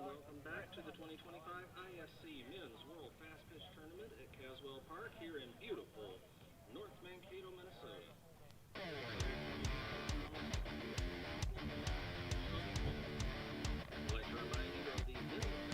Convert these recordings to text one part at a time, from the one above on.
welcome back to the 2025 ISC Men's World Fast Pitch Tournament at Caswell Park here in beautiful North Mankato, Minnesota. I'd like to remind you of the men's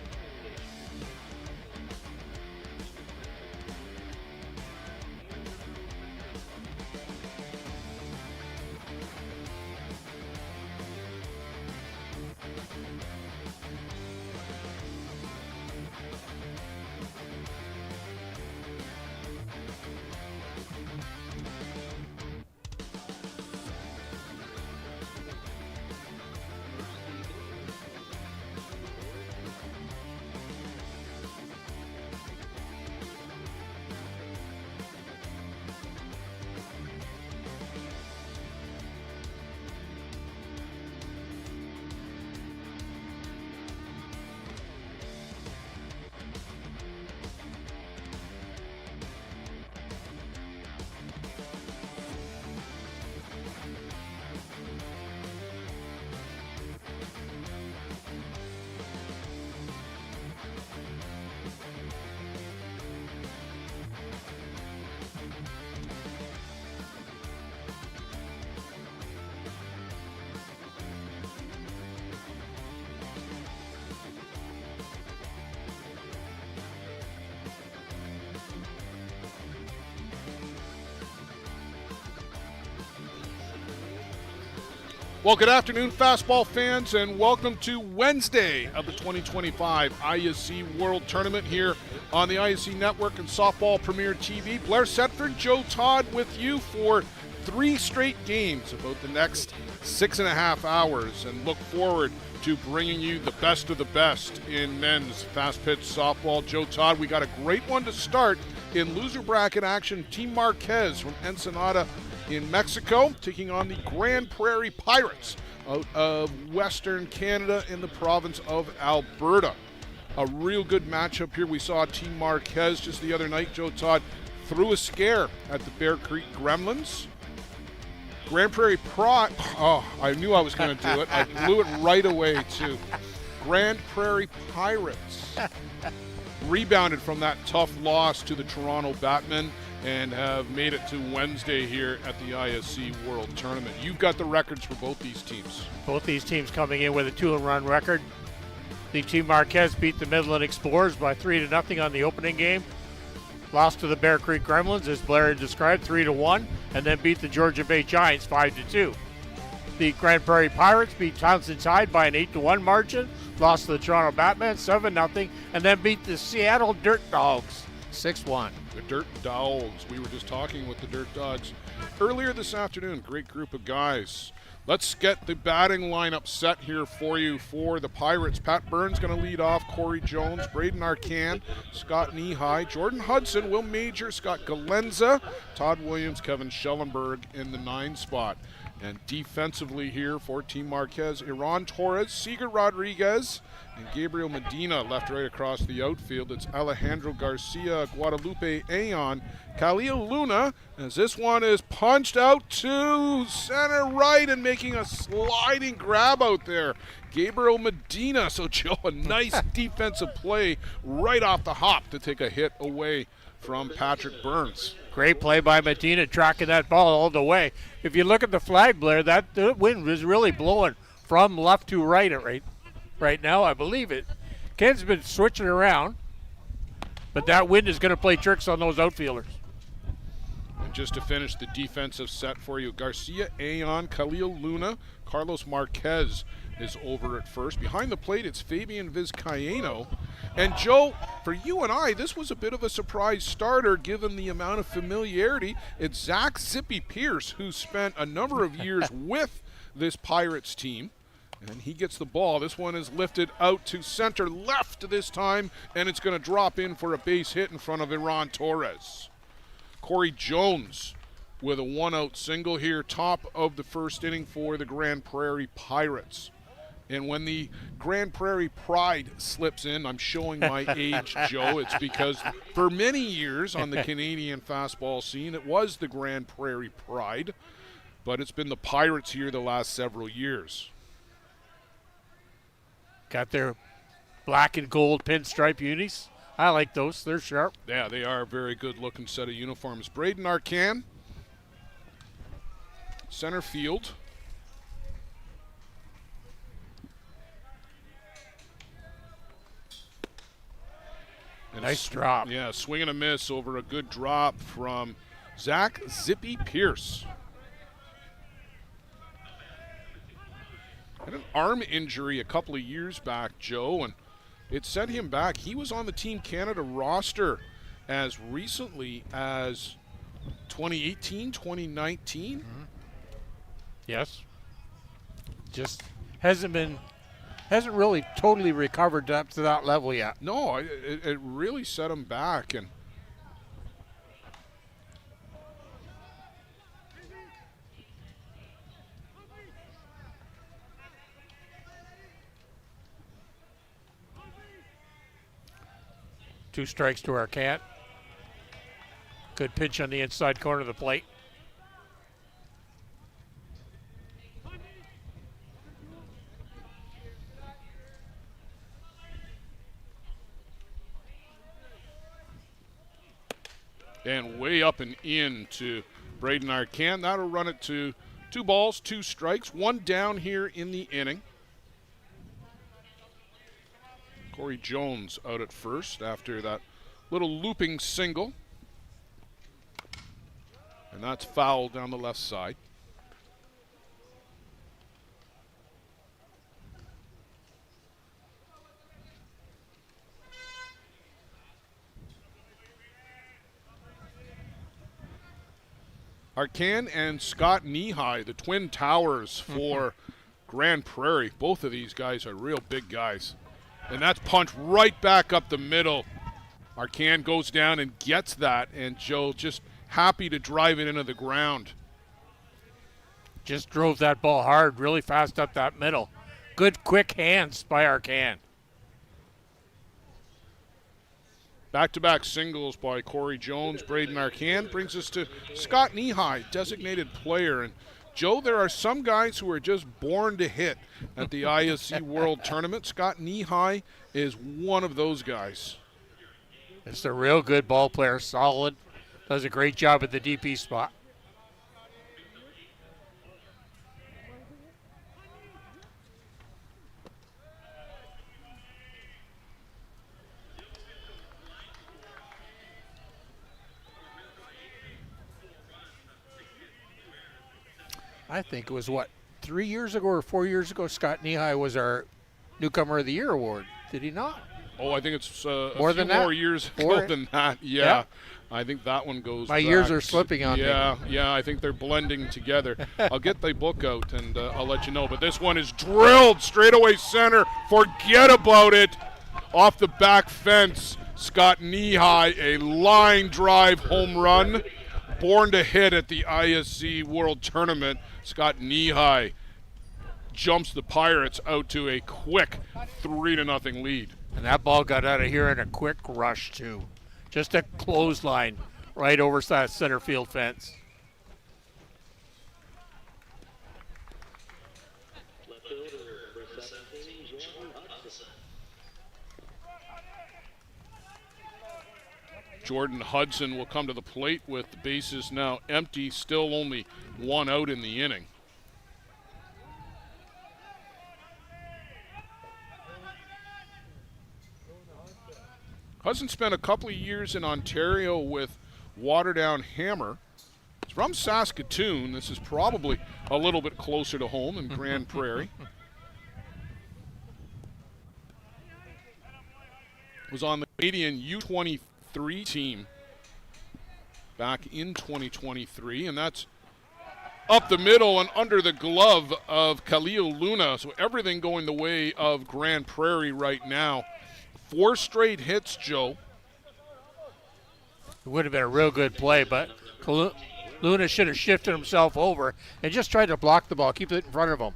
Well, good afternoon, fastball fans, and welcome to Wednesday of the 2025 ISC World Tournament here on the ISC Network and Softball Premier TV. Blair Setford, Joe Todd with you for 3 straight games about the next 6.5 hours, and look forward to bringing you the best of the best in men's fast pitch softball. Joe Todd, we got a great one to start in loser bracket action. Team Marquez from Ensenada in Mexico, taking on the Grand Prairie Pirates out of Western Canada in the province of Alberta. A real good matchup here. We saw Team Marquez just the other night. Joe Todd threw a scare at the Bear Creek Gremlins. Grand Prairie I knew I was going to do it. I blew it right away, too. Grand Prairie Pirates rebounded from that tough loss to the Toronto Batmen and have made it to Wednesday here at the ISC World Tournament. You've got the records for both these teams. Both these teams coming in with a 2-run record. The Team Marquez beat the Midland Explorers by 3-0 on the opening game. Lost to the Bear Creek Gremlins, as Blair had described, 3-1, and then beat the Georgia Bay Giants 5-2. The Grand Prairie Pirates beat Townsend Tide by an 8-1 margin. Lost to the Toronto Batman 7-0, and then beat the Seattle Dirt Dogs 6-1. The Dirt Dogs. We were just talking with the Dirt Dogs earlier this afternoon. Great group of guys. Let's get the batting lineup set here for you for the Pirates. Pat Burns going to lead off. Corey Jones, Braden Arcan, Scott Nehigh, Jordan Hudson, Will Major, Scott Galenza, Todd Williams, Kevin Schellenberg in the 9 spot. And defensively here for Team Marquez, Iran Torres, Seeger Rodriguez, and Gabriel Medina left right across the outfield. It's Alejandro Garcia, Guadalupe Ayon, Khalil Luna, as this one is punched out to center right and making a sliding grab out there. Gabriel Medina. So, Joe, a nice defensive play right off the hop to take a hit away from Patrick Burns. Great play by Medina, tracking that ball all the way. If you look at the flag, Blair, that wind was really blowing from left to right now, I believe it. Ken's been switching around, but that wind is going to play tricks on those outfielders. And just to finish the defensive set for you, Garcia, Ayon, Khalil Luna, Carlos Marquez is over at first. Behind the plate, it's Fabian Vizcaíno. And Joe, for you and I, this was a bit of a surprise starter given the amount of familiarity. It's Zach Zippy Pierce, who spent a number of years with this Pirates team. And he gets the ball. This one is lifted out to center left this time, and it's going to drop in for a base hit in front of Iran Torres. Corey Jones with a 1-out single here, top of the first inning for the Grand Prairie Pirates. And when the Grand Prairie Pride slips in, I'm showing my age, Joe. It's because for many years on the Canadian fastball scene, it was the Grand Prairie Pride, but it's been the Pirates here the last several years. Got their black and gold pinstripe unis. I like those. They're sharp. Yeah, they are a very good-looking set of uniforms. Braden Arcan, center field. And nice drop. Yeah, swing and a miss over a good drop from Zach Zippy Pierce. Had an arm injury a couple of years back, Joe, and it set him back. He was on the Team Canada roster as recently as 2018, 2019. Mm-hmm. Yes. Just hasn't really totally recovered up to that level yet. No, it really set him back. And two strikes to our cat. Good pitch on the inside corner of the plate. And way up and in to Braden Arcan. That'll run it to 2 balls, 2 strikes, 1 down here in the inning. Corey Jones out at first after that little looping single. And that's foul down the left side. Arcan and Scott Nehigh, the twin towers for Grand Prairie. Both of these guys are real big guys. And that's punched right back up the middle. Arcan goes down and gets that, and Joe just happy to drive it into the ground. Just drove that ball hard, really fast up that middle. Good quick hands by Arcan. Back-to-back singles by Corey Jones, Braden Arcan brings us to Scott Nehigh, designated player. And Joe, there are some guys who are just born to hit at the ISC World Tournament. Scott Nehigh is one of those guys. It's a real good ball player, solid. Does a great job at the DP spot. I think it was, 3 years ago or 4 years ago, Scott Nehigh was our Newcomer of the Year award. Did he not? Oh, I think it's more years ago than that. Yeah. I think that one goes My back. years are slipping on me. Yeah, I think they're blending together. I'll get the book out and I'll let you know. But this one is drilled straightaway center. Forget about it. Off the back fence, Scott Nehigh, a line drive home run. Born to hit at the ISC World Tournament. Scott Nehigh jumps the Pirates out to a quick 3-0 lead. And that ball got out of here in a quick rush, too. Just a clothesline right over that center field fence. Jordan Hudson will come to the plate with the bases now empty, still only 1 out in the inning. Hudson spent a couple of years in Ontario with Waterdown Hammer. He's from Saskatoon. This is probably a little bit closer to home in Grand Prairie. Was on the Canadian U23 team back in 2023, and that's up the middle and under the glove of Khalil Luna. So everything going the way of Grand Prairie right now. 4 straight hits, Joe. It would have been a real good play, but Luna should have shifted himself over and just tried to block the ball, keep it in front of him.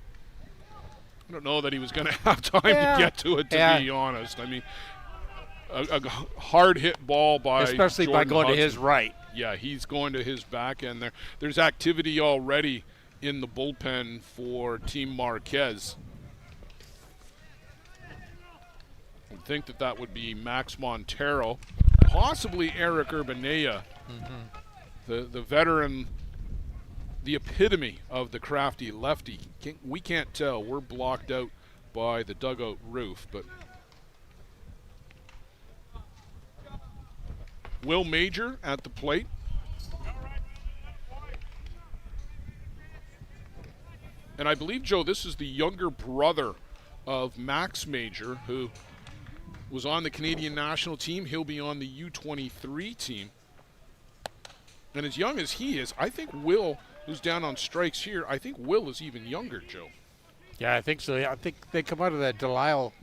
I don't know that he was going to have time to get to it, to be honest. I mean, a hard hit ball by especially Jordan by going Hudson. to his right. Yeah, he's going to his back end there. There's activity already in the bullpen for Team Marquez. You'd think that would be Max Montero, possibly Eric Urbanea, the veteran, the epitome of the crafty lefty. We can't tell. We're blocked out by the dugout roof, but Will Major at the plate. And I believe, Joe, this is the younger brother of Max Major, who was on the Canadian national team. He'll be on the U23 team. And as young as he is, I think Will, who's down on strikes here, I think Will is even younger, Joe. Yeah, I think so. I think they come out of that Delisle,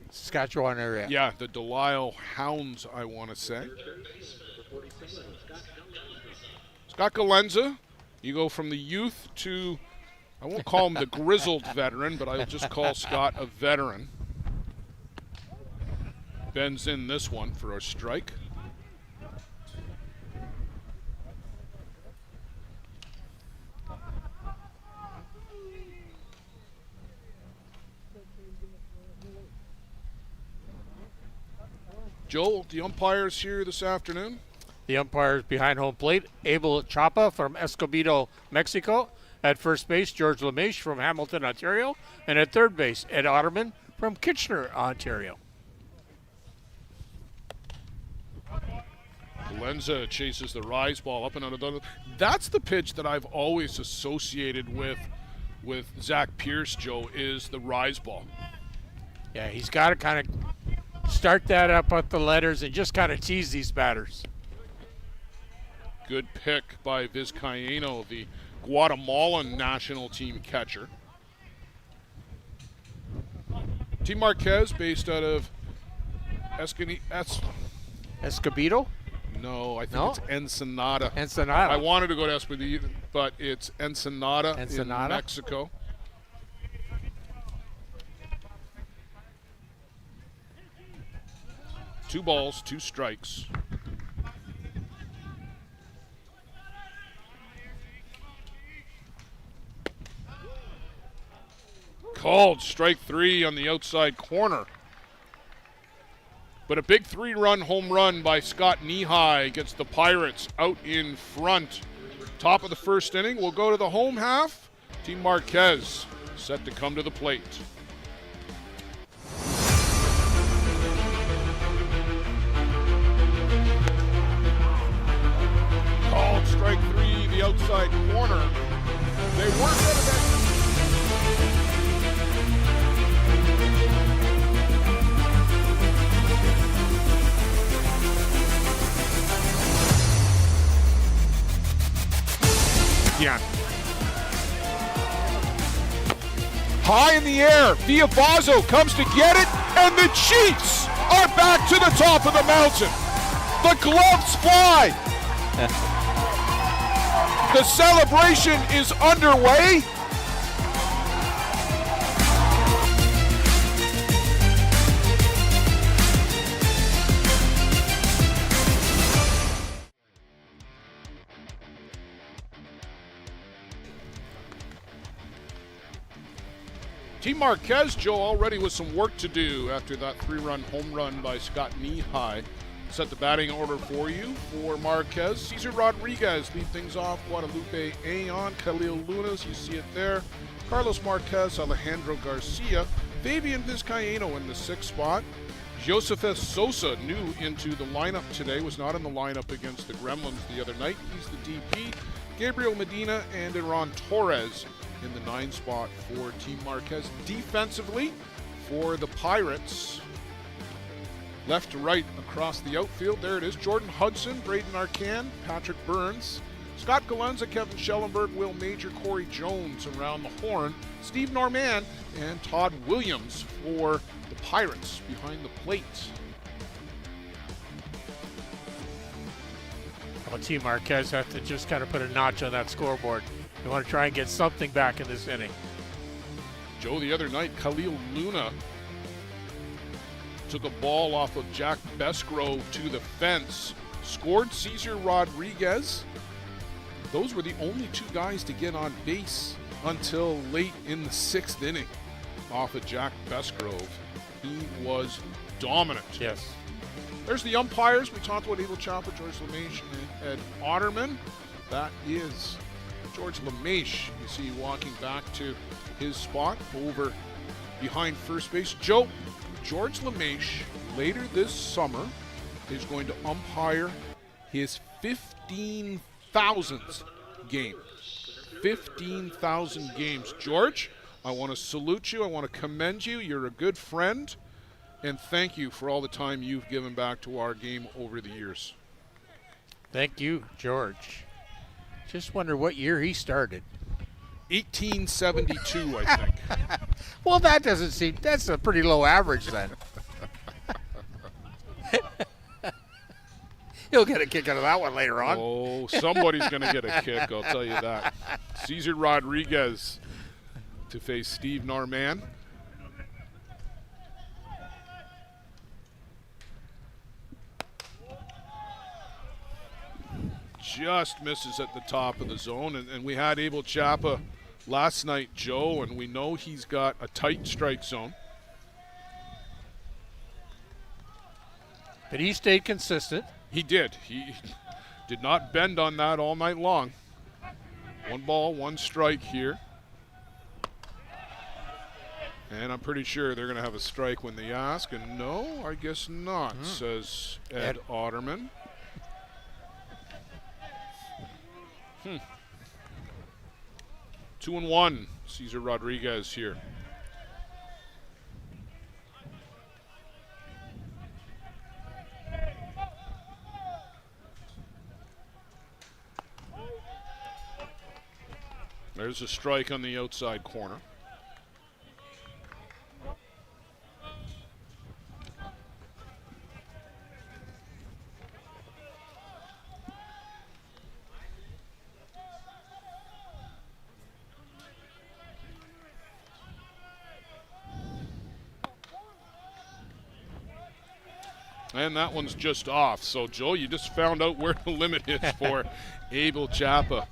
Saskatchewan area. Yeah, the Delisle Hounds, I want to say. Scott Galenza, you go from the youth to, I won't call him the grizzled veteran, but I'll just call Scott a veteran. Bends in this one for a strike. Joel, the umpires here this afternoon? The umpires behind home plate, Abel Chapa from Escobedo, Mexico. At first base, George Lemaitre from Hamilton, Ontario. And at third base, Ed Otterman from Kitchener, Ontario. Lenza chases the rise ball up and under the. That's the pitch that I've always associated with Zach Pierce, Joe, is the rise ball. Yeah, he's got to kind of start that up at the letters and just kind of tease these batters. Good pick by Vizcaíno, the Guatemalan national team catcher. Team Marquez, based out of Escobedo? No, I think it's Ensenada. Ensenada. I wanted to go to Escobedo, but it's Ensenada in Mexico. Two balls, two strikes. Called strike three on the outside corner. But a big three-run home run by Scott Nehigh gets the Pirates out in front. Top of the first inning. We'll go to the home half. Team Marquez set to come to the plate. Called strike three, the outside corner. They weren't out of that. Yeah. High in the air, Viavazo comes to get it, and the Chiefs are back to the top of the mountain. The gloves fly. The celebration is underway. Team Marquez, Joe, already with some work to do after that three-run home run by Scott Nehigh. Set the batting order for you for Marquez. Cesar Rodriguez lead things off. Guadalupe Ayon, Khalil Lunas, you see it there. Carlos Marquez, Alejandro Garcia. Fabian Vizcaíno in the sixth spot. Josefes Sosa, new into the lineup today, was not in the lineup against the Gremlins the other night. He's the DP. Gabriel Medina and Iran Torres in the 9th spot for Team Marquez. Defensively for the Pirates, left to right across the outfield, there it is. Jordan Hudson, Braden Arcan, Patrick Burns, Scott Galenza, Kevin Schellenberg, Will Major, Corey Jones around the horn, Steve Norman, and Todd Williams for the Pirates behind the plate. Well, Team Marquez have to just kind of put a notch on that scoreboard. They want to try and get something back in this inning. Joe, the other night, Khalil Luna took a ball off of Jack Besgrove to the fence, scored Cesar Rodriguez. Those were the only two guys to get on base until late in the 6th inning off of Jack Besgrove. He was dominant. Yes. There's the umpires. We talked about Abel Chapa, George LeMaitre, and Ed Otterman. That is George LeMaitre. You see walking back to his spot over behind first base. Joe, George LeMaitre later this summer is going to umpire his 15,000th game. 15,000 games. George, I want to salute you. I want to commend you. You're a good friend. And thank you for all the time you've given back to our game over the years. Thank you, George. Just wonder what year he started. 1872, I think. Well, that doesn't seem, that's a pretty low average then. He'll get a kick out of that one later on. Oh, somebody's going to get a kick, I'll tell you that. Cesar Rodriguez to face Steve Norman. Just misses at the top of the zone, and we had Abel Chapa last night, Joe, and we know he's got a tight strike zone. But he stayed consistent. He did. He did not bend on that all night long. 1 ball, 1 strike here. And I'm pretty sure they're going to have a strike when they ask, and no, I guess not, says Ed Otterman. 2-1, Cesar Rodriguez here. There's a strike on the outside corner. And that one's just off. So, Joe, you just found out where the limit is for Abel Chapa.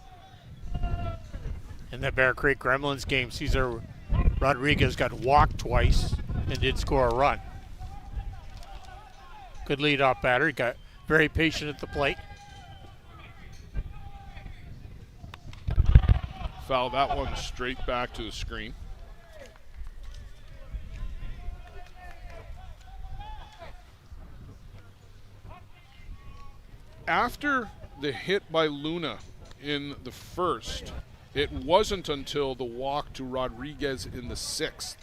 In the Bear Creek Gremlins game, Cesar Rodriguez got walked twice and did score a run. Good leadoff batter. He got very patient at the plate. Foul that one straight back to the screen. After the hit by Luna in the first, it wasn't until the walk to Rodriguez in the 6th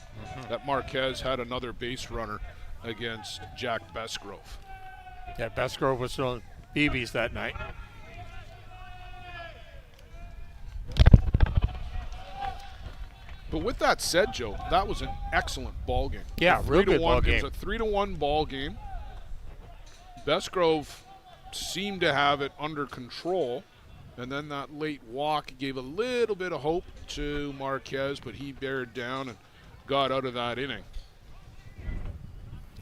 that Marquez had another base runner against Jack Besgrove. Yeah, Besgrove was throwing BBs that night. But with that said, Joe, that was an excellent ball game. Yeah, real good ball game. It was a 3-1 ball game. Besgrove seemed to have it under control, and then that late walk gave a little bit of hope to Marquez, but he bared down and got out of that inning.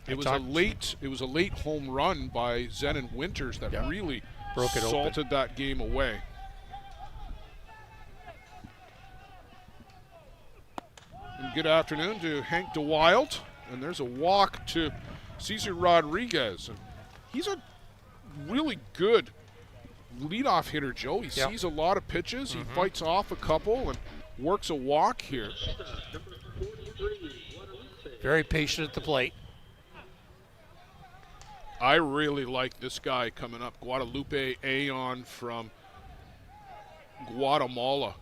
It was a late home run by Zenon Winters that really broke it salted that game away. And good afternoon to Hank DeWild, and there's a walk to Cesar Rodriguez. And he's a really good leadoff hitter, Joe. He sees a lot of pitches. He fights off a couple and works a walk here. Very patient at the plate. I really like this guy coming up, Guadalupe Aon from Guatemala.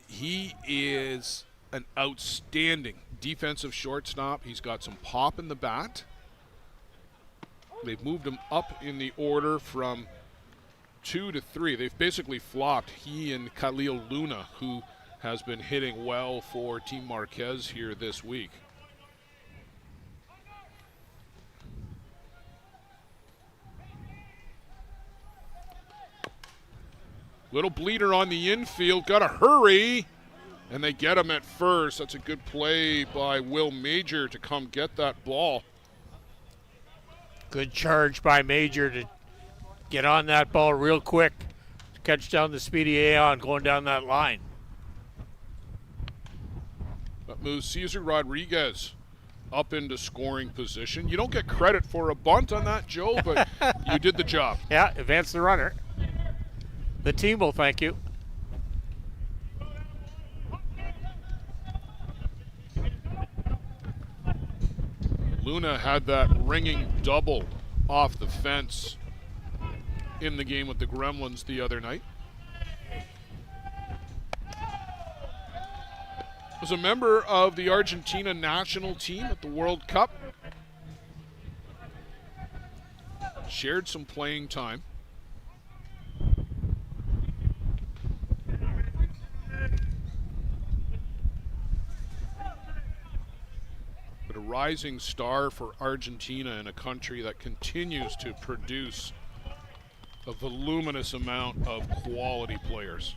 He is an outstanding defensive shortstop. He's got some pop in the bat. They've moved him up in the order from 2 to 3. They've basically flopped he and Khalil Luna, who has been hitting well for Team Marquez here this week. Little bleeder on the infield. Got to hurry. And they get him at first. That's a good play by Will Major to come get that ball. Good charge by Major to get on that ball real quick to catch down the speedy Aon going down that line. That moves Cesar Rodriguez up into scoring position. You don't get credit for a bunt on that, Joe, but you did the job. Yeah, advance the runner. The team will thank you. Luna had that ringing double off the fence in the game with the Gremlins the other night. Was a member of the Argentina national team at the World Cup. Shared some playing time. But a rising star for Argentina in a country that continues to produce a voluminous amount of quality players.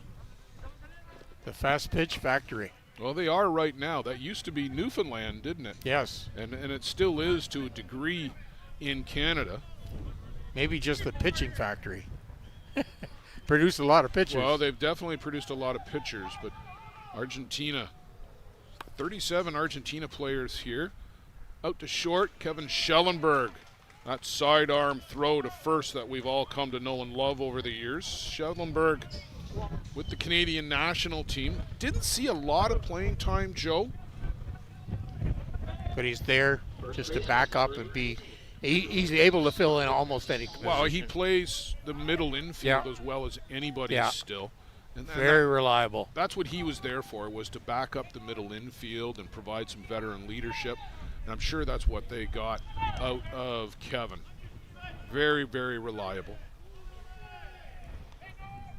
The fast pitch factory. Well, they are right now. That used to be Newfoundland, didn't it? Yes. And it still is to a degree in Canada. Maybe just the pitching factory. Produced a lot of pitchers. Well, they've definitely produced a lot of pitchers, but Argentina, 37 Argentina players here. Out to short, Kevin Schellenberg. That sidearm throw to first that we've all come to know and love over the years. Schellenberg with the Canadian national team. Didn't see a lot of playing time, Joe. But he's there just to back up and be, he's able to fill in almost any position. Well, he plays the middle infield as well as anybody still. And very reliable. That's what he was there for, was to back up the middle infield and provide some veteran leadership. And I'm sure that's what they got out of Kevin. Very, very reliable.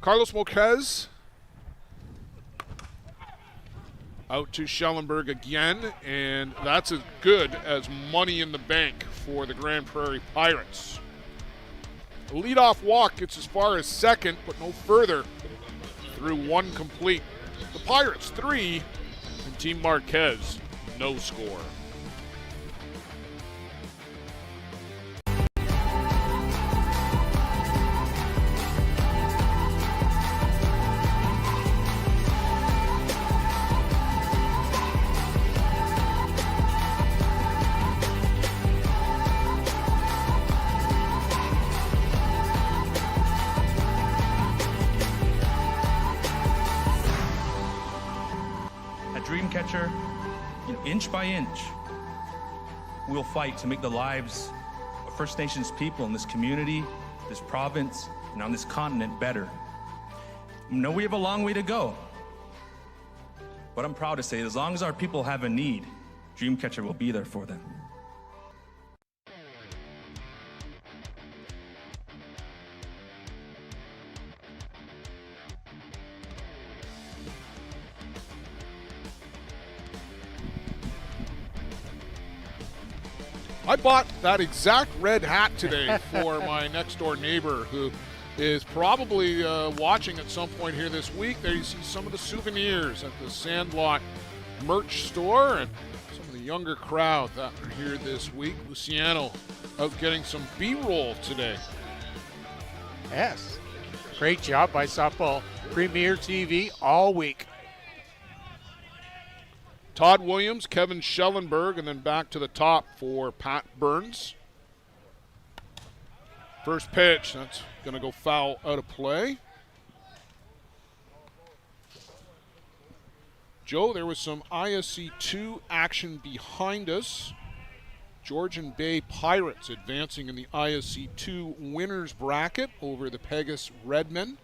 Carlos Marquez out to Schellenberg again, and that's as good as money in the bank for the Grand Prairie Pirates. The leadoff walk gets as far as second, but no further through one complete. The Pirates 3 and Team Marquez no score. Catcher, inch by inch, we'll fight to make the lives of First Nations people in this community, this province, and on this continent better. I know we have a long way to go, but I'm proud to say as long as our people have a need, Dreamcatcher will be there for them. I bought that exact red hat today for my next door neighbor who is probably watching at some point here this week. There you see some of the souvenirs at the Sandlot merch store and some of the younger crowd that are here this week. Luciano out getting some B-roll today. Yes. Great job by Softball Premier TV all week. Todd Williams, Kevin Schellenberg, and then back to the top for Pat Burns. First pitch, that's going to go foul out of play. Joe, there was some ISC 2 action behind us. Georgian Bay Pirates advancing in the ISC 2 winners bracket over the Pegasus Redmen.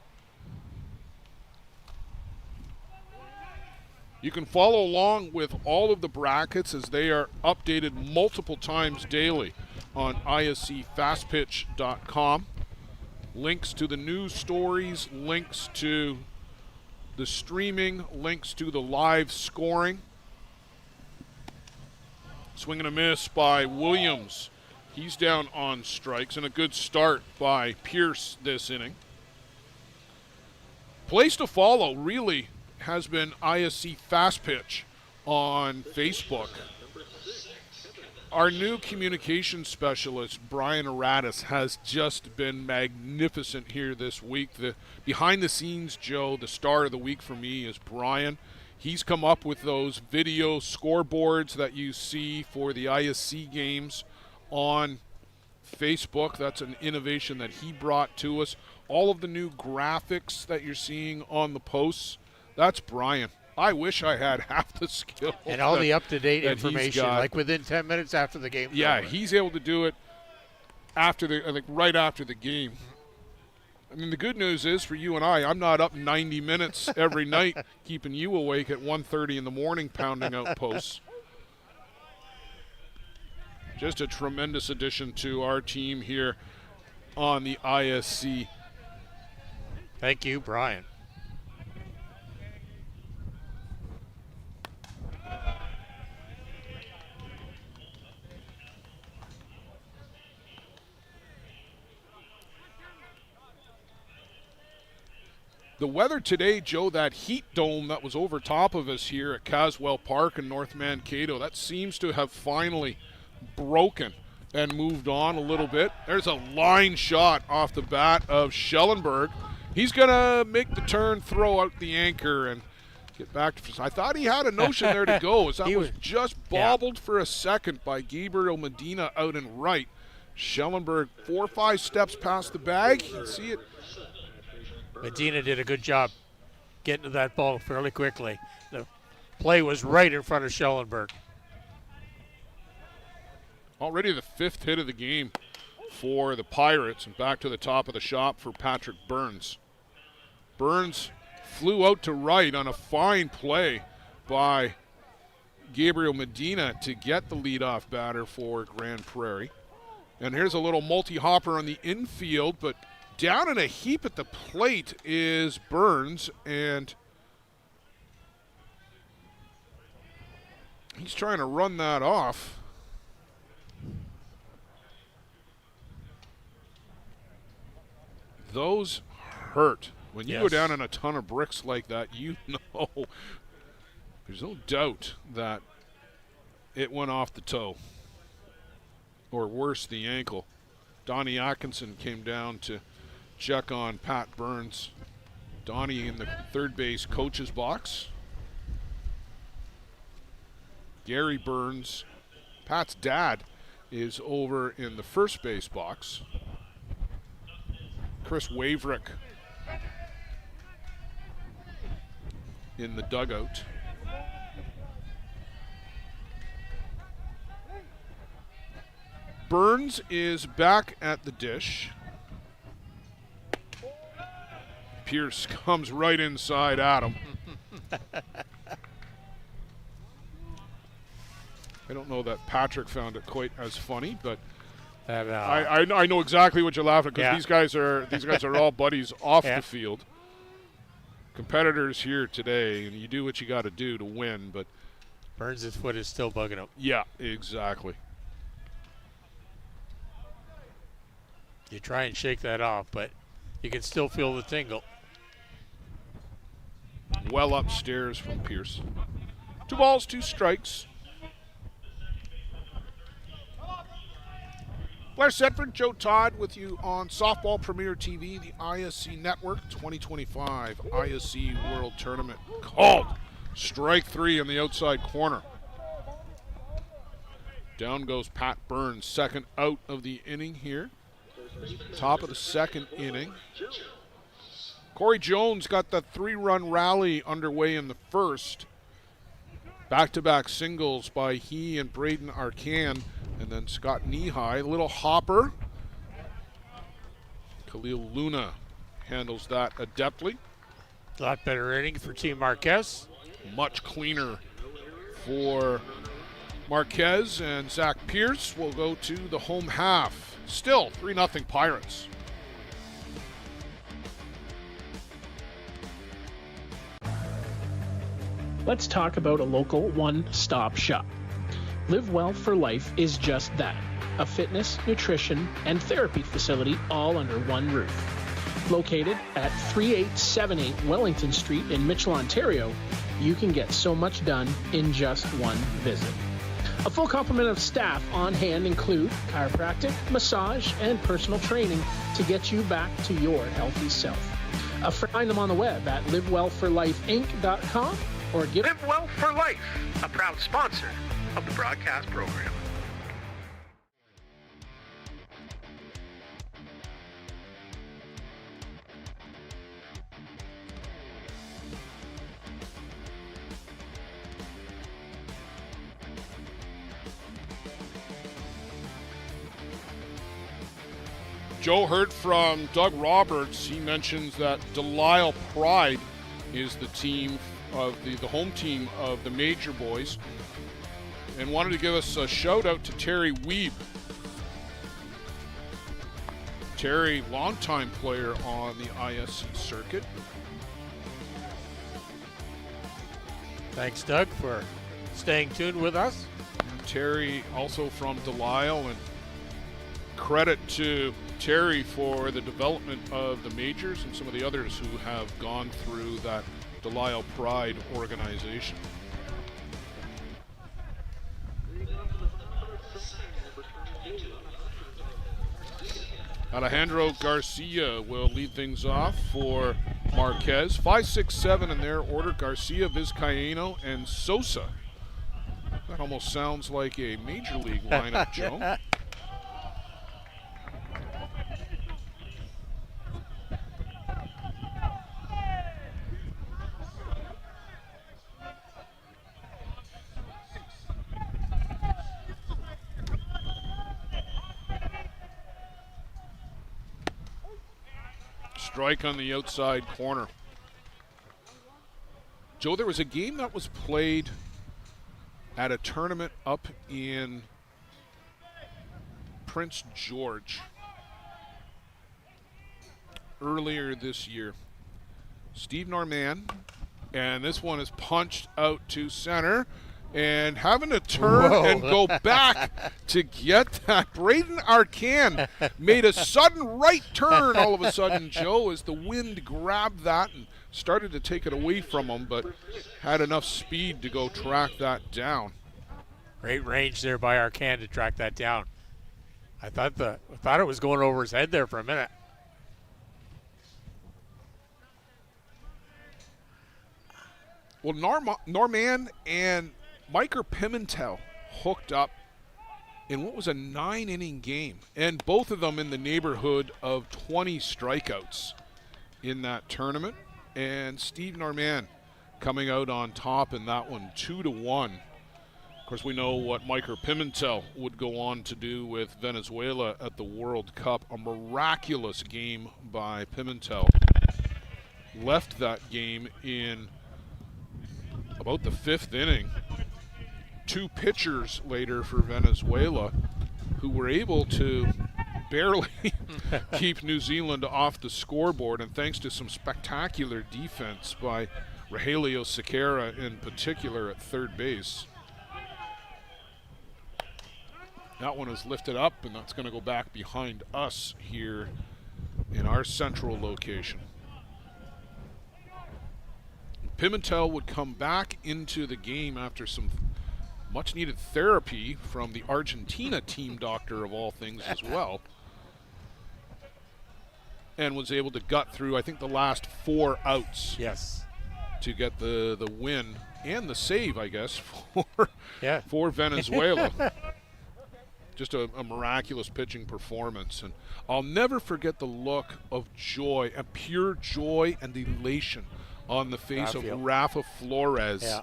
You can follow along with all of the brackets as they are updated multiple times daily on iscfastpitch.com. Links to the news stories, links to the streaming, links to the live scoring. Swing and a miss by Williams. He's down on strikes, and a good start by Pierce this inning. Place to follow, really, has been ISC Fast Pitch on Facebook. Our new communications specialist, Brian Aratus, has just been magnificent here this week. The behind the scenes, Joe, the star of the week for me is Brian. He's come up with those video scoreboards that you see for the ISC games on Facebook. That's an innovation that he brought to us. All of the new graphics that you're seeing on the posts, that's Brian. I wish I had half the skill. And all the up-to-date information, got, like within 10 minutes after the game. Yeah, he's able to do it right after the game. I mean, the good news is for you and I'm not up 90 minutes every night keeping you awake at 1:30 in the morning pounding out posts. Just a tremendous addition to our team here on the ISC. Thank you, Brian. The weather today, Joe, that heat dome that was over top of us here at Caswell Park in North Mankato, that seems to have finally broken and moved on a little bit. There's a line shot off the bat of Schellenberg. He's going to make the turn, throw out the anchor, and get back to. I thought he had a notion there to go, as that was just bobbled for a second by Gabriel Medina out and right. Schellenberg 4 or 5 steps past the bag. You can see it. Medina did a good job getting to that ball fairly quickly. The play was right in front of Schellenberg. Already the 5th hit of the game for the Pirates, and back to the top of the shop for Patrick Burns. Burns flew out to right on a fine play by Gabriel Medina to get the leadoff batter for Grand Prairie. And here's a little multi-hopper on the infield, but down in a heap at the plate is Burns, and he's trying to run that off. Those hurt. When you go down in a ton of bricks like that, you know there's no doubt that it went off the toe, or worse, the ankle. Donnie Atkinson came down to check on Pat Burns. Donnie in the third base coach's box. Gary Burns, Pat's dad, is over in the first base box. Chris Waverick in the dugout. Burns is back at the dish. Pierce comes right inside at him. I don't know that Patrick found it quite as funny, but I know exactly what you're laughing at, because these guys are all buddies off the field. Competitors here today, and you do what you got to do to win, but Burns' foot is still bugging him. Yeah, exactly. You try and shake that off, but you can still feel the tingle. Well upstairs from Pierce. 2 balls, 2 strikes. Blair Sedford, Joe Todd with you on Softball Premier TV, the ISC Network 2025 ISC World Tournament. Called. Strike 3 in the outside corner. Down goes Pat Burns, second out of the inning here. Top of the second inning. Corey Jones got the 3-run rally underway in the first. Back-to-back singles by he and Braden Arcan, and then Scott Nehigh. Little hopper. Khalil Luna handles that adeptly. A lot better inning for Team Marquez. Much cleaner for Marquez, and Zach Pierce will go to the home half. Still 3-0 Pirates. Let's talk about a local one-stop shop. Live Well for Life is just that, a fitness, nutrition, and therapy facility all under one roof. Located at 3878 Wellington Street in Mitchell, Ontario, you can get so much done in just one visit. A full complement of staff on hand include chiropractic, massage, and personal training to get you back to your healthy self. Find them on the web at livewellforlifeinc.com or give Live Well for Life, a proud sponsor of the broadcast program. Joe heard from Doug Roberts. He mentions that Delisle Pride is the team of the home team of the Major Boys, and wanted to give us a shout out to Terry Weeb. Terry, longtime player on the ISC circuit. Thanks, Doug, for staying tuned with us. Terry also from Delisle, and credit to Terry for the development of the majors and some of the others who have gone through that Delisle Pride organization. Alejandro Garcia will lead things off for Marquez. 5, 6, 7 in their order: Garcia, Vizcaíno, and Sosa. That almost sounds like a major league lineup, Joe. Strike on the outside corner. Joe, there was a game that was played at a tournament up in Prince George earlier this year. Steve Norman, and this one is punched out to center, and having to turn and go back to get that. Braden Arcan made a sudden right turn all of a sudden, Joe, as the wind grabbed that and started to take it away from him, but had enough speed to go track that down. Great range there by Arcan to track that down. I thought it was going over his head there for a minute. Well, Norman and Micah Pimentel hooked up in what was a 9-inning game, and both of them in the neighborhood of 20 strikeouts in that tournament. And Steve Norman coming out on top in that one, 2-1. Of course, we know what Micah Pimentel would go on to do with Venezuela at the World Cup. A miraculous game by Pimentel. Left that game in about the 5th inning. 2 pitchers later for Venezuela, who were able to barely keep New Zealand off the scoreboard, and thanks to some spectacular defense by Rogelio Sequeira in particular at third base. That one is lifted up, and that's going to go back behind us here in our central location. Pimentel would come back into the game after some much-needed therapy from the Argentina team doctor of all things as well, and was able to gut through, I think, the last 4 outs. Yes. To get the win and the save, I guess, for Venezuela. Just a miraculous pitching performance. And I'll never forget the look of joy, a pure joy and elation on the face of Rafa Flores. Yeah.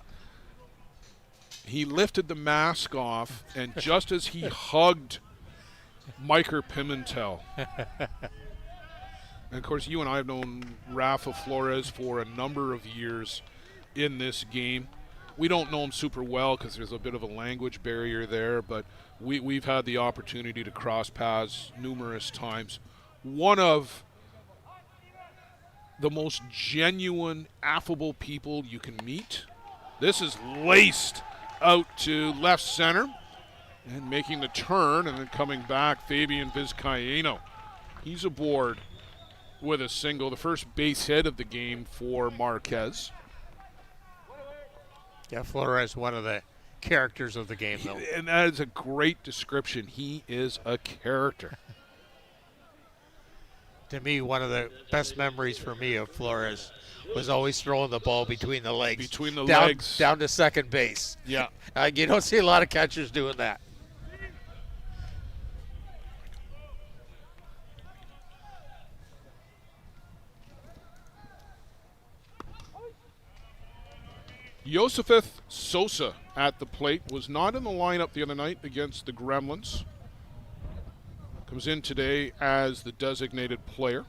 He lifted the mask off, and just as he hugged Micah Pimentel. And of course, you and I have known Rafa Flores for a number of years in this game. We don't know him super well because there's a bit of a language barrier there, but we've had the opportunity to cross paths numerous times. One of the most genuine, affable people you can meet. This is laced out to left center and making the turn, and then coming back, Fabian Vizcaíno. He's aboard with a single, the first base hit of the game for Marquez. Yeah, Flores, one of the characters of the game, though. And that is a great description. He is a character. To me, one of the best memories for me of Flores was always throwing the ball between the legs. Between the down, legs. Down to second base. Yeah. You don't see a lot of catchers doing that. Yosefith Sosa at the plate was not in the lineup the other night against the Gremlins. Comes in today as the designated player.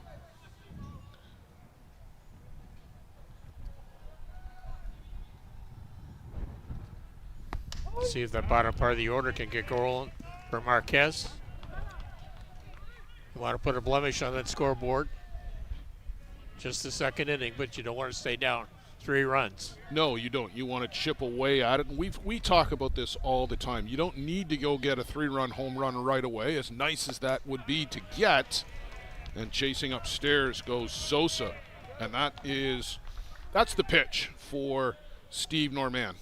See if that bottom part of the order can get going for Marquez. You want to put a blemish on that scoreboard. Just the second inning, but you don't want to stay down 3 runs. No, you don't. You want to chip away at it. And we talk about this all the time. You don't need to go get a 3-run home run right away, as nice as that would be to get. And chasing upstairs goes Sosa. And that's the pitch for Steve Norman.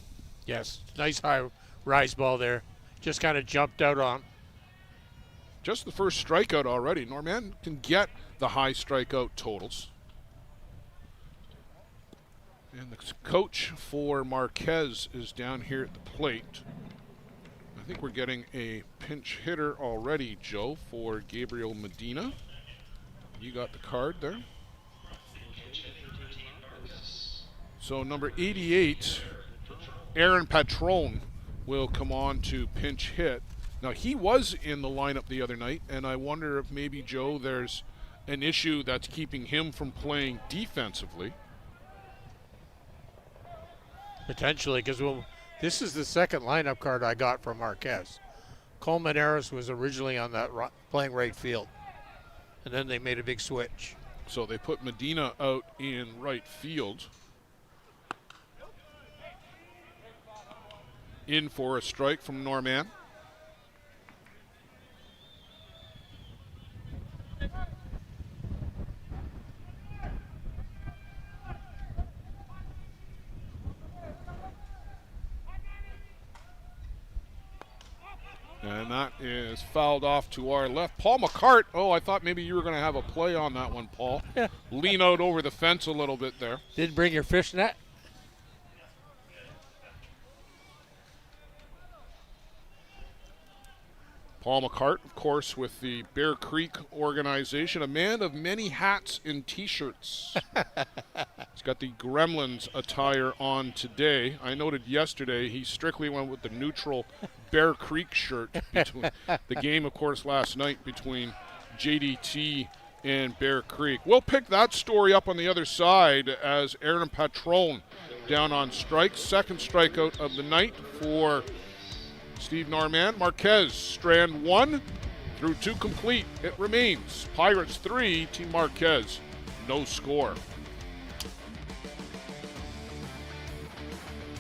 Yes, nice high rise ball there. Just kind of jumped out on. Just the first strikeout already. Norman can get the high strikeout totals. And the coach for Marquez is down here at the plate. I think we're getting a pinch hitter already, Joe, for Gabriel Medina. You got the card there. So number 88, Aaron Patron, will come on to pinch hit. Now, he was in the lineup the other night, and I wonder if maybe, Joe, there's an issue that's keeping him from playing defensively. Potentially, because this is the second lineup card I got from Marquez. Coleman Harris was originally on that playing right field, and then they made a big switch. So they put Medina out in right field. In for a strike from Norman. And that is fouled off to our left. Paul McCart. Oh, I thought maybe you were going to have a play on that one, Paul. Yeah. Lean out over the fence a little bit there. Didn't bring your fishnet? Paul McCart, of course, with the Bear Creek organization, a man of many hats and T-shirts. He's got the Gremlins attire on today. I noted yesterday he strictly went with the neutral Bear Creek shirt. Between the game, of course, last night between JDT and Bear Creek. We'll pick that story up on the other side as Aaron Patron down on strike. Second strikeout of the night for Steve Norman. Marquez, strand 1 through 2 complete. It remains Pirates 3, Team Marquez, no score.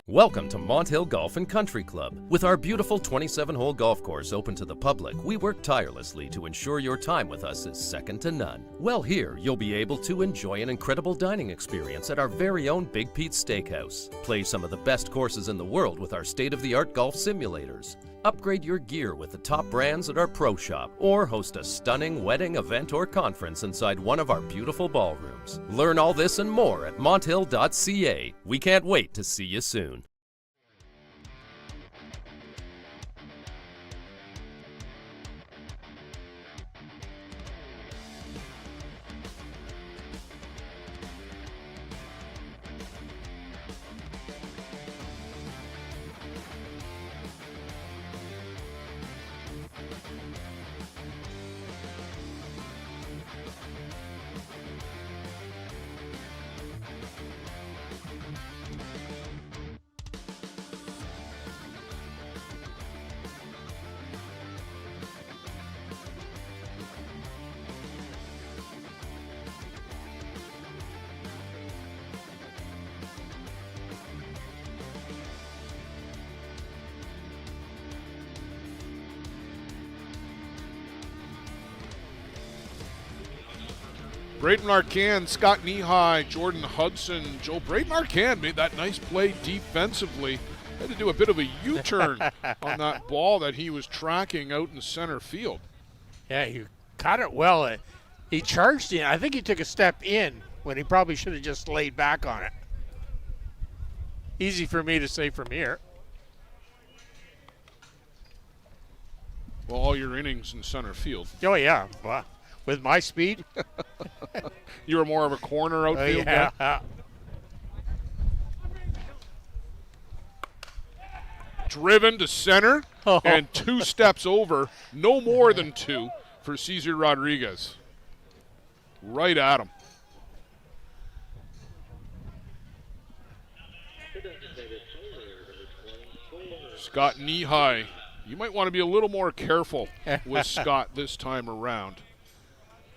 Welcome to Mont Hill Golf and Country Club. With our beautiful 27-hole golf course open to the public, we work tirelessly to ensure your time with us is second to none. Well, here you'll be able to enjoy an incredible dining experience at our very own Big Pete's Steakhouse. Play some of the best courses in the world with our state-of-the-art golf simulators. Upgrade your gear with the top brands at our pro shop, or host a stunning wedding, event, or conference inside one of our beautiful ballrooms. Learn all this and more at monthill.ca. We can't wait to see you soon. Braden Arcan, Scott Nehigh, Jordan Hudson, Joe. Braden Arcan made that nice play defensively. Had to do a bit of a U-turn on that ball that he was tracking out in center field. Yeah, you caught it well. He charged in. I think he took a step in when he probably should have just laid back on it. Easy for me to say from here. Well, all your innings in center field. Oh, yeah. Well, with my speed. You were more of a corner outfield guy? Yeah. Driven to center and 2 steps over, no more than 2 for Cesar Rodriguez. Right at him. Scott Knee-high. You might want to be a little more careful with Scott this time around.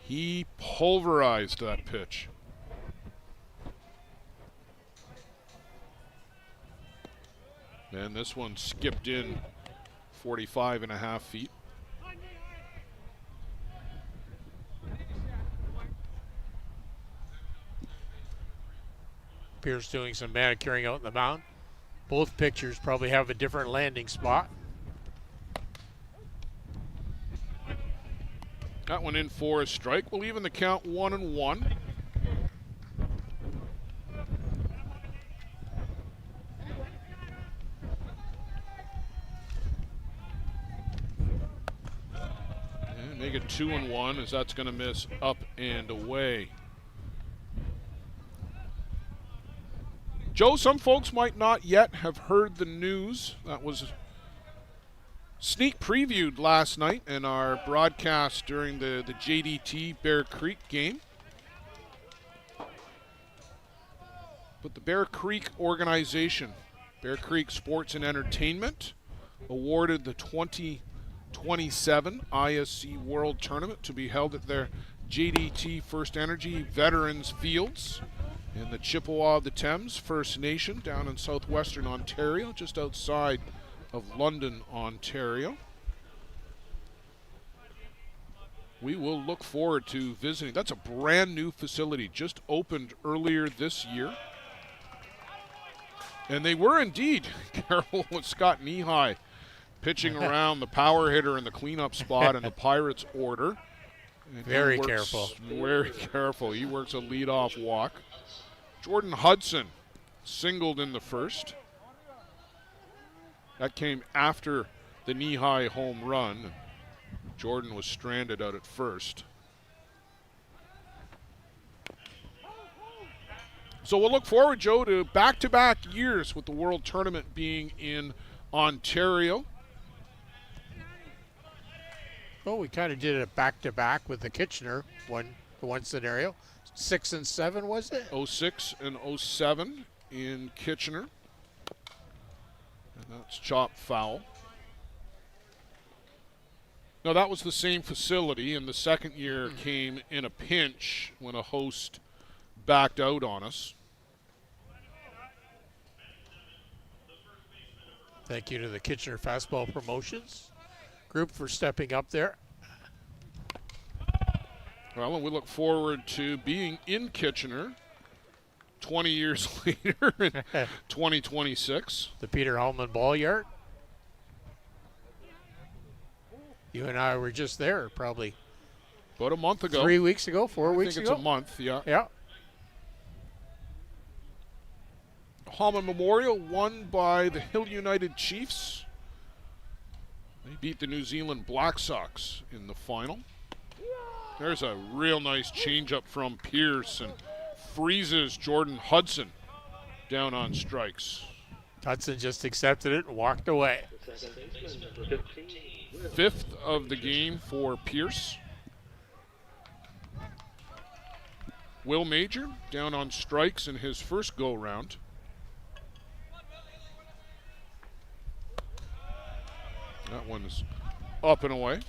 He pulverized that pitch. And this one skipped in 45.5 feet. Pierce doing some manicuring out in the mound. Both pitchers probably have a different landing spot. That one in for a strike. We'll even the count 1-1. And make it 2-1 as that's going to miss up and away. Joe, some folks might not yet have heard the news. That was sneak previewed last night in our broadcast during the JDT Bear Creek game. But the Bear Creek organization, Bear Creek Sports and Entertainment, awarded the 2027 ISC World Tournament to be held at their JDT First Energy Veterans Fields in the Chippewa of the Thames First Nation down in southwestern Ontario, just outside of London, Ontario. We will look forward to visiting. That's a brand new facility, just opened earlier this year. And they were indeed careful with Scott Knee-high pitching around the power hitter in the cleanup spot in the Pirates order. And very careful. Very careful. He works a leadoff walk. Jordan Hudson singled in the first. That came after the Knee-high home run. Jordan was stranded out at first. So we'll look forward, Joe, to back-to-back years with the World Tournament being in Ontario. Well, we kind of did it back-to-back with the Kitchener one scenario. 6 and 7, was it? 06 and 07 in Kitchener. And that's chop foul. No, that was the same facility, and the second year came in a pinch when a host backed out on us. Thank you to the Kitchener Fastball Promotions group for stepping up there. Well, and we look forward to being in Kitchener 20 years later in 2026. The Peter Hallman Ball Yard. You and I were just there probably about a month ago. 3 weeks ago, 4 weeks ago. I think it's a month, yeah. Yeah. Hallman Memorial won by the Hill United Chiefs. They beat the New Zealand Black Sox in the final. There's a real nice changeup from Pierce and freezes Jordan Hudson down on strikes. Hudson just accepted it and walked away. 5th of the game for Pierce. Will Major down on strikes in his first go-round. That one is up and away.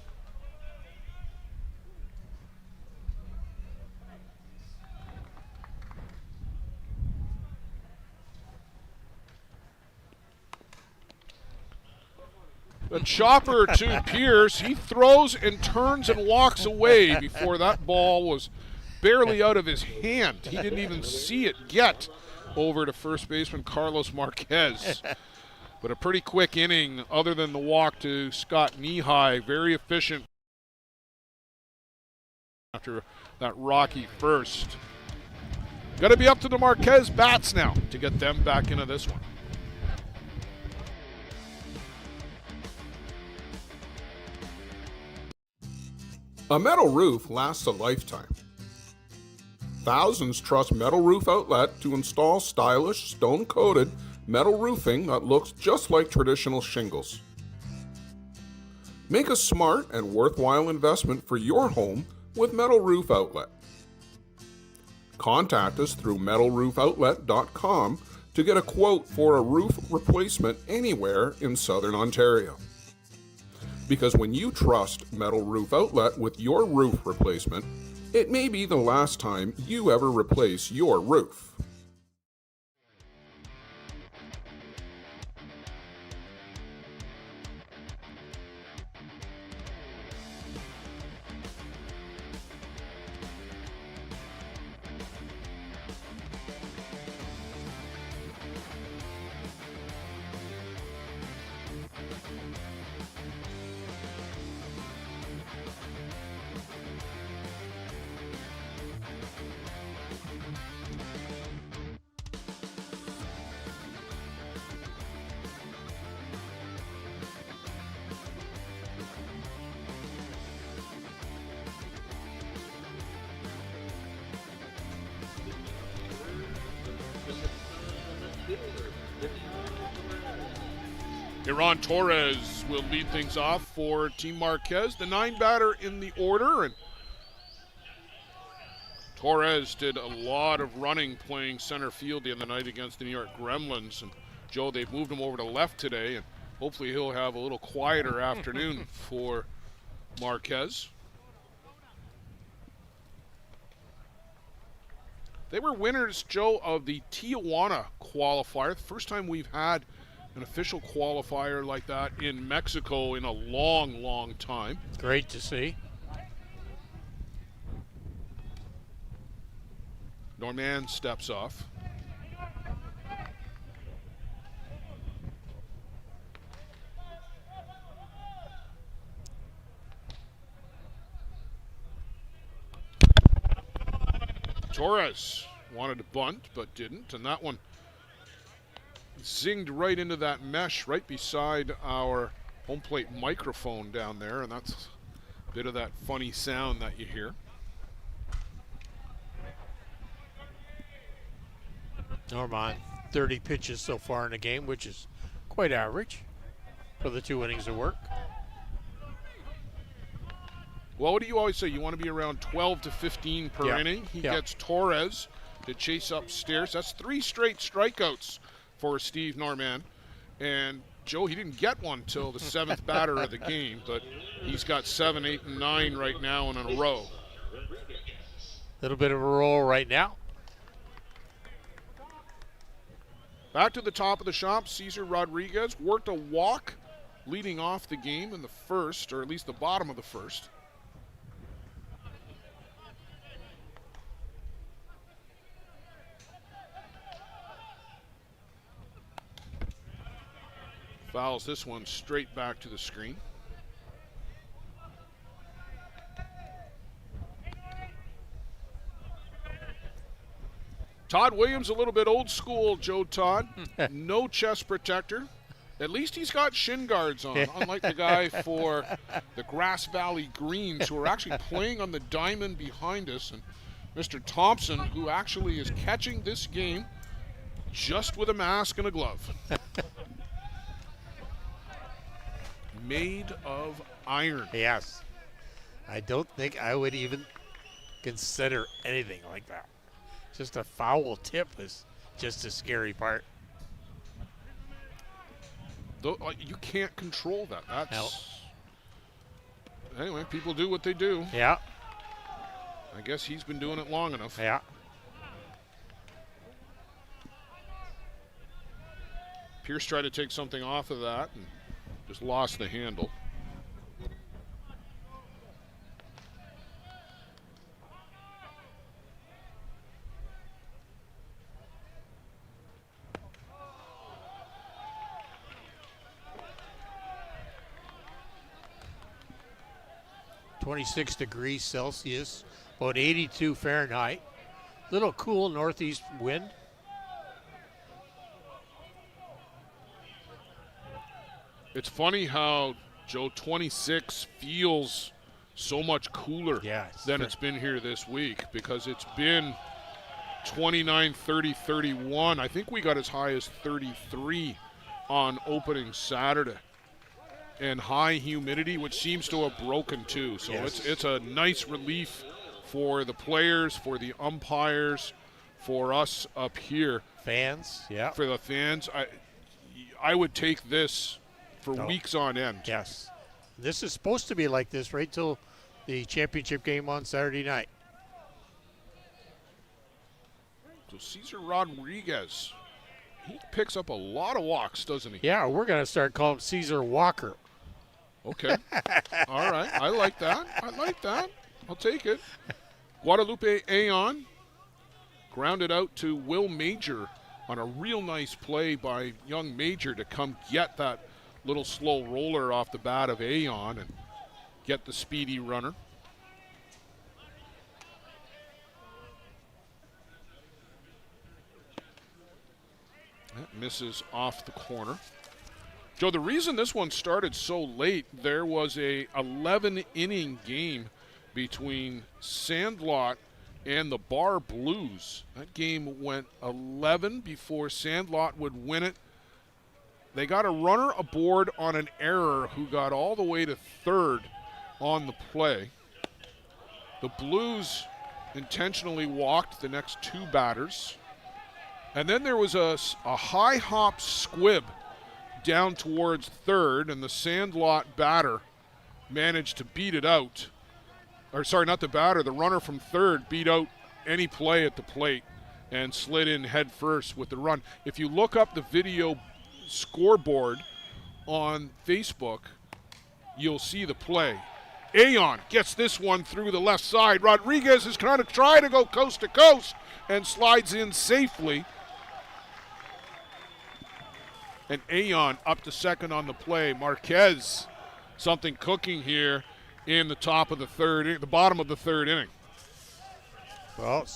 The chopper to Pierce. He throws and turns and walks away before that ball was barely out of his hand. He didn't even see it get over to first baseman Carlos Marquez. But a pretty quick inning other than the walk to Scott Knee-high. Very efficient after that rocky first. Got to be up to the Marquez bats now to get them back into this one. A metal roof lasts a lifetime. Thousands trust Metal Roof Outlet to install stylish, stone-coated metal roofing that looks just like traditional shingles. Make a smart and worthwhile investment for your home with Metal Roof Outlet. Contact us through metalroofoutlet.com to get a quote for a roof replacement anywhere in Southern Ontario. Because when you trust Metal Roof Outlet with your roof replacement, it may be the last time you ever replace your roof. Iran Torres will lead things off for Team Marquez, the 9-batter in the order. And Torres did a lot of running playing center field the other night against the New York Gremlins. And Joe, they've moved him over to left today, and hopefully he'll have a little quieter afternoon for Marquez. They were winners, Joe, of the Tijuana qualifier. The first time we've had an official qualifier like that in Mexico in a long, long time. Great to see. Norman steps off. Torres wanted to bunt, but didn't, and that one zinged right into that mesh right beside our home plate microphone down there, and that's a bit of that funny sound that you hear. Norman, 30 pitches so far in the game, which is quite average for the 2 innings of work. Well, what do you always say? You want to be around 12 to 15 per inning. He gets Torres to chase upstairs. That's 3 straight strikeouts for Steve Norman. And Joe, he didn't get one till the 7th batter of the game, but he's got 7, 8, and 9 right now in a row. Little bit of a roll right now. Back to the top of the shop, Cesar Rodriguez worked a walk leading off the game in the first, or at least the bottom of the first. Fouls this one straight back to the screen. Todd Williams, a little bit old school, Joe Todd. No chest protector. At least he's got shin guards on, unlike the guy for the Grass Valley Greens, who are actually playing on the diamond behind us. And Mr. Thompson, who actually is catching this game just with a mask and a glove. Made of iron. Yes. I don't think I would even consider anything like that. Just a foul tip is just a scary part. Though, you can't control that. That's anyway, people do what they do. Yeah. I guess he's been doing it long enough. Yeah. Pierce tried to take something off of that and just lost the handle. 26 degrees Celsius, about 82 Fahrenheit. Little cool northeast wind. It's funny how, Joe, 26 feels so much cooler than it's been here this week, because it's been 29, 30, 31. I think we got as high as 33 on opening Saturday. And high humidity, which seems to have broken too. So it's a nice relief for the players, for the umpires, for us up here. Fans, yeah. For the fans. I would take this for weeks on end. Yes. This is supposed to be like this right till the championship game on Saturday night. So Cesar Rodriguez, he picks up a lot of walks, doesn't he? Yeah, we're going to start calling him Cesar Walker. Okay. All right. I like that. I'll take it. Guadalupe Aon grounded out to Will Major on a real nice play by young Major to come get that little slow roller off the bat of Aon and get the speedy runner. That misses off the corner. Joe, the reason this one started so late, there was a 11-inning game between Sandlot and the Bar Blues. That game went 11 before Sandlot would win it. They got a runner aboard on an error who got all the way to third on the play. The Blues intentionally walked the next two batters. And then there was a high hop squib down towards third, and the Sandlot batter managed to beat it out. Or sorry, not the batter, the runner from third beat out any play at the plate and slid in head first with the run. If you look up the video scoreboard on Facebook, you'll see the play. Aon gets this one through the left side. Rodriguez is trying to go coast to coast and slides in safely. And Aon up to second on the play. Marquez, something cooking here in the top of the bottom of the third inning. Well,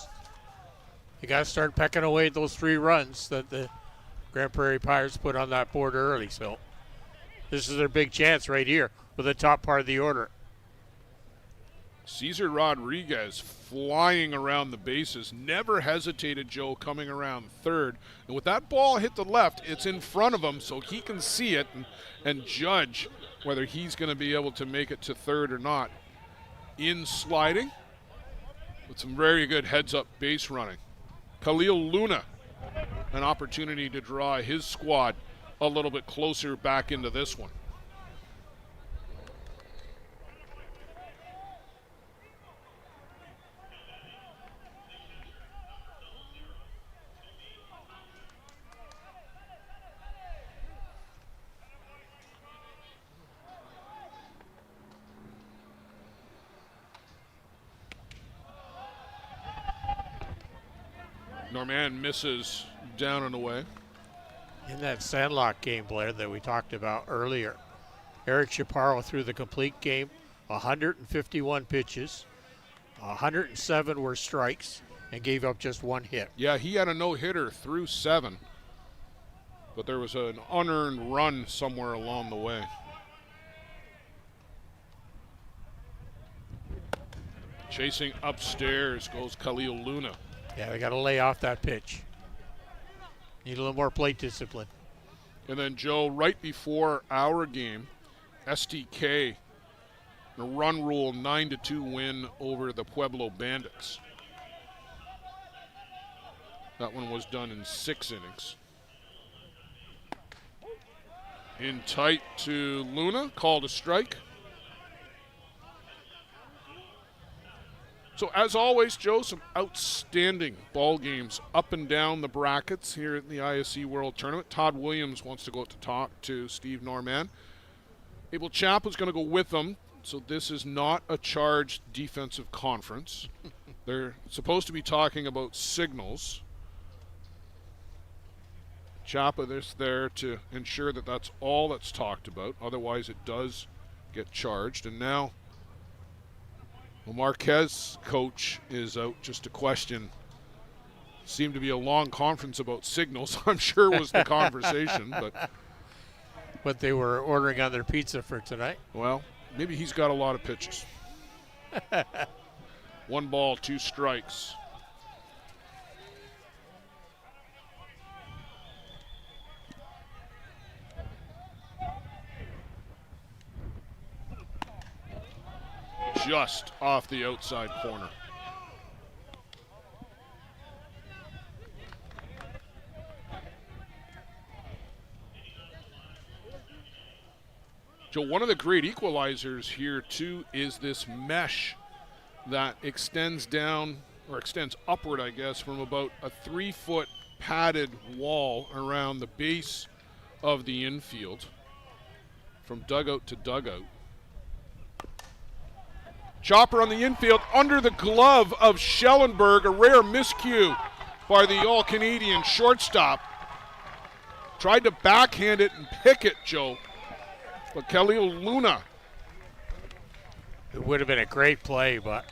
you got to start pecking away at those 3 runs that the Grand Prairie Pirates put on that board early. So this is their big chance right here with the top part of the order. Cesar Rodriguez flying around the bases, never hesitated, Joe, coming around third. And with that ball hit the left, it's in front of him, so he can see it and judge whether he's going to be able to make it to third or not. In sliding with some very good heads-up base running. Khalil Luna, an opportunity to draw his squad a little bit closer back into this one. Norman misses down and away. In that Sandlot game, Blair, that we talked about earlier, Eric Chaparro threw the complete game, 151 pitches, 107 were strikes, and gave up just 1 hit. Yeah, he had a no-hitter through 7, but there was an unearned run somewhere along the way. Chasing upstairs goes Khalil Luna. Yeah, they got to lay off that pitch. Need a little more plate discipline. And then, Joe, right before our game, STK, a run rule 9-2 win over the Pueblo Bandits. That one was done in 6 innings. In tight to Luna, called a strike. So, as always, Joe, some outstanding ball games up and down the brackets here at the ISC World Tournament. Todd Williams wants to go to talk to Steve Norman. Abel Chaplain's going to go with them, so this is not a charged defensive conference. They're supposed to be talking about signals. Chapa is there to ensure that that's all that's talked about. Otherwise, it does get charged. And now Well, Marquez coach is out. Just a question. Seemed to be a long conference about signals, I'm sure was the conversation. But what they were ordering on their pizza for tonight. Well, maybe he's got a lot of pitches. 1 ball, 2 strikes. Just off the outside corner. Joe, one of the great equalizers here, too, is this mesh that extends down, or extends upward, I guess, from about a 3-foot padded wall around the base of the infield, from dugout to dugout. Chopper on the infield, under the glove of Schellenberg, a rare miscue by the All-Canadian shortstop. Tried to backhand it and pick it, Joe. But Khalil Luna. It would have been a great play, but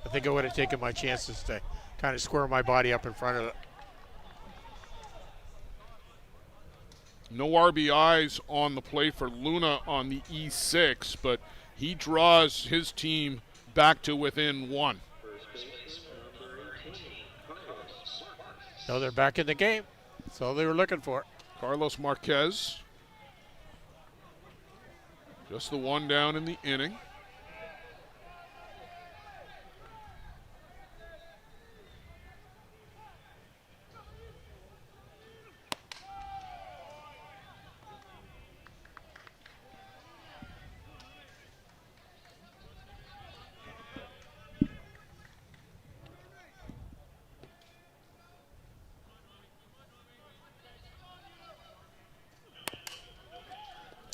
I think I would have taken my chances to kind of square my body up in front of it. No RBIs on the play for Luna on the E6, but he draws his team back to within 1. So they're back in the game. That's all they were looking for. Carlos Marquez. Just the 1 down in the inning.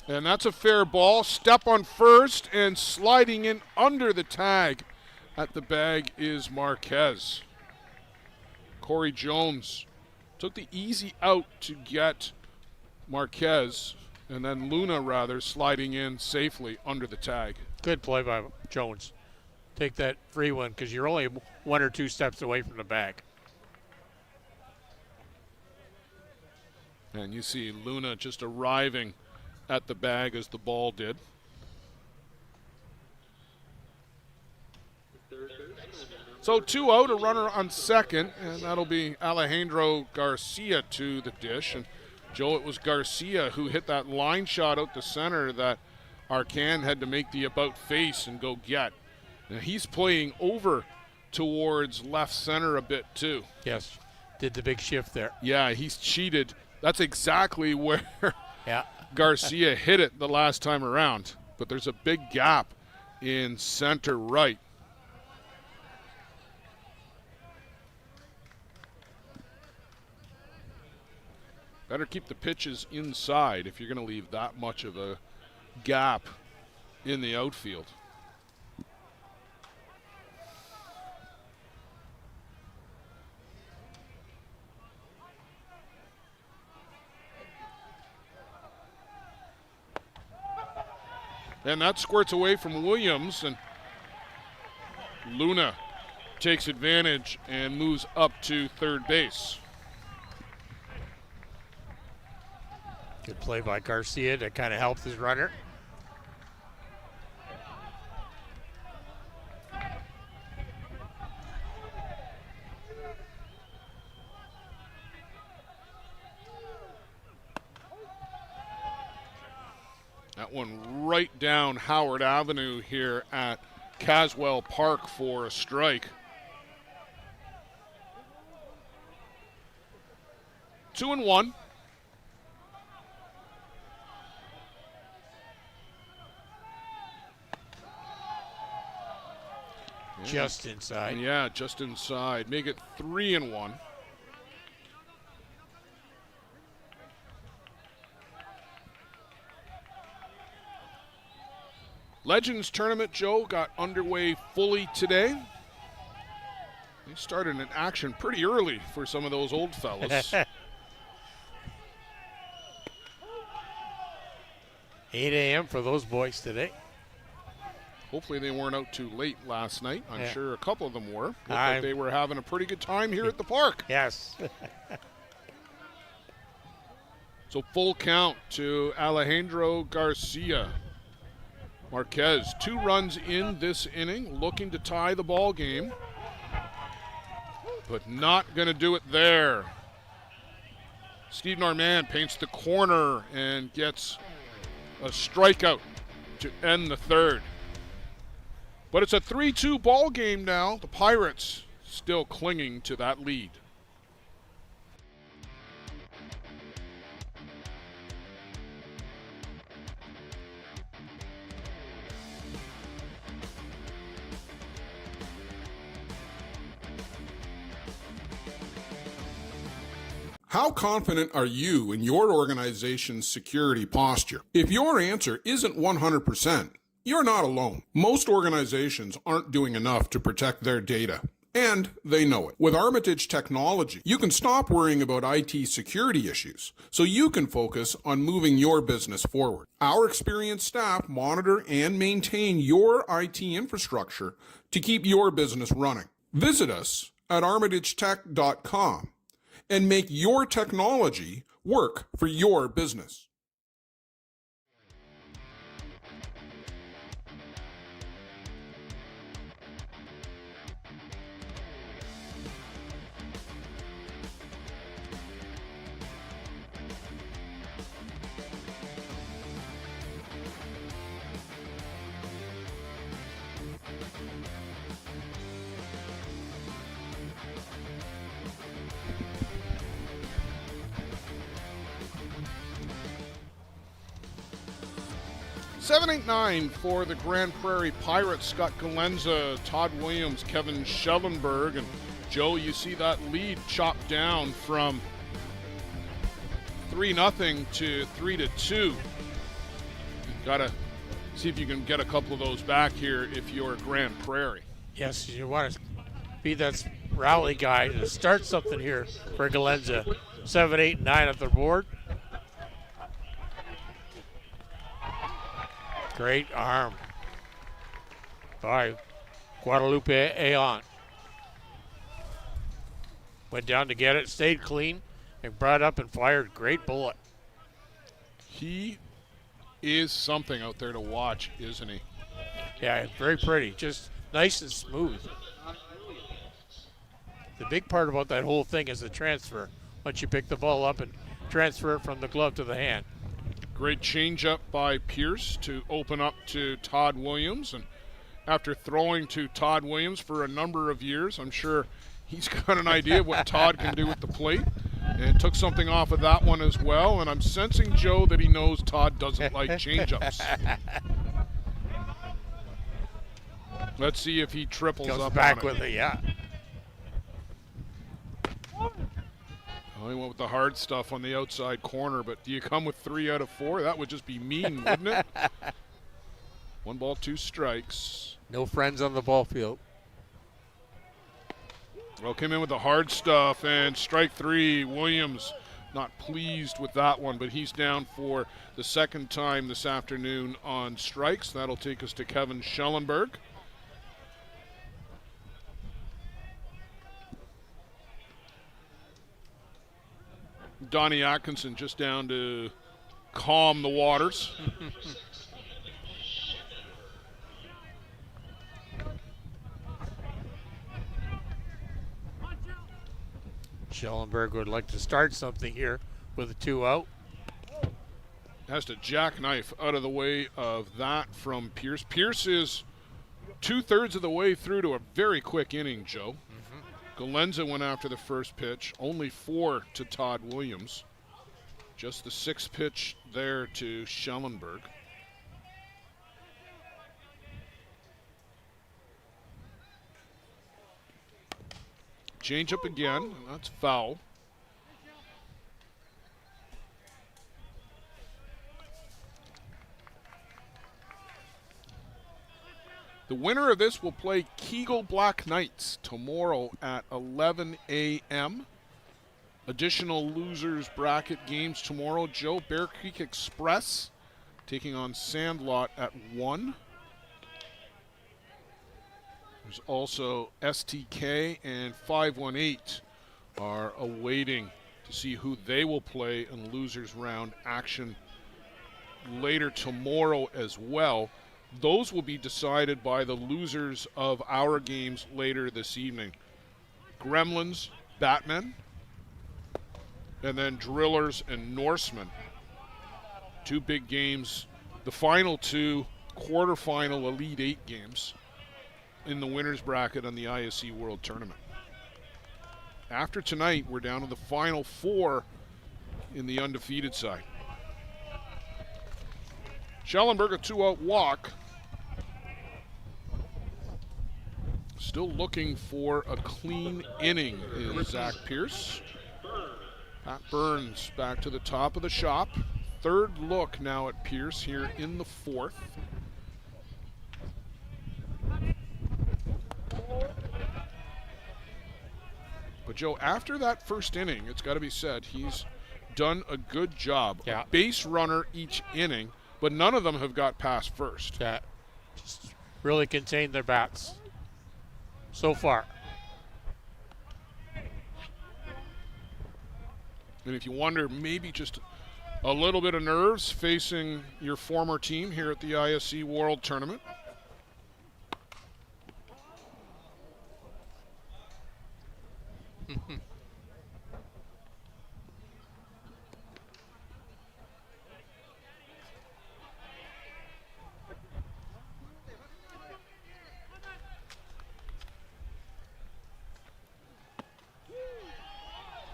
And that's a fair ball. Step on first, and sliding in under the tag at the bag is Marquez. Corey Jones took the easy out to get Marquez, and then Luna, rather, sliding in safely under the tag. Good play by Jones. Take that free one because you're only 1 or 2 steps away from the bag. And you see Luna just arriving at the bag as the ball did. So 2 out, a runner on second, and that'll be Alejandro Garcia to the dish. And Joe, it was Garcia who hit that line shot out the center that Arcan had to make the about face and go get. Now he's playing over towards left center a bit too. Yes, did the big shift there. Yeah, he's cheated. That's exactly where yeah. Garcia hit it the last time around, but there's a big gap in center right. Better keep the pitches inside if you're going to leave that much of a gap in the outfield. And that squirts away from Williams, and Luna takes advantage and moves up to third base. Good play by Garcia to kind of help his runner. That one right down Howard Avenue here at Caswell Park for a strike. 2-1. Just inside. Yeah, just inside. Make it 3-1. Legends Tournament, Joe, got underway fully today. They started in action pretty early for some of those old fellas. 8 a.m. for those boys today. Hopefully they weren't out too late last night. I'm Yeah. sure a couple of them were. Looked like they were having a pretty good time here at the park. Yes. So full count to Alejandro Garcia. Marquez, 2 runs in this inning, looking to tie the ball game, but not going to do it there. Steve Norman paints the corner and gets a strikeout to end the third. But it's a 3-2 ball game now. The Pirates still clinging to that lead. How confident are you in your organization's security posture? If your answer isn't 100%, you're not alone. Most organizations aren't doing enough to protect their data, and they know it. With Armitage technology, you can stop worrying about IT security issues so you can focus on moving your business forward. Our experienced staff monitor and maintain your IT infrastructure to keep your business running. Visit us at armitagetech.com and make your technology work for your business. $7-8-9 for the Grand Prairie Pirates. Scott Galenza, Todd Williams, Kevin Schellenberg, and Joe, you see that lead chopped down from 3-0 to 3-2. You gotta see if you can get a couple of those back here if you're Grand Prairie. Yes, you want to be that rally guy to start something here for Galenza. 7-8-9 at the board. Great arm by Guadalupe Aon. Went down to get it, stayed clean, and brought up and fired. Great bullet. He is something out there to watch, isn't he? Yeah, very pretty. Just nice and smooth. The big part about that whole thing is the transfer. Once you pick the ball up and transfer it from the glove to the hand. Great changeup by Pierce to open up to Todd Williams. And after throwing to Todd Williams for a number of years, I'm sure he's got an idea of what Todd can do at the plate. And took something off of that one as well. And I'm sensing, Joe, that he knows Todd doesn't like changeups. Let's see if he triples Goes up back on it. with it, yeah. Well, he went with the hard stuff on the outside corner, but do you come with 3 out of 4? That would just be mean, wouldn't it? 1 ball, 2 strikes. No friends on the ball field. Well, came in with the hard stuff, and strike 3. Williams not pleased with that one, but he's down for the second time this afternoon on strikes. That'll take us to Kevin Schellenberg. Donnie Atkinson just down to calm the waters. Schellenberg would like to start something here with a 2 out. Has to jackknife out of the way of that from Pierce. Pierce is 2/3 of the way through to a very quick inning, Joe. Galenza went after the first pitch, only 4 to Todd Williams. Just the 6th pitch there to Schellenberg. Change up again, and that's foul. The winner of this will play Kegel Black Knights tomorrow at 11 a.m. Additional losers bracket games tomorrow. Joe, Bear Creek Express taking on Sandlot at 1. There's also STK and 518 are awaiting to see who they will play in losers round action later tomorrow as well. Those will be decided by the losers of our games later this evening. Gremlins, Batmen, and then Drillers and Norsemen. Two big games, the final two quarterfinal Elite Eight games in the winners bracket on the ISC World Tournament. After tonight, we're down to the final four in the undefeated side. Schellenberg, a 2-out walk. Still looking for a clean inning is Zach Pierce. Pat Burns back to the top of the shop. Third look now at Pierce here in the fourth. But Joe, after that first inning, it's got to be said, he's done a good job. Yeah. A base runner each inning, but none of them have got past first. Yeah. Just really contained their bats so far. And if you wonder, maybe just a little bit of nerves facing your former team here at the ISC World Tournament.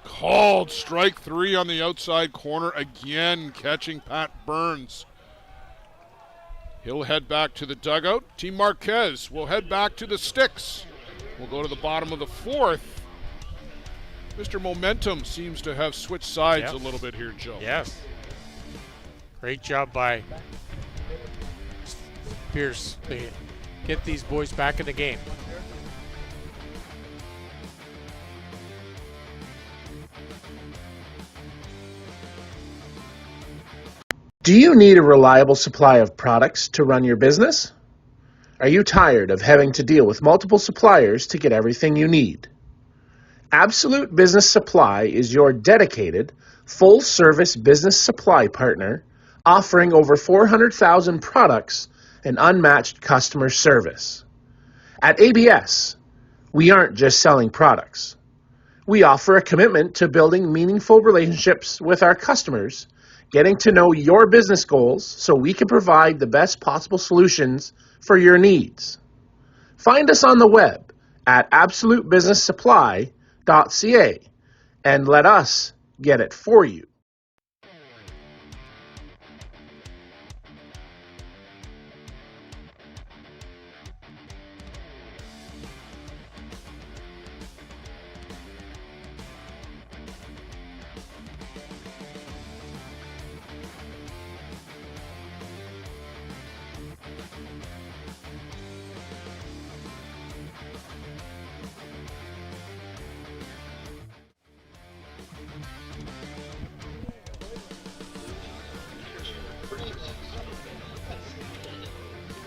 Called strike three on the outside corner, again catching Pat Burns. He'll head back to the dugout. Team Marquez will head back to the sticks. We'll go to the bottom of the fourth. Mr. Momentum seems to have switched sides a little bit here, Joe. Yes. Great job by Pierce to get these boys back in the game. Do you need a reliable supply of products to run your business? Are you tired of having to deal with multiple suppliers to get everything you need? Absolute Business Supply is your dedicated, full-service business supply partner offering over 400,000 products and unmatched customer service. At ABS, we aren't just selling products. We offer a commitment to building meaningful relationships with our customers, getting to know your business goals so we can provide the best possible solutions for your needs. Find us on the web at absolutebusinesssupply.ca and let us get it for you.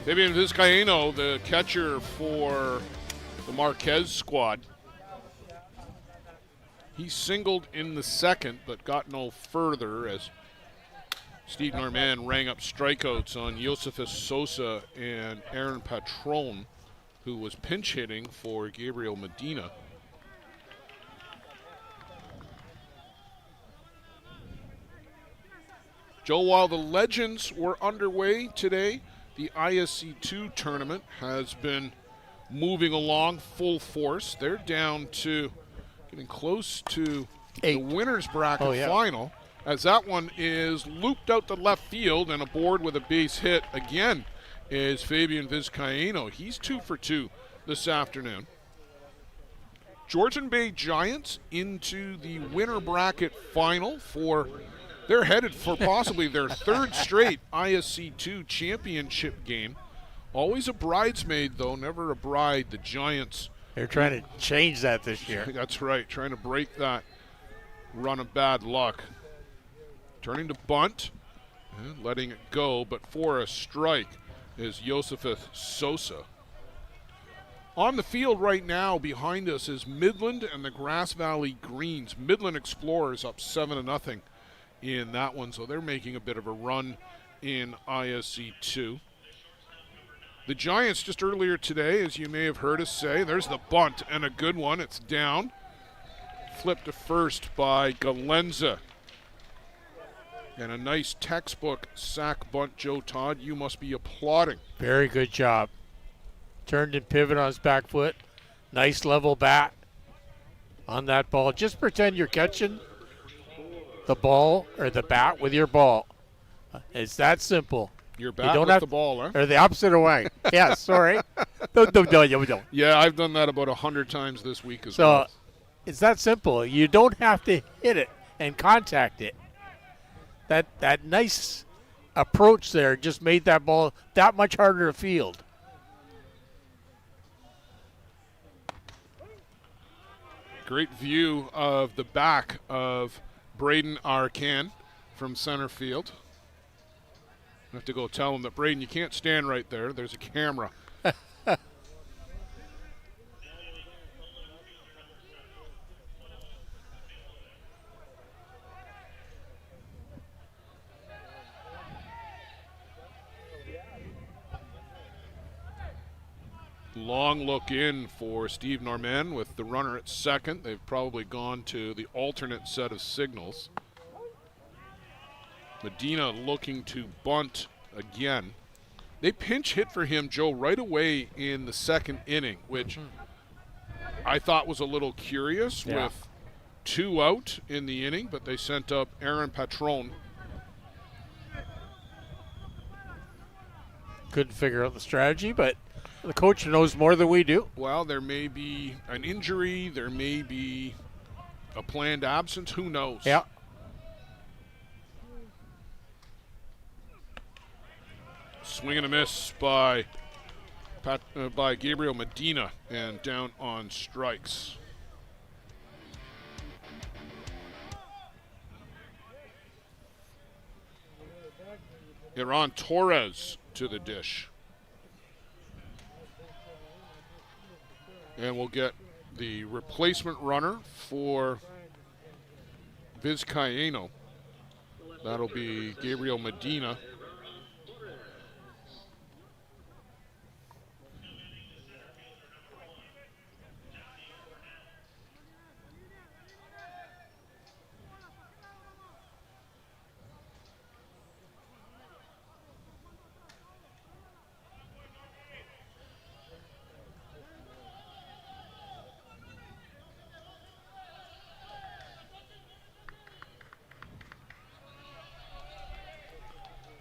Fabian Vizcaíno, the catcher for the Marquez squad. He singled in the second, but got no further as Steve Norman rang up strikeouts on Yosefus Sosa and Aaron Patron, who was pinch hitting for Gabriel Medina. Joe, while the Legends were underway today, the ISC2 tournament has been moving along full force. They're down to getting close to the winner's bracket final, as that one is looped out to left field and aboard with a base hit again is Fabian Vizcaíno. He's 2 for 2 this afternoon. Georgian Bay Giants into the winner bracket final for... They're headed for possibly their third straight ISC2 championship game. Always a bridesmaid, though, never a bride. The Giants. They're trying to change that this year. That's right, trying to break that run of bad luck. Turning to bunt and letting it go, but for a strike is Yosefus Sosa. On the field right now behind us is Midland and the Grass Valley Greens. Midland Explorers up 7-0 in that one, so they're making a bit of a run in ISC 2. The Giants just earlier today, as you may have heard us say, there's the bunt and a good one. It's down. Flipped to first by Galenza. And a nice textbook sack bunt, Joe Todd. You must be applauding. Very good job. Turned and pivot on his back foot. Nice level bat on that ball. Just pretend you're catching the ball or the bat with your ball. It's that simple. Your bat with the ball, huh? Or the opposite way. Yeah, sorry. Don't. Yeah, I've done that about 100 times this week as well. So it's that simple. You don't have to hit it and contact it. That nice approach there just made that ball that much harder to field. Great view of the back of Braden Arcan from center field. I have to go tell him that, Braden, you can't stand right there. There's a camera. Long look in for Steve Norman with the runner at second. They've probably gone to the alternate set of signals. Medina looking to bunt again. They pinch hit for him, Joe, right away in the second inning, which I thought was a little curious with 2 out in the inning, but they sent up Aaron Patron. Couldn't figure out the strategy, but the coach knows more than we do. Well, there may be an injury. There may be a planned absence. Who knows? Yeah. Swing and a miss by Gabriel Medina and down on strikes. Iran Torres to the dish. And we'll get the replacement runner for Vizcaíno. That'll be Gabriel Medina.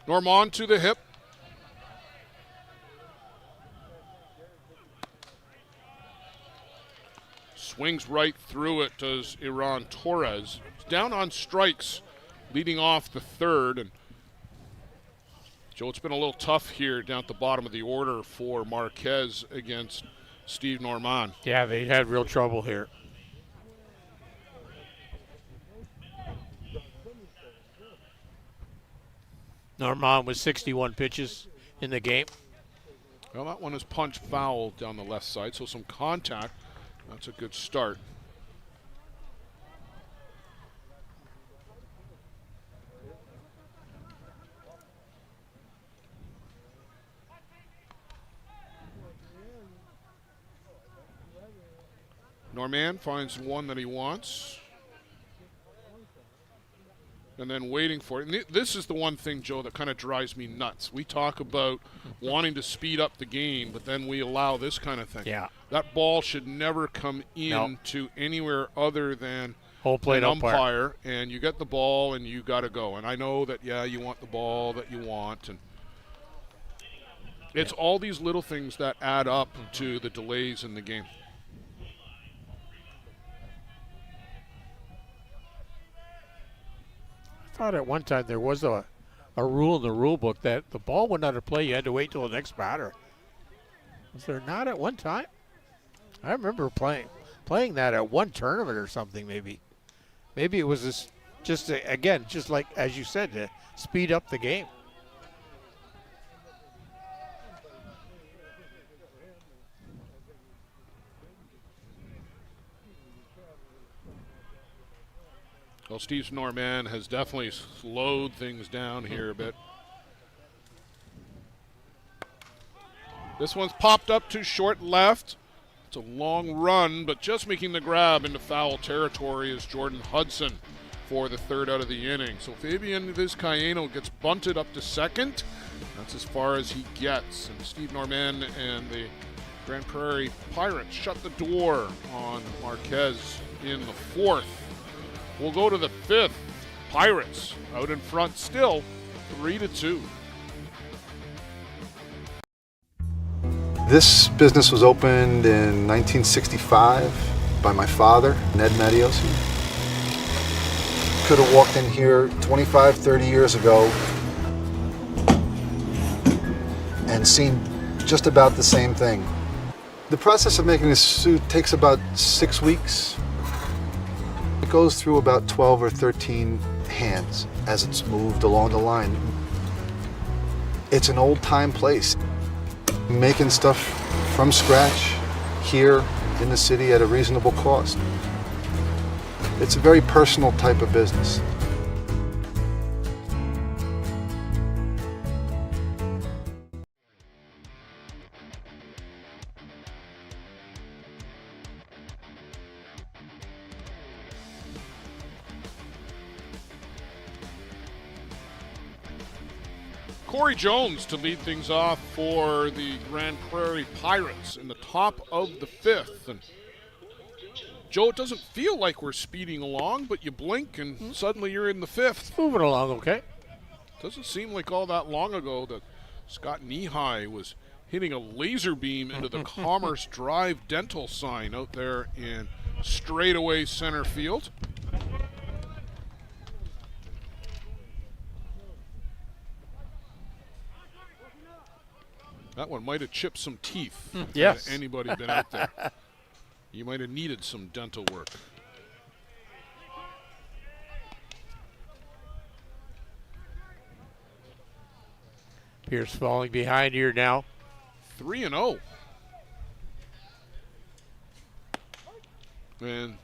Normand to the hip. Swings right through it, does Iran Torres. It's down on strikes, leading off the third. And Joe, it's been a little tough here down at the bottom of the order for Marquez against Steve Normand. Yeah, they had real trouble here. Normand was 61 pitches in the game. Well, that one is punched foul down the left side, so some contact. That's a good start. Normand finds one that he wants. And then waiting for it. And this is the one thing, Joe, that kind of drives me nuts. We talk about wanting to speed up the game, but then we allow this kind of thing. Yeah. That ball should never come in to anywhere other than whole plate an umpire. And you get the ball and you got to go. And I know that, you want the ball that you want. And it's all these little things that add up to the delays in the game. I thought at one time there was a rule in the rule book that the ball went out of play. You had to wait till the next batter. Was there not at one time? I remember playing that at one tournament or something maybe. Maybe it was just like, as you said, to speed up the game. Well, Steve Norman has definitely slowed things down here a bit. This one's popped up to short left. It's a long run, but just making the grab into foul territory is Jordan Hudson for the third out of the inning. So Fabian Vizcaíno gets bunted up to second. That's as far as he gets. And Steve Norman and the Grand Prairie Pirates shut the door on Marquez in the fourth. We'll go to the fifth. Pirates out in front still, 3-2. This business was opened in 1965 by my father, Ned Matiosi. Could have walked in here 25, 30 years ago and seen just about the same thing. The process of making this suit takes about 6 weeks. It goes through about 12 or 13 hands as it's moved along the line. It's an old-time place. Making stuff from scratch here in the city at a reasonable cost. It's a very personal type of business. Corey Jones to lead things off for the Grand Prairie Pirates in the top of the fifth. And Joe, it doesn't feel like we're speeding along, but you blink and suddenly you're in the fifth. Moving along okay. Doesn't seem like all that long ago that Scott Nehigh was hitting a laser beam into the Commerce Drive dental sign out there in straightaway center field. That one might have chipped some teeth. Yes. Had anybody been out there. You might have needed some dental work. Pierce falling behind here now. 3-0. And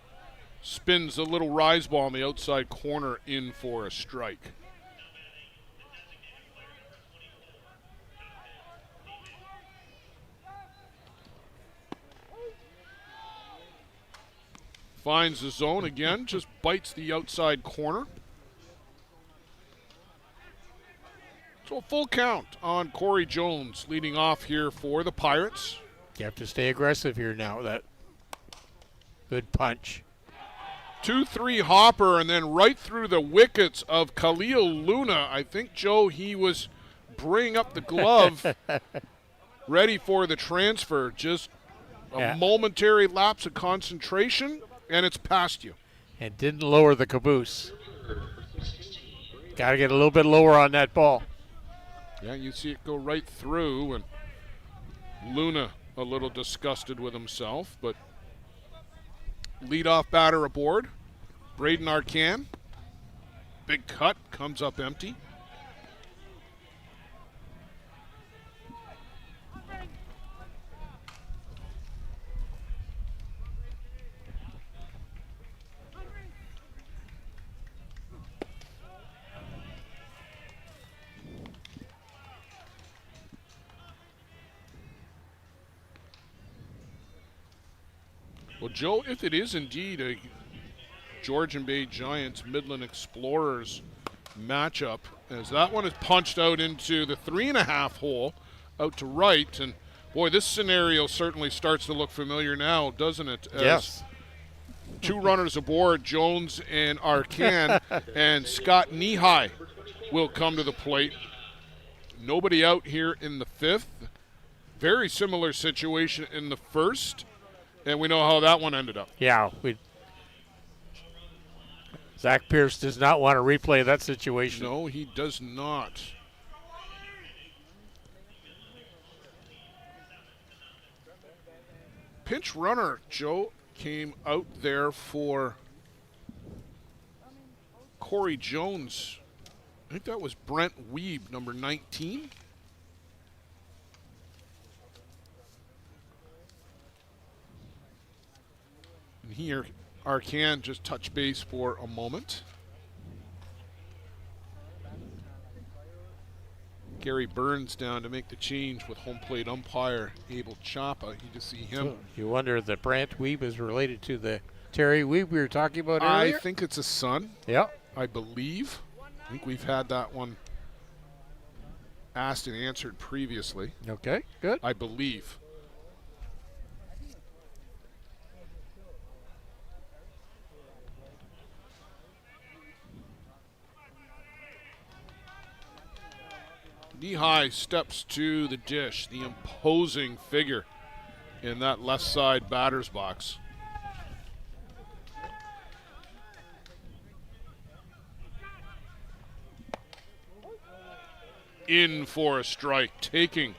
spins a little rise ball on the outside corner in for a strike. Finds the zone again, just bites the outside corner. So a full count on Corey Jones leading off here for the Pirates. You have to stay aggressive here now. That good punch. 2-3 hopper and then right through the wickets of Khalil Luna. I think, Joe, he was bringing up the glove, ready for the transfer. Just a momentary lapse of concentration. And it's past you. And didn't lower the caboose. Got to get a little bit lower on that ball. Yeah, you see it go right through, and Luna a little disgusted with himself, but leadoff batter aboard. Braden Arcan. Big cut, comes up empty. Well, Joe, if it is indeed a Georgian Bay Giants Midland Explorers matchup, as that one is punched out into the 3.5 hole out to right, and boy, this scenario certainly starts to look familiar now, doesn't it? As yes. Two runners aboard, Jones and Arcan, and Scott Nehigh will come to the plate. Nobody out here in the fifth. Very similar situation in the first. And we know how that one ended up. Yeah. Zach Pierce does not want to replay that situation. No, he does not. Pinch runner, Joe, came out there for Corey Jones. I think that was Brent Weeb, number 19. And here, Arcan just touch base for a moment. Gary Burns down to make the change with home plate umpire Abel Chapa. You just see him. So you wonder if the Brant Weeb is related to the Terry Weeb we were talking about earlier? I think it's a son. Yeah. I believe. I think we've had that one asked and answered previously. Okay, good. I believe. Knee-high steps to the dish, the imposing figure in that left side batter's box. In for a strike, taking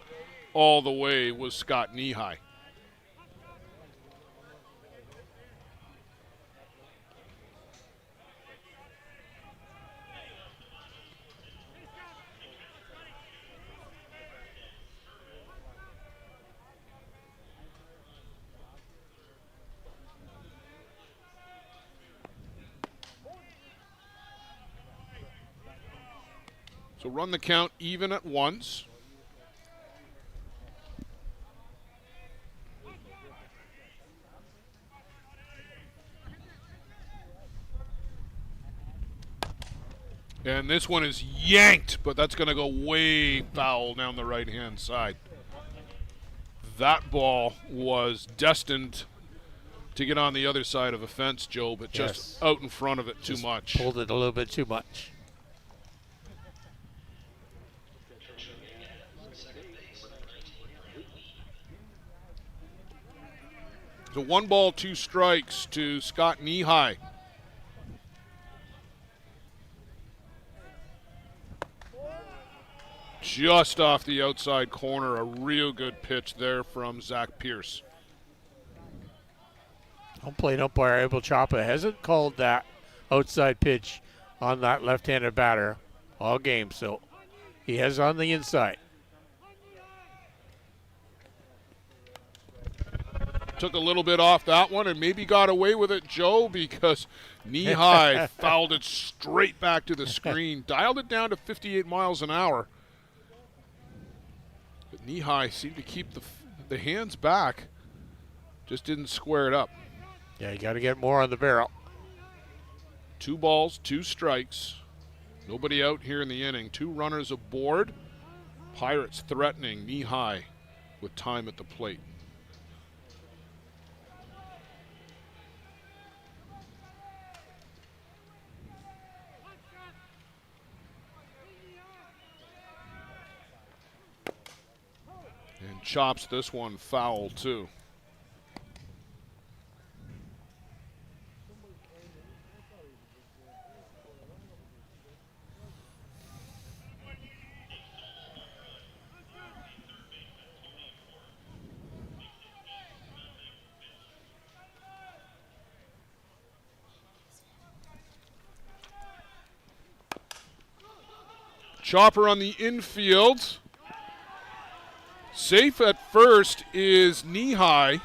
all the way was Scott Knee-high. So run the count even at once. And this one is yanked, but that's going to go way foul down the right-hand side. That ball was destined to get on the other side of a fence, Joe, but just out in front of it too much. Pulled it a little bit too much. So 1 ball, 2 strikes to Scott Knee-high. Just off the outside corner, a real good pitch there from Zach Pierce. Home plate umpire Abel Chapa hasn't called that outside pitch on that left-handed batter all game, so he has on the inside. Took a little bit off that one and maybe got away with it, Joe, because Knee-high fouled it straight back to the screen, dialed it down to 58 miles an hour. But Knee-high seemed to keep the hands back, just didn't square it up. Yeah, you got to get more on the barrel. 2 balls, 2 strikes. Nobody out here in the inning. 2 runners aboard. Pirates threatening Knee-high with time at the plate. And chops this one foul too. Chopper on the infield. Safe at first is Knee-high.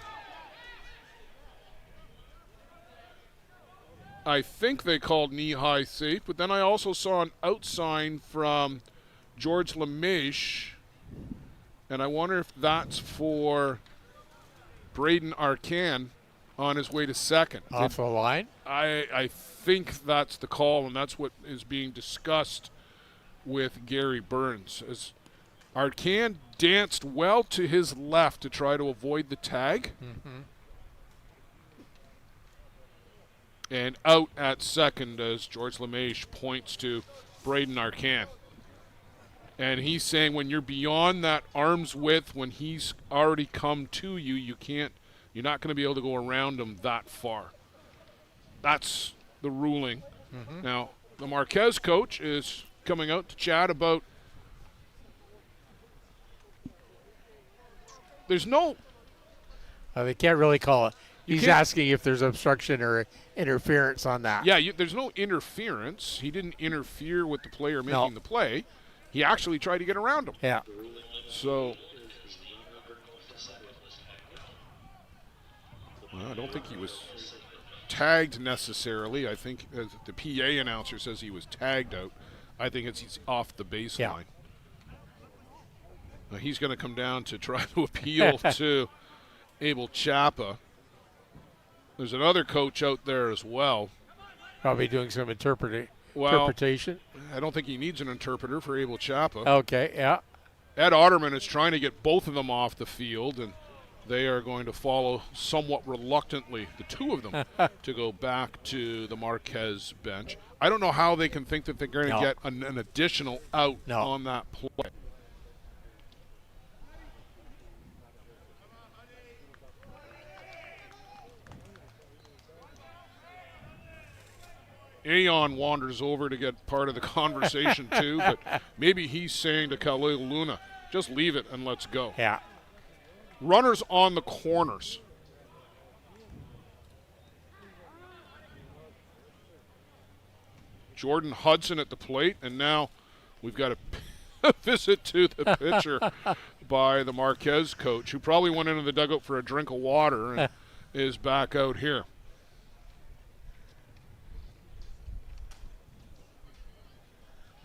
I think they called Knee-high safe, but then I also saw an out sign from George LeMaitre, and I wonder if that's for Braden Arcan on his way to second. Off the line? I think that's the call, and that's what is being discussed with Gary Burns. As Arcan danced well to his left to try to avoid the tag. Mm-hmm. And out at second as George LeMaitre points to Braden Arcan. And he's saying when you're beyond that arm's width, when he's already come to you, you're not going to be able to go around him that far. That's the ruling. Mm-hmm. Now, the Marquez coach is coming out to chat about there's no... they can't really call it. He's asking if there's obstruction or interference on that. Yeah, there's no interference. He didn't interfere with the player making the play. He actually tried to get around him. Yeah. So, well, I don't think he was tagged necessarily. I think the PA announcer says he was tagged out. I think he's off the baseline. Yeah. He's going to come down to try to appeal to Abel Chapa. There's another coach out there as well. Probably doing some interpretation. I don't think he needs an interpreter for Abel Chapa. Okay, yeah. Ed Otterman is trying to get both of them off the field, and they are going to follow somewhat reluctantly, the two of them, to go back to the Marquez bench. I don't know how they can think that they're going to get an additional out on that play. Aon wanders over to get part of the conversation too, but maybe he's saying to Khalil Luna, just leave it and let's go. Yeah. Runners on the corners. Jordan Hudson at the plate, and now we've got a visit to the pitcher by the Marquez coach, who probably went into the dugout for a drink of water and is back out here.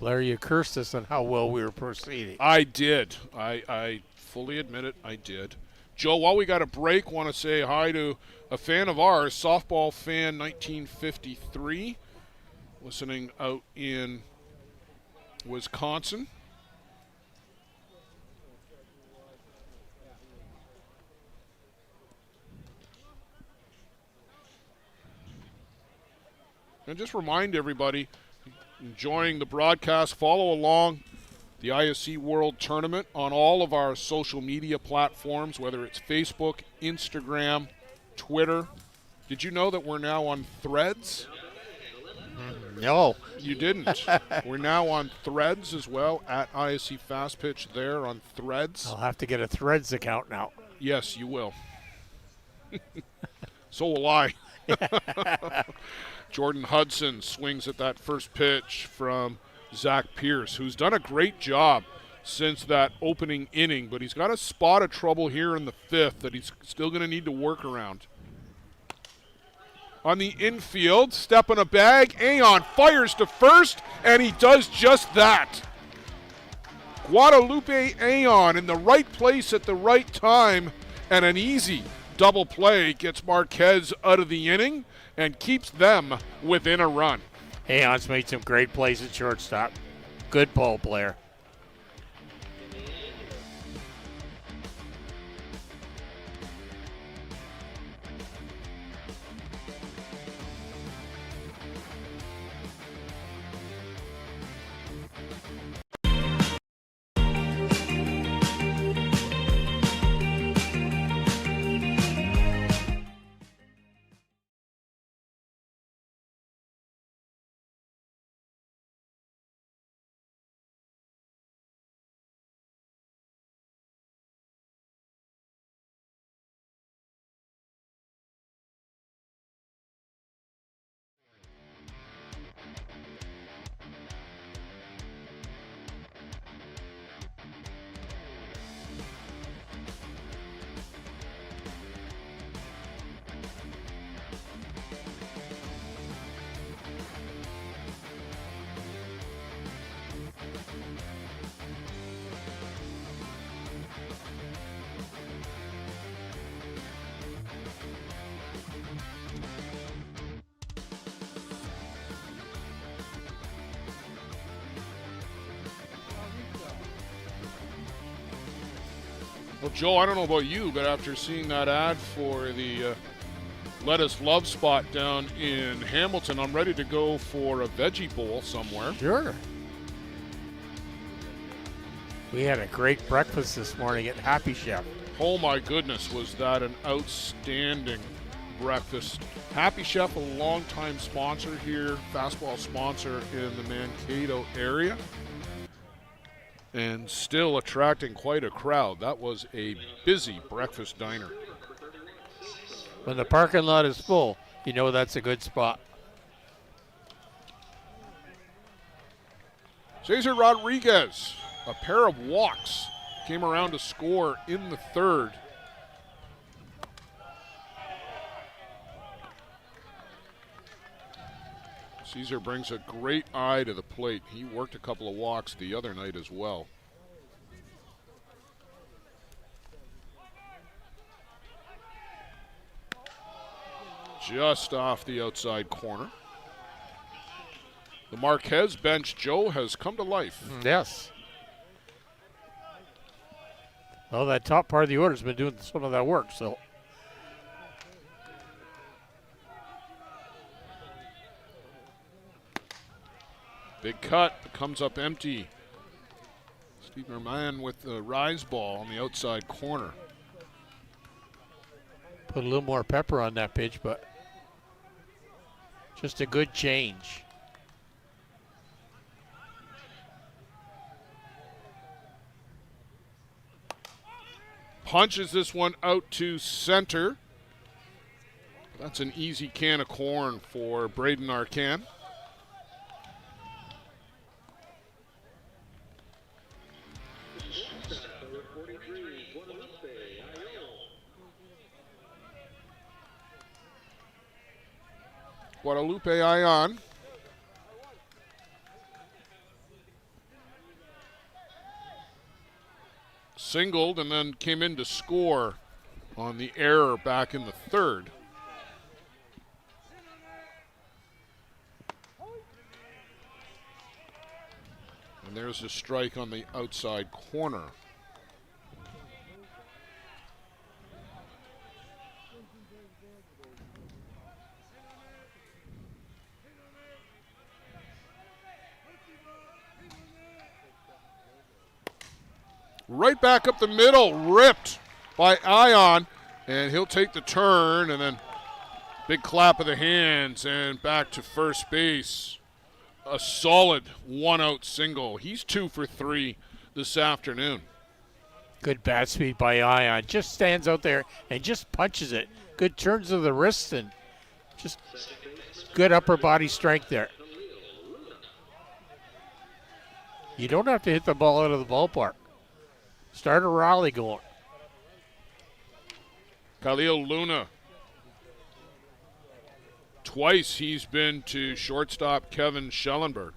Blair, you cursed us on how well we were proceeding. I did. I fully admit it, I did. Joe, while we got a break, want to say hi to a fan of ours, Softball Fan 1953, listening out in Wisconsin. And just remind everybody, enjoying the broadcast, follow along the ISC World Tournament on all of our social media platforms, whether it's Facebook, Instagram, Twitter. Did you know that we're now on Threads? No. You didn't. We're now on Threads as well, at ISC Fast Pitch there on Threads. I'll have to get a Threads account now. Yes, you will. So will I. Jordan Hudson swings at that first pitch from Zach Pierce, who's done a great job since that opening inning, but he's got a spot of trouble here in the fifth that he's still going to need to work around. On the infield, step on a bag, Aon fires to first, and he does just that. Guadalupe Aon in the right place at the right time, and an easy double play gets Marquez out of the inning and keeps them within a run. Aon's made some great plays at shortstop. Good ball player. Well, Joe, I don't know about you, but after seeing that ad for the Lettuce Love spot down in Hamilton, I'm ready to go for a veggie bowl somewhere. Sure. We had a great breakfast this morning at Happy Chef. Oh my goodness, was that an outstanding breakfast. Happy Chef, a longtime sponsor here, fastball sponsor in the Mankato area, and still attracting quite a crowd. That was a busy breakfast diner. When the parking lot is full, you know that's a good spot. Cesar Rodriguez, a pair of walks, came around to score in the third. Cesar brings a great eye to the plate. He worked a couple of walks the other night as well. just off the outside corner. The Marquez bench, Joe, has come to life. Yes. Well, that top part of the order has been doing some of that work, so. Big cut, comes up empty. Steve Merman with the rise ball on the outside corner. Put a little more pepper on that pitch, but just a good change. Punches this one out to center. That's an easy can of corn for Braden Arcan. Guadalupe Ion. Singled and then came in to score on the error back in the third. And there's a strike on the outside corner. Right back up the middle, ripped by Ion, and he'll take the turn, and then big clap of the hands, and back to first base. A solid one-out single. He's 2 for 3 this afternoon. Good bat speed by Ion. Just stands out there and just punches it. Good turns of the wrist and just good upper body strength there. You don't have to hit the ball out of the ballpark. Start a rally going. Khalil Luna. Twice he's been to shortstop Kevin Schellenberg.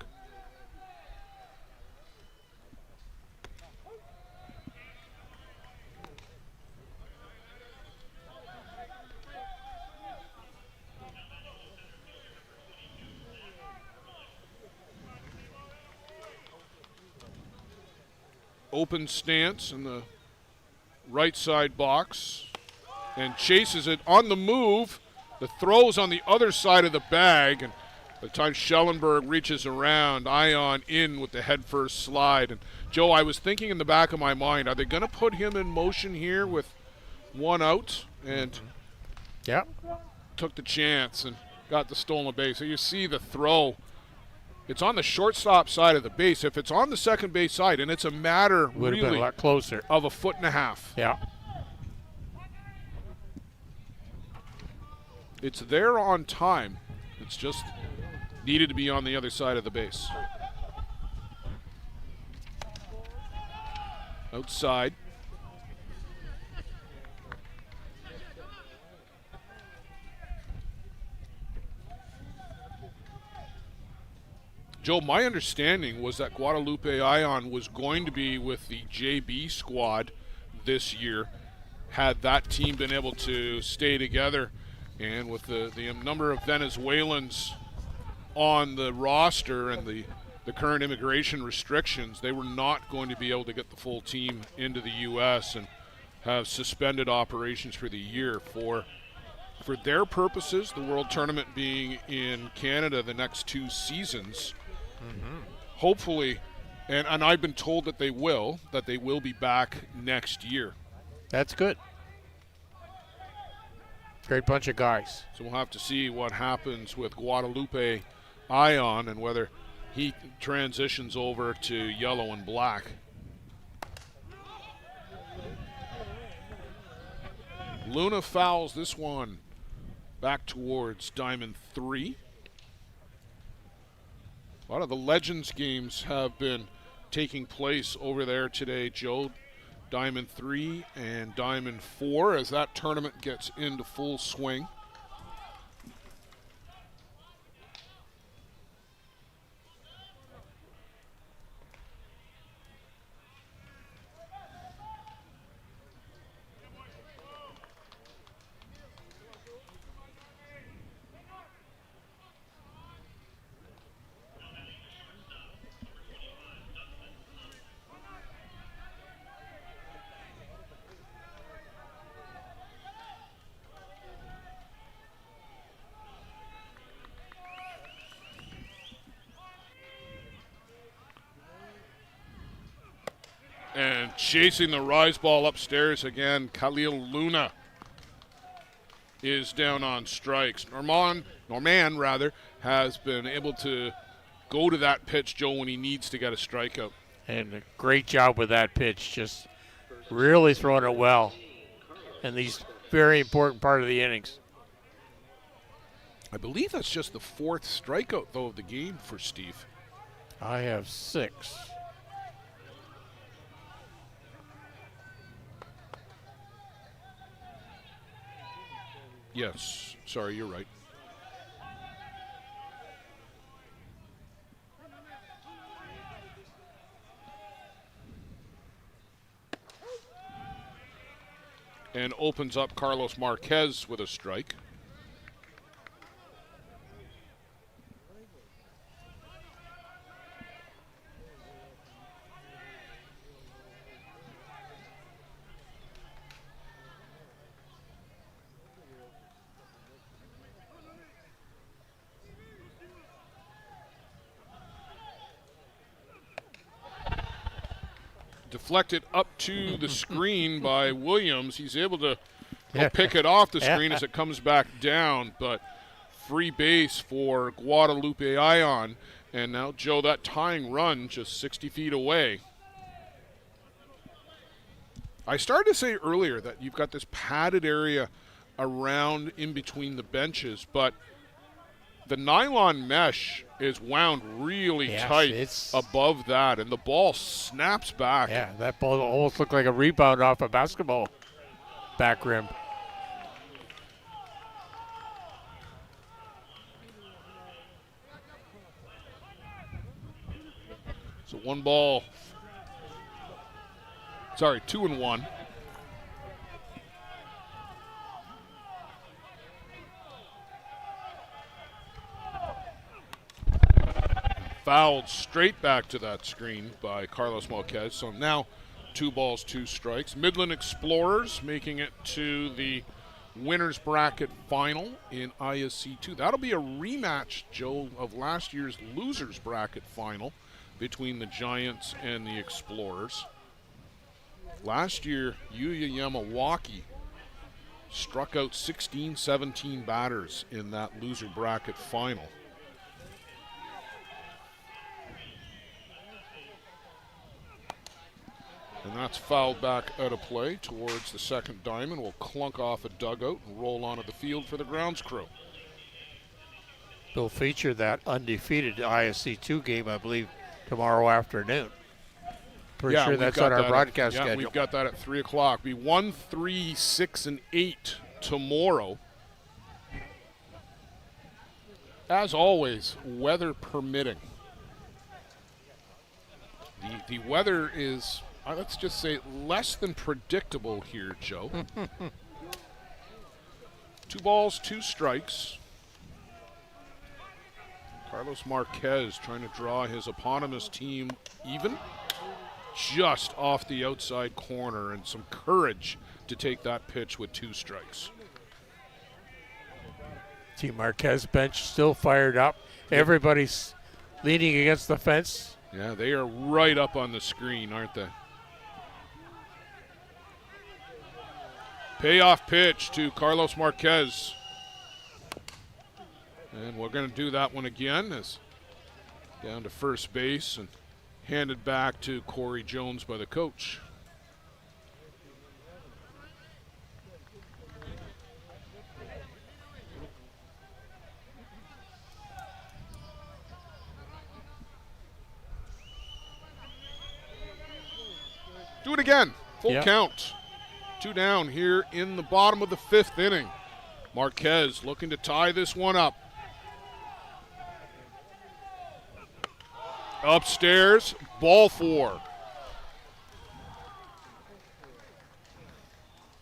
Open stance in the right side box and chases it on the move. The throw's on the other side of the bag, and by the time Schellenberg reaches around, Ion in with the headfirst slide. And Joe, I was thinking in the back of my mind, are they going to put him in motion here with one out? And took the chance and got the stolen base. So you see the throw. It's on the shortstop side of the base. If it's on the second base side, and it's a matter would have been a lot closer of a foot and a half. Yeah. It's there on time. It's just needed to be on the other side of the base. Outside. Joe, my understanding was that Guadalupe Ion was going to be with the JB squad this year, had that team been able to stay together. And with the number of Venezuelans on the roster and the current immigration restrictions, they were not going to be able to get the full team into the U.S. and have suspended operations for the year. For their purposes, the World Tournament being in Canada the next 2 seasons, hopefully, and I've been told that they will be back next year. That's good. Great bunch of guys. So we'll have to see what happens with Guadalupe Ion and whether he transitions over to yellow and black. Luna fouls this one back towards Diamond 3. A lot of the Legends games have been taking place over there today, Joe. Diamond 3 and Diamond 4 as that tournament gets into full swing. chasing the rise ball upstairs again. Khalil Luna is down on strikes. Norman has been able to go to that pitch, Joe, when he needs to get a strikeout. And a great job with that pitch, just really throwing it well in these very important part of the innings. I believe that's just the 4th strikeout, though, of the game for Steve. I have 6. Yes, sorry, you're right. And opens up Carlos Marquez with a strike. Deflected up to the screen by Williams. He's able to pick it off the screen as it comes back down, but free base for Guadalupe Ion. And now, Joe, that tying run just 60 feet away. I started to say earlier that you've got this padded area around in between the benches, but the nylon mesh is wound really tight above that, and the ball snaps back. Yeah, that ball almost looked like a rebound off a basketball back rim. So 2-1. Fouled straight back to that screen by Carlos Marquez. So now 2 balls, 2 strikes. Midland Explorers making it to the winner's bracket final in ISC 2. That'll be a rematch, Joe, of last year's loser's bracket final between the Giants and the Explorers. Last year, Yuya Yamawaki struck out 16-17 batters in that loser bracket final. And that's fouled back out of play towards the second diamond. Will clunk off a dugout and roll onto the field for the grounds crew. They'll feature that undefeated ISC 2 game, I believe, tomorrow afternoon. Pretty sure that's on our broadcast schedule. Yeah, we've got that at 3 o'clock. Be 1, 3, 6, and 8 tomorrow. As always, weather permitting. The weather is, let's just say, less than predictable here, Joe. 2 balls, 2 strikes. Carlos Marquez trying to draw his eponymous team even. Just off the outside corner, and some courage to take that pitch with 2 strikes. Team Marquez bench still fired up. Everybody's leaning against the fence. Yeah, they are right up on the screen, aren't they? Payoff pitch to Carlos Marquez. And we're going to do that one again. As down to first base and handed back to Corey Jones by the coach. Do it again. Full count. 2 down here in the bottom of the 5th inning. Marquez looking to tie this one up. Upstairs, ball 4.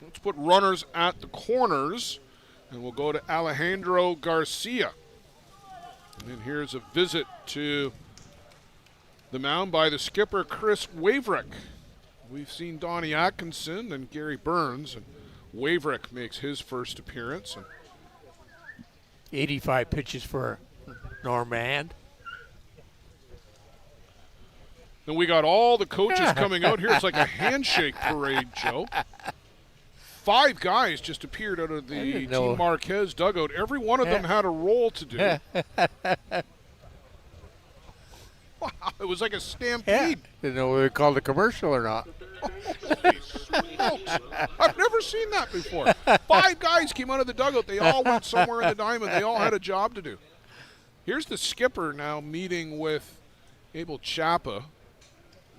Let's put runners at the corners, and we'll go to Alejandro Garcia. And then here's a visit to the mound by the skipper, Chris Waverick. We've seen Donnie Atkinson and Gary Burns, and Waverick makes his first appearance. 85 pitches for Normand. And we got all the coaches coming out here. It's like a handshake parade, Joe. 5 guys just appeared out of the Team Marquez dugout. Every one of them had a role to do. Wow, it was like a stampede. Didn't know whether they called a commercial or not. Holy smokes. I've never seen that before. 5 guys came out of the dugout. They all went somewhere in the diamond. They all had a job to do. Here's the skipper now meeting with Abel Chapa.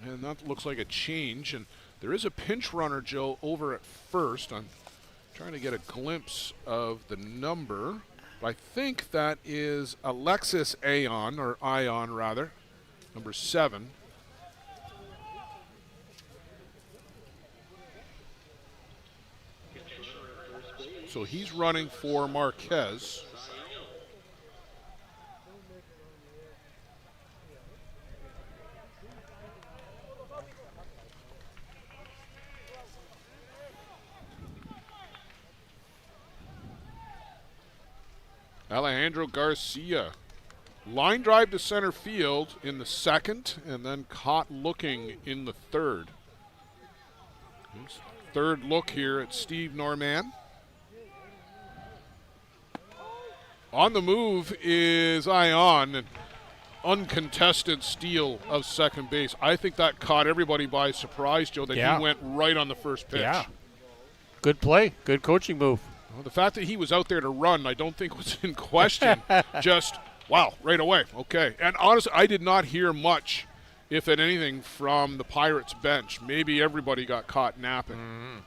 And that looks like a change. And there is a pinch runner, Joe, over at first. I'm trying to get a glimpse of the number. I think that is Alexis Ion, rather, number 7. So he's running for Marquez. Alejandro Garcia. Line drive to center field in the 2nd, and then caught looking in the 3rd. Third look here at Steve Norman. On the move is Ion, an uncontested steal of second base. I think that caught everybody by surprise, Joe, that he went right on the first pitch. Yeah. Good play. Good coaching move. Well, the fact that he was out there to run, I don't think was in question. Just, wow, right away. Okay. And honestly, I did not hear much, if at anything, from the Pirates bench. Maybe everybody got caught napping. Mm-hmm.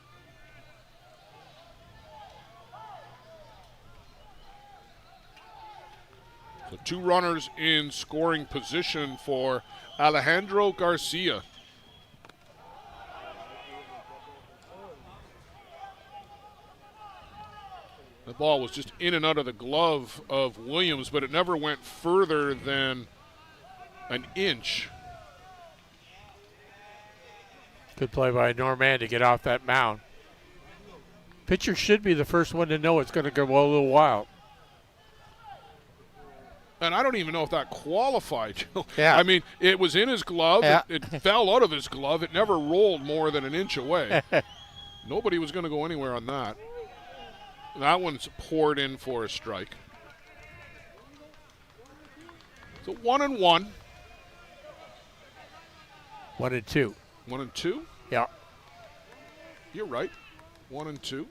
So 2 runners in scoring position for Alejandro Garcia. The ball was just in and out of the glove of Williams, but it never went further than an inch. Good play by Norman to get off that mound. Pitcher should be the first one to know it's going to go a little wild. And I don't even know if that qualified. Yeah. I mean, it was in his glove. Yeah. It fell out of his glove. It never rolled more than an inch away. Nobody was going to go anywhere on that. That one's poured in for a strike. So 1-1. 1-2. 1-2? Yeah. You're right. 1-2.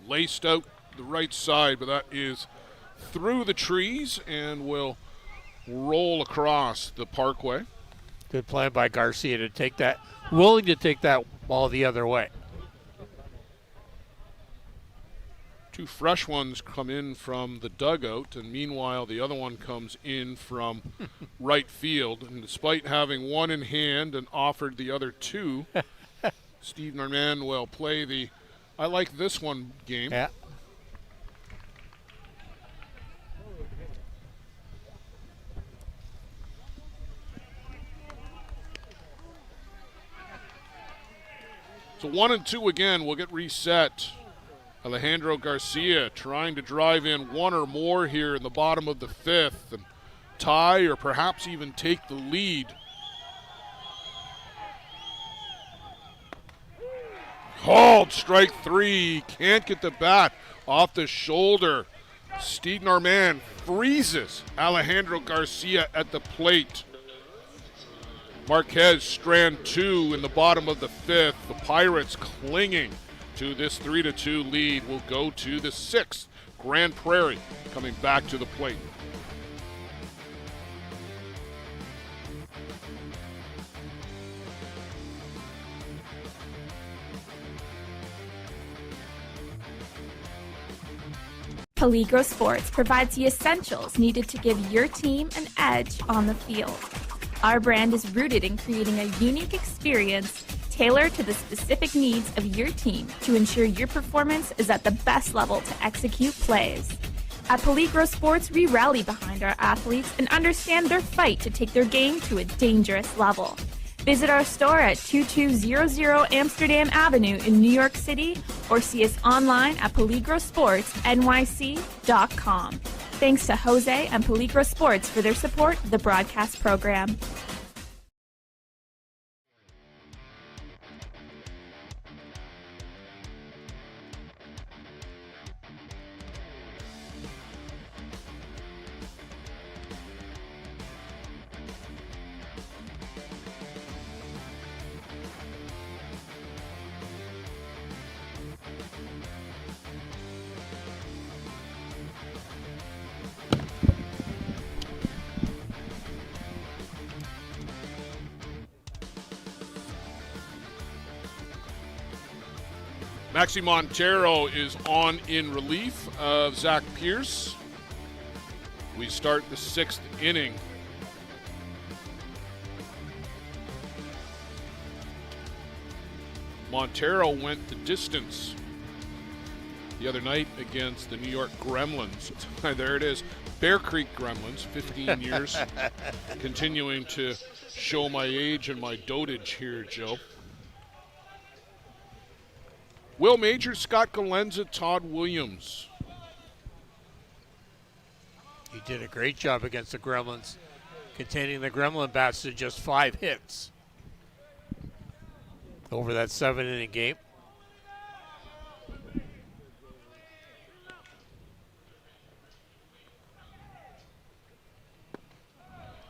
Laced out the right side, but that is through the trees and will roll across the parkway. Good plan by Garcia to take that, willing to take that ball the other way. 2 fresh ones come in from the dugout, and meanwhile the other one comes in from right field. And despite having one in hand and offered the other 2, Steve Norman will play the I like this one game. Yeah. So 1-2 again. We'll get reset. Alejandro Garcia trying to drive in 1 or more here in the bottom of the 5th and tie or perhaps even take the lead. Called strike 3. Can't get the bat off the shoulder. Steve Norman freezes Alejandro Garcia at the plate. Marquez strand 2 in the bottom of the 5th. The Pirates clinging to this 3-2 lead will go to the 6th. Grand Prairie coming back to the plate. Peligro Sports provides the essentials needed to give your team an edge on the field. Our brand is rooted in creating a unique experience tailored to the specific needs of your team to ensure your performance is at the best level to execute plays. At Peligro Sports, we rally behind our athletes and understand their fight to take their game to a dangerous level. Visit our store at 2200 Amsterdam Avenue in New York City or see us online at peligrosportsnyc.com. Thanks to Jose and Peligro Sports for their support of the broadcast program. Maxi Montero is on in relief of Zach Pierce. We start the 6th inning. Montero went the distance the other night against the New York Gremlins. There it is. Bear Creek Gremlins, 15 years. Continuing to show my age and my dotage here, Joe. Will Major, Scott Galenza, Todd Williams. He did a great job against the Gremlins, containing the Gremlin bats to just 5 hits over that 7-inning game.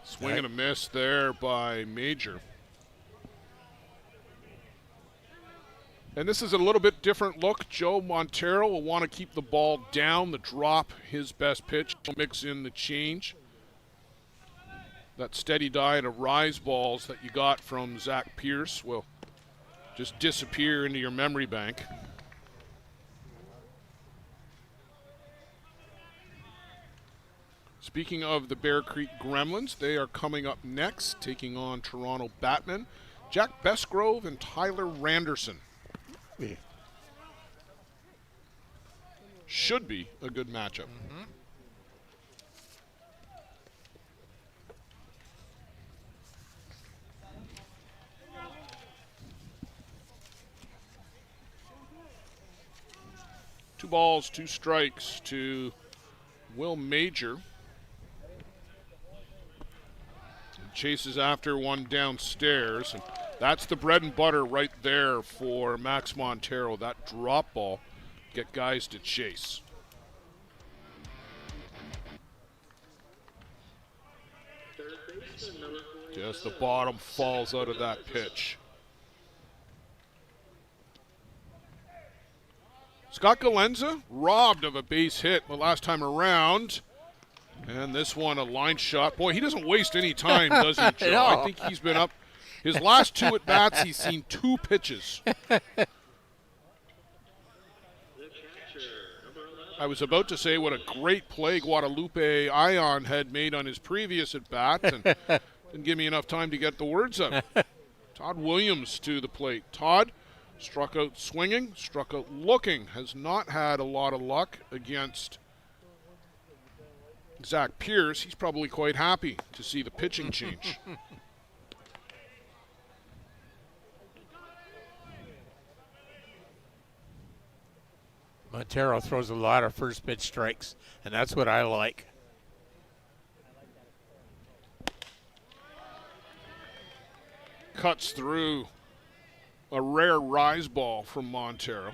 Swing and a miss there by Major. And this is a little bit different look. Joe Montero will want to keep the ball down, the drop, his best pitch. Mix in the change. That steady diet of rise balls that you got from Zach Pierce will just disappear into your memory bank. Speaking of the Bear Creek Gremlins, they are coming up next, taking on Toronto Batmen, Jack Besgrove and Tyler Randerson. Yeah. Should be a good matchup. Mm-hmm. Two balls, 2 strikes to Will Major. Chases after one downstairs. And that's the bread and butter right there for Max Montero. That drop ball, get guys to chase. Just the bottom falls out of that pitch. Scott Galenza robbed of a base hit the last time around. And this one a line shot. Boy, he doesn't waste any time, does he, Joe? No. I think he's been up. His last 2 at-bats, he's seen 2 pitches. I was about to say what a great play Guadalupe Ion had made on his previous at-bat, and didn't give me enough time to get the words out. Todd Williams to the plate. Todd struck out swinging, struck out looking, has not had a lot of luck against Zach Pierce. He's probably quite happy to see the pitching change. Montero throws a lot of first pitch strikes, and that's what I like. Cuts through a rare rise ball from Montero.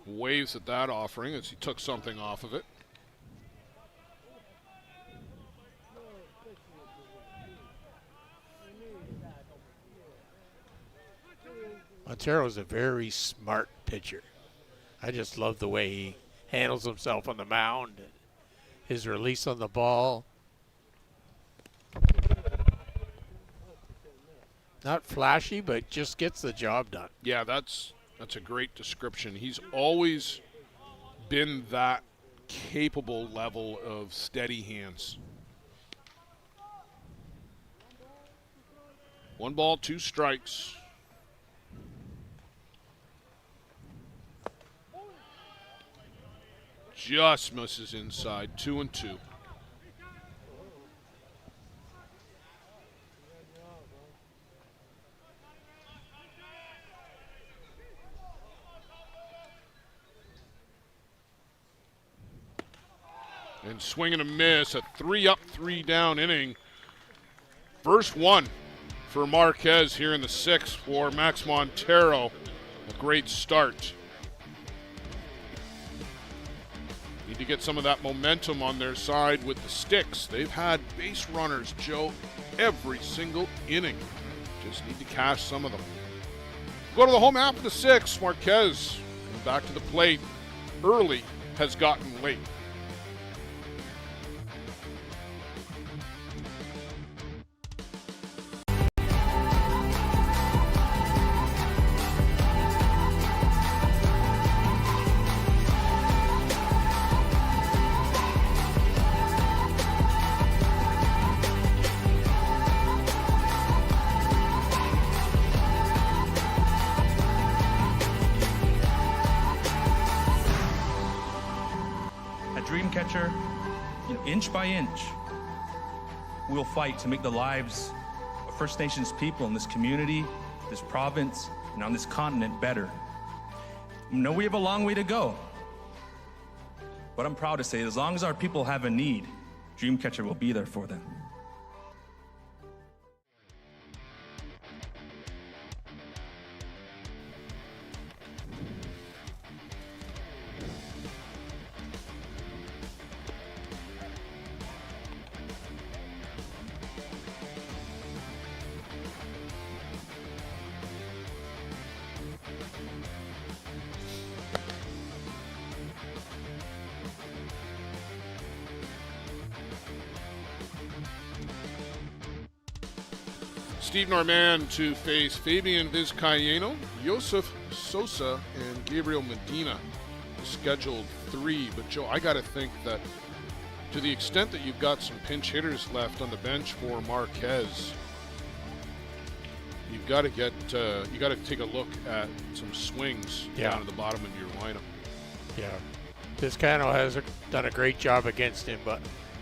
Waves at that offering as he took something off of it. Montero's a very smart pitcher. I just love the way he handles himself on the mound, and his release on the ball. Not flashy, but just gets the job done. Yeah, that's a great description. He's always been that capable level of steady hands. 1 ball, 2 strikes. Just misses inside, 2-2. And swing and a miss, a 3-up, 3-down inning. First one for Marquez here in the 6th for Max Montero. A great start. Need to get some of that momentum on their side with the sticks. They've had base runners, Joe, every single inning. Just need to cash some of them. Go to the home half of the 6th. Marquez and back to the plate. Early has gotten late. Dream catcher, inch by inch, we'll fight to make the lives of First Nations people in this community, this province, and on this continent better. I know we have a long way to go, but I'm proud to say as long as our people have a need, Dreamcatcher will be there for them. Steve Norman to face Fabian Vizcaíno, Joseph Sosa, and Gabriel Medina. Scheduled 3, but Joe, I got to think that to the extent that you've got some pinch hitters left on the bench for Marquez, you've got to get you got to take a look at some swings down at the bottom of your lineup. Yeah, Vizcaíno has done a great job against him, but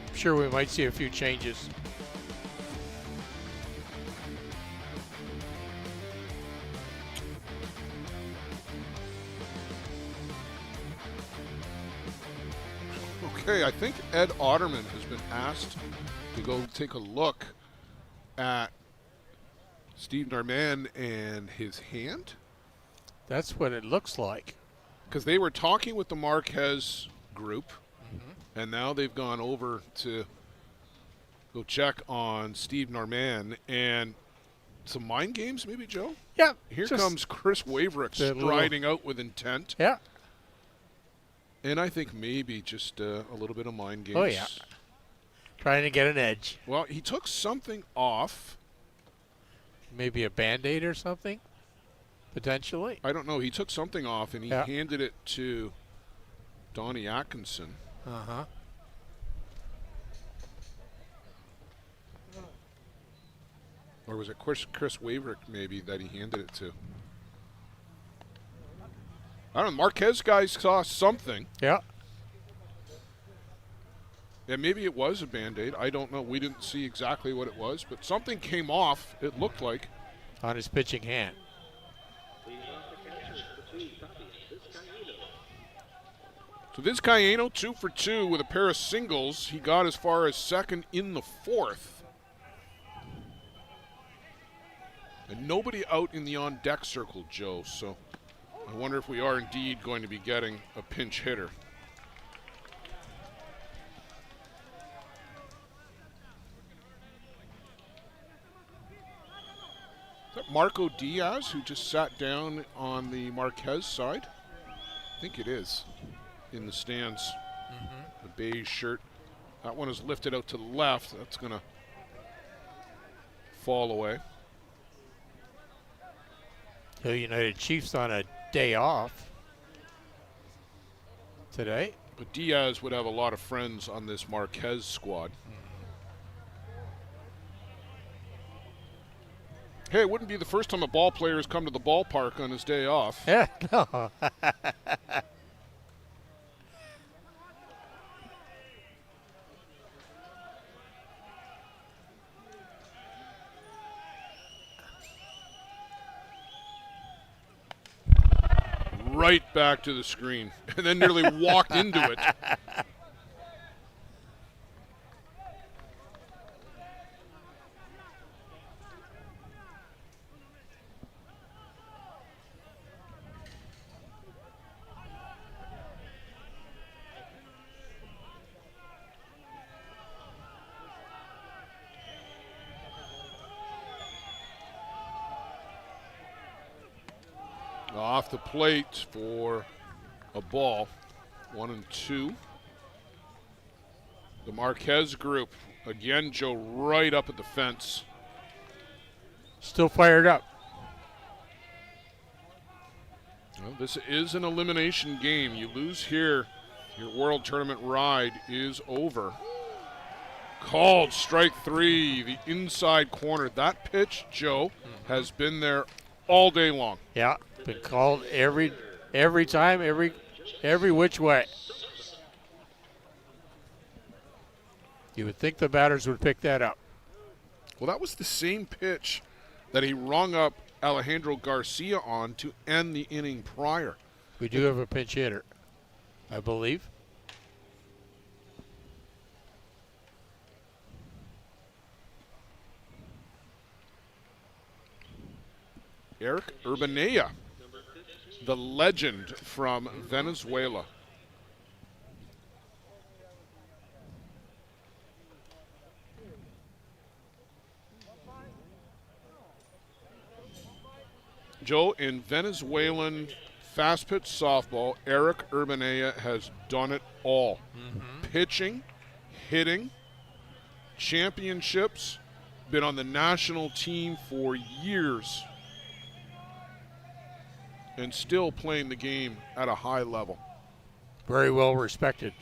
I'm sure we might see a few changes. Okay, I think Ed Otterman has been asked to go take a look at Steve Norman and his hand. That's what it looks like. Because they were talking with the Marquez group, and now they've gone over to go check on Steve Norman. And some mind games, maybe, Joe? Yeah. Here comes Chris Waverick striding out with intent. Yeah. And I think maybe just a little bit of mind games. Oh, yeah. Trying to get an edge. Well, he took something off. Maybe a Band-Aid or something, potentially. I don't know. He took something off, and he handed it to Donnie Atkinson. Uh-huh. Or was it Chris Waverick, maybe, that he handed it to? I don't know. Marquez guys saw something. Yeah. Yeah, maybe it was a Band-Aid. I don't know. We didn't see exactly what it was, but something came off, it looked like. On his pitching hand. So Vizcaíno, 2 for 2 with a pair of singles. He got as far as second in the 4th. And nobody out in the on-deck circle, Joe, so I wonder if we are indeed going to be getting a pinch hitter. Is that Marco Diaz, who just sat down on the Marquez side? I think it is, in the stands. The beige shirt. That one is lifted out to the left. That's going to fall away. The United Chiefs on a day off today. But Diaz would have a lot of friends on this Marquez squad. Hey, it wouldn't be the first time a ball player has come to the ballpark on his day off. Yeah, no. Right back to the screen, and then nearly walked into it. Off the plate for a ball, 1-2. The Marquez group, again, Joe, right up at the fence. Still fired up. Well, this is an elimination game. You lose here, your World Tournament ride is over. Called strike 3, the inside corner. That pitch, Joe, has been there all day long. Yeah, been called every time, every which way. You would think the batters would pick that up. Well, that was the same pitch that he rung up Alejandro Garcia on to end the inning prior. We do have a pinch hitter, I believe. Eric Urbanea, the legend from Venezuela. Joe, in Venezuelan fast pitch softball, Eric Urbanea has done it all. Pitching, hitting, championships, been on the national team for years, and still playing the game at a high level. Very well respected.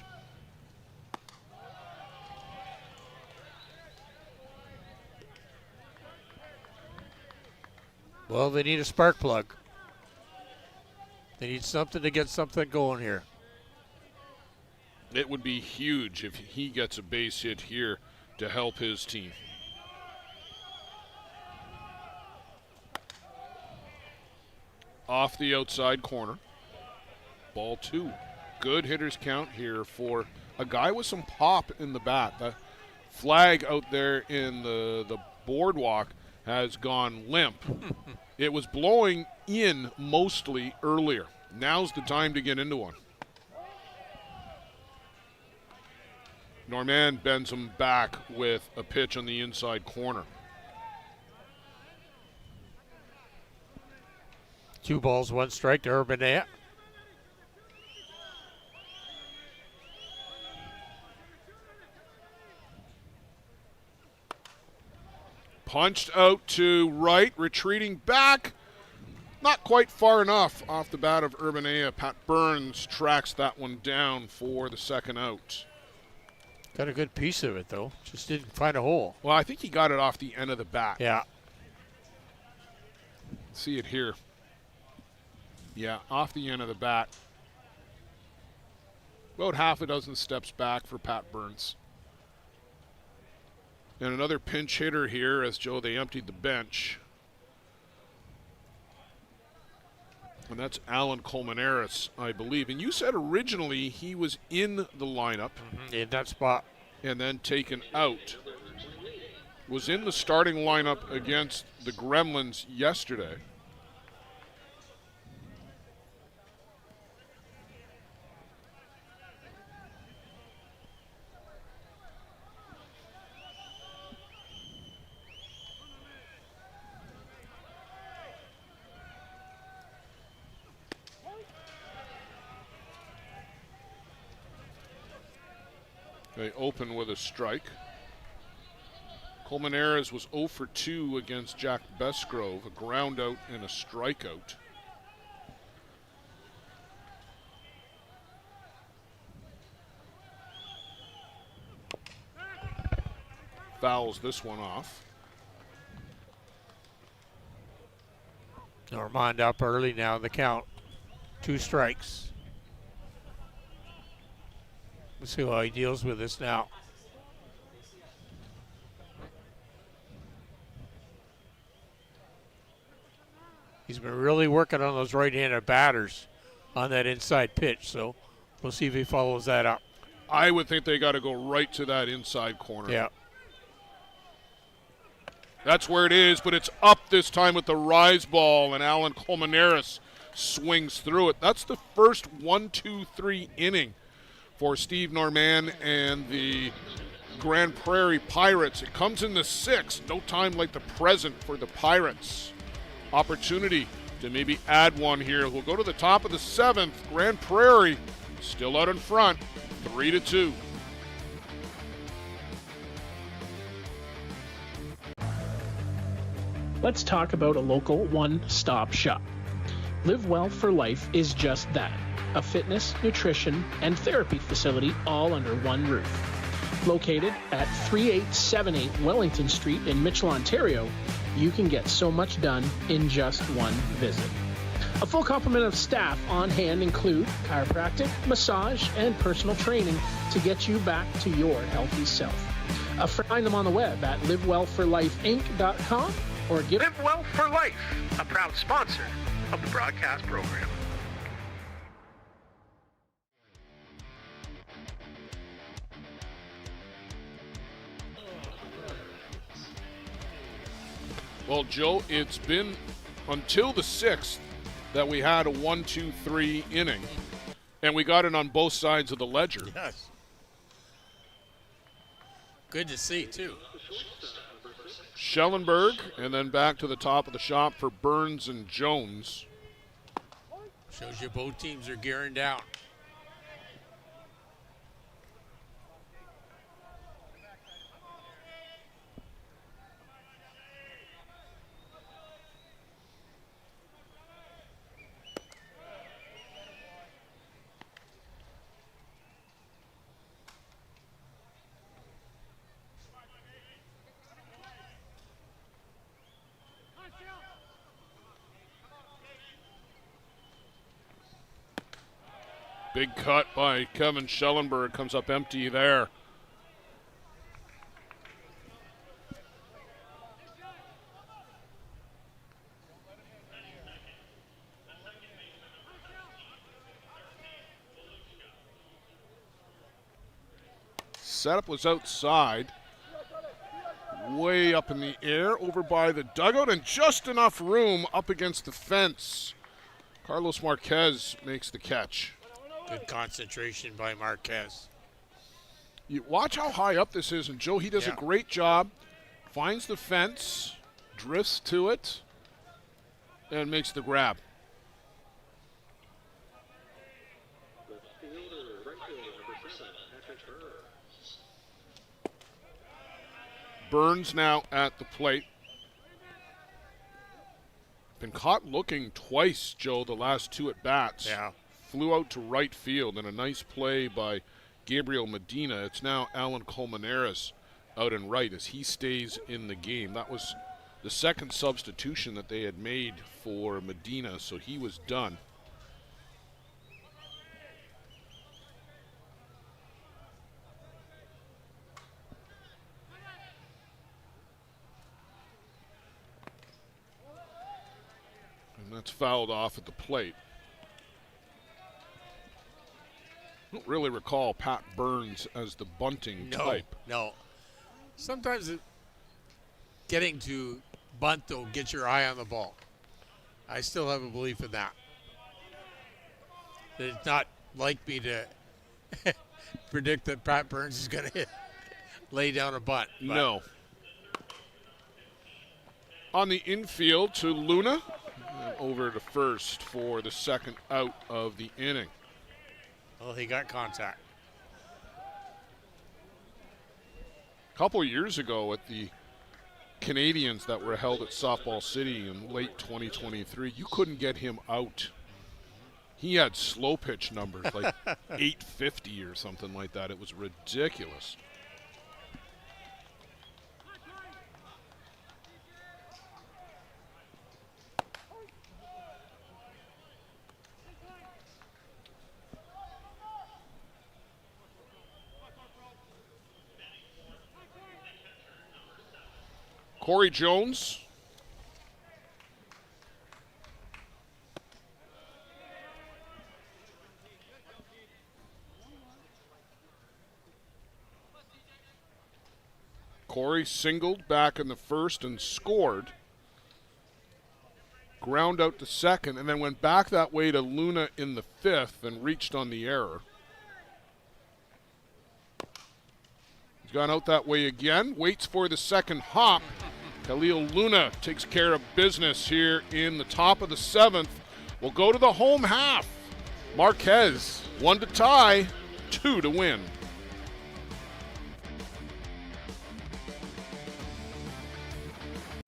Well, they need a spark plug. They need something to get something going here. It would be huge if he gets a base hit here to help his team. Off the outside corner. Ball 2. Good hitter's count here for a guy with some pop in the bat. The flag out there in the boardwalk has gone limp. It was blowing in mostly earlier. Now's the time to get into one. Norman bends him back with a pitch on the inside corner. 2 balls, 1 strike to Urbanea. Punched out to right, retreating back. Not quite far enough off the bat of Urbanea. Pat Burns tracks that one down for the second out. Got a good piece of it, though. Just didn't find a hole. Well, I think he got it off the end of the bat. Yeah. See it here. Yeah, off the end of the bat. About half a dozen steps back for Pat Burns. And another pinch hitter here as Joe, they emptied the bench. And that's Alan Colmenares, I believe. And you said originally he was in the lineup. In that spot. And then taken out. Was in the starting lineup against the Gremlins yesterday. They open with a strike. Colmenares was 0 for 2 against Jack Besgrove, a ground out and a strikeout. Fouls this one off. Normand up early now, the count. 2 strikes. Let's see how he deals with this now. He's been really working on those right-handed batters on that inside pitch, so we'll see if he follows that up. I would think they got to go right to that inside corner. Yeah. That's where it is, but it's up this time with the rise ball, and Alan Colmenares swings through it. That's the first 1-2-3 inning for Steve Normand and the Grand Prairie Pirates. It comes in the 6th. No time like the present for the Pirates. Opportunity to maybe add one here. We'll go to the top of the 7th. Grand Prairie still out in front, 3-2. Let's talk about a local one-stop shop. Live Well for Life is just that, a fitness, nutrition, and therapy facility all under one roof. Located at 3878 Wellington Street in Mitchell, Ontario, you can get so much done in just one visit. A full complement of staff on hand include chiropractic, massage, and personal training to get you back to your healthy self. Find them on the web at livewellforlifeinc.com or give Live Well for Life, a proud sponsor of the broadcast program. Well, Joe, it's been until the 6th that we had a 1-2-3 inning, and we got it on both sides of the ledger. Yes. Good to see, too. Schellenberg, and then back to the top of the shop for Burns and Jones. Shows you both teams are gearing down. Big cut by Kevin Schellenberg, comes up empty there. Setup was outside, way up in the air, over by the dugout, and just enough room up against the fence. Carlos Marquez makes the catch. Good concentration by Marquez. You watch how high up this is, and Joe, he does a great job. Finds the fence, drifts to it, and makes the grab. Burns now at the plate. Been caught looking twice, Joe, the last 2 at-bats. Yeah. Flew out to right field, and a nice play by Gabriel Medina. It's now Alan Colmenares out in right as he stays in the game. That was the second substitution that they had made for Medina, so he was done. And that's fouled off at the plate. I don't really recall Pat Burns as the bunting type. No. Sometimes getting to bunt, though, get your eye on the ball. I still have a belief in that. It's not like me to predict that Pat Burns is going to lay down a bunt. No. On the infield to Luna, and over to first for the second out of the inning. Well, he got contact. A couple years ago at the Canadians that were held at Softball City in late 2023, you couldn't get him out. He had slow pitch numbers, like 850 or something like that. It was ridiculous. Corey Jones. Corey singled back in the first and scored. Ground out to second, and then went back that way to Luna in the fifth and reached on the error. He's gone out that way again, waits for the second hop. Khalil Luna takes care of business here in the top of the seventh. We'll go to the home half. Marquez, 1 to tie, 2 to win.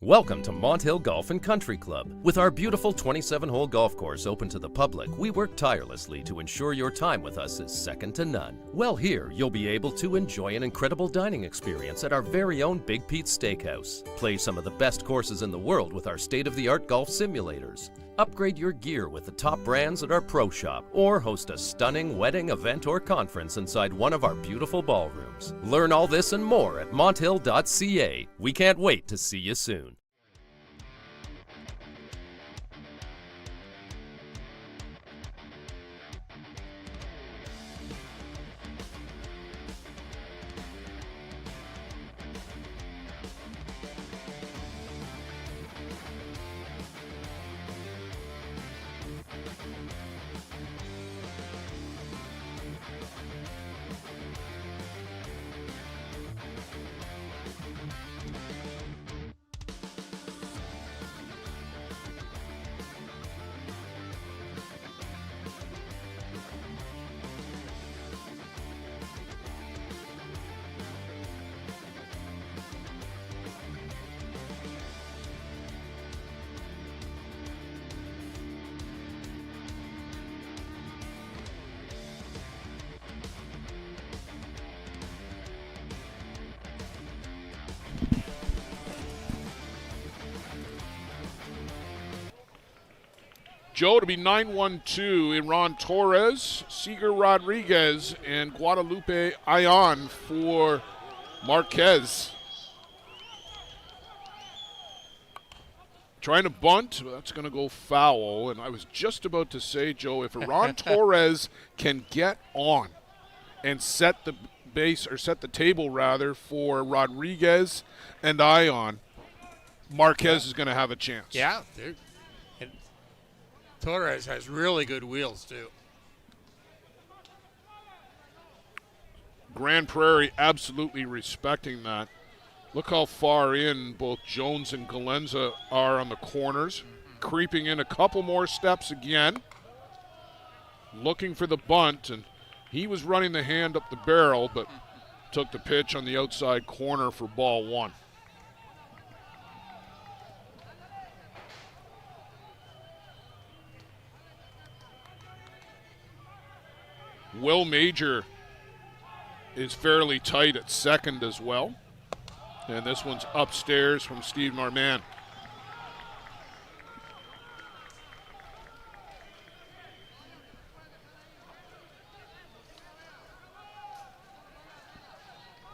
Welcome to Mont Hill Golf and Country Club. With our beautiful 27-hole golf course open to the public, we work tirelessly to ensure your time with us is second to none. Well, here you'll be able to enjoy an incredible dining experience at our very own Big Pete's Steakhouse. Play some of the best courses in the world with our state-of-the-art golf simulators. Upgrade your gear with the top brands at our pro shop, or host a stunning wedding, event, or conference inside one of our beautiful ballrooms. Learn all this and more at monthill.ca. We can't wait to see you soon. Joe, to be 9-1-2, Iran Torres, Seeger Rodriguez, and Guadalupe Ayan for Marquez. Trying to bunt, that's going to go foul. And I was just about to say, Joe, if Iran Torres can get on and set the base, or set the table rather, for Rodriguez and Ayan, Marquez is going to have a chance. Yeah, and Torres has really good wheels too. Grand Prairie absolutely respecting that. Look how far in both Jones and Galenza are on the corners. Creeping in a couple more steps again. Looking for the bunt, and he was running the hand up the barrel, but took the pitch on the outside corner for ball one. Will Major is fairly tight at second as well. And this one's upstairs from Steve Marman.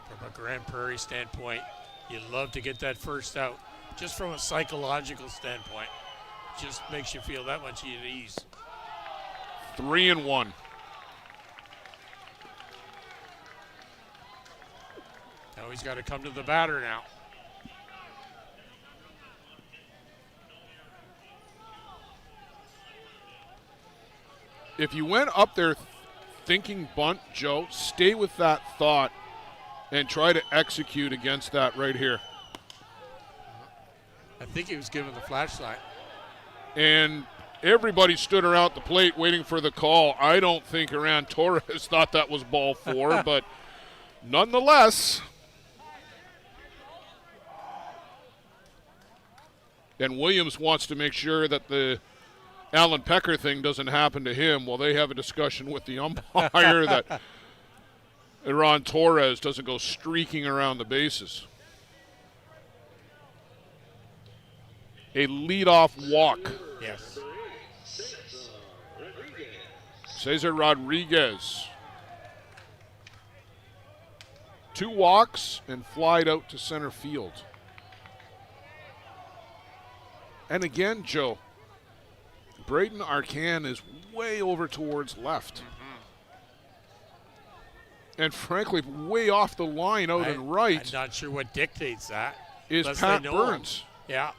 From a Grand Prairie standpoint, you'd love to get that first out. Just from a psychological standpoint, just makes you feel that much at ease. 3-1. Now he's got to come to the batter now. If you went up there thinking bunt, Joe, stay with that thought and try to execute against that right here. I think he was given the flashlight. And everybody stood around the plate waiting for the call. I don't think Iran Torres thought that was ball four, but nonetheless. And Williams wants to make sure that the Alan Pecker thing doesn't happen to him. Well, they have a discussion with the umpire that Iran Torres doesn't go streaking around the bases. A leadoff walk. Yes. Cesar Rodriguez. 2 walks and flied out to center field. And again, Joe, Braden Arcan is way over towards left. And frankly, way off the line out and right. I'm not sure what dictates that. Is Pat Burns. Yeah.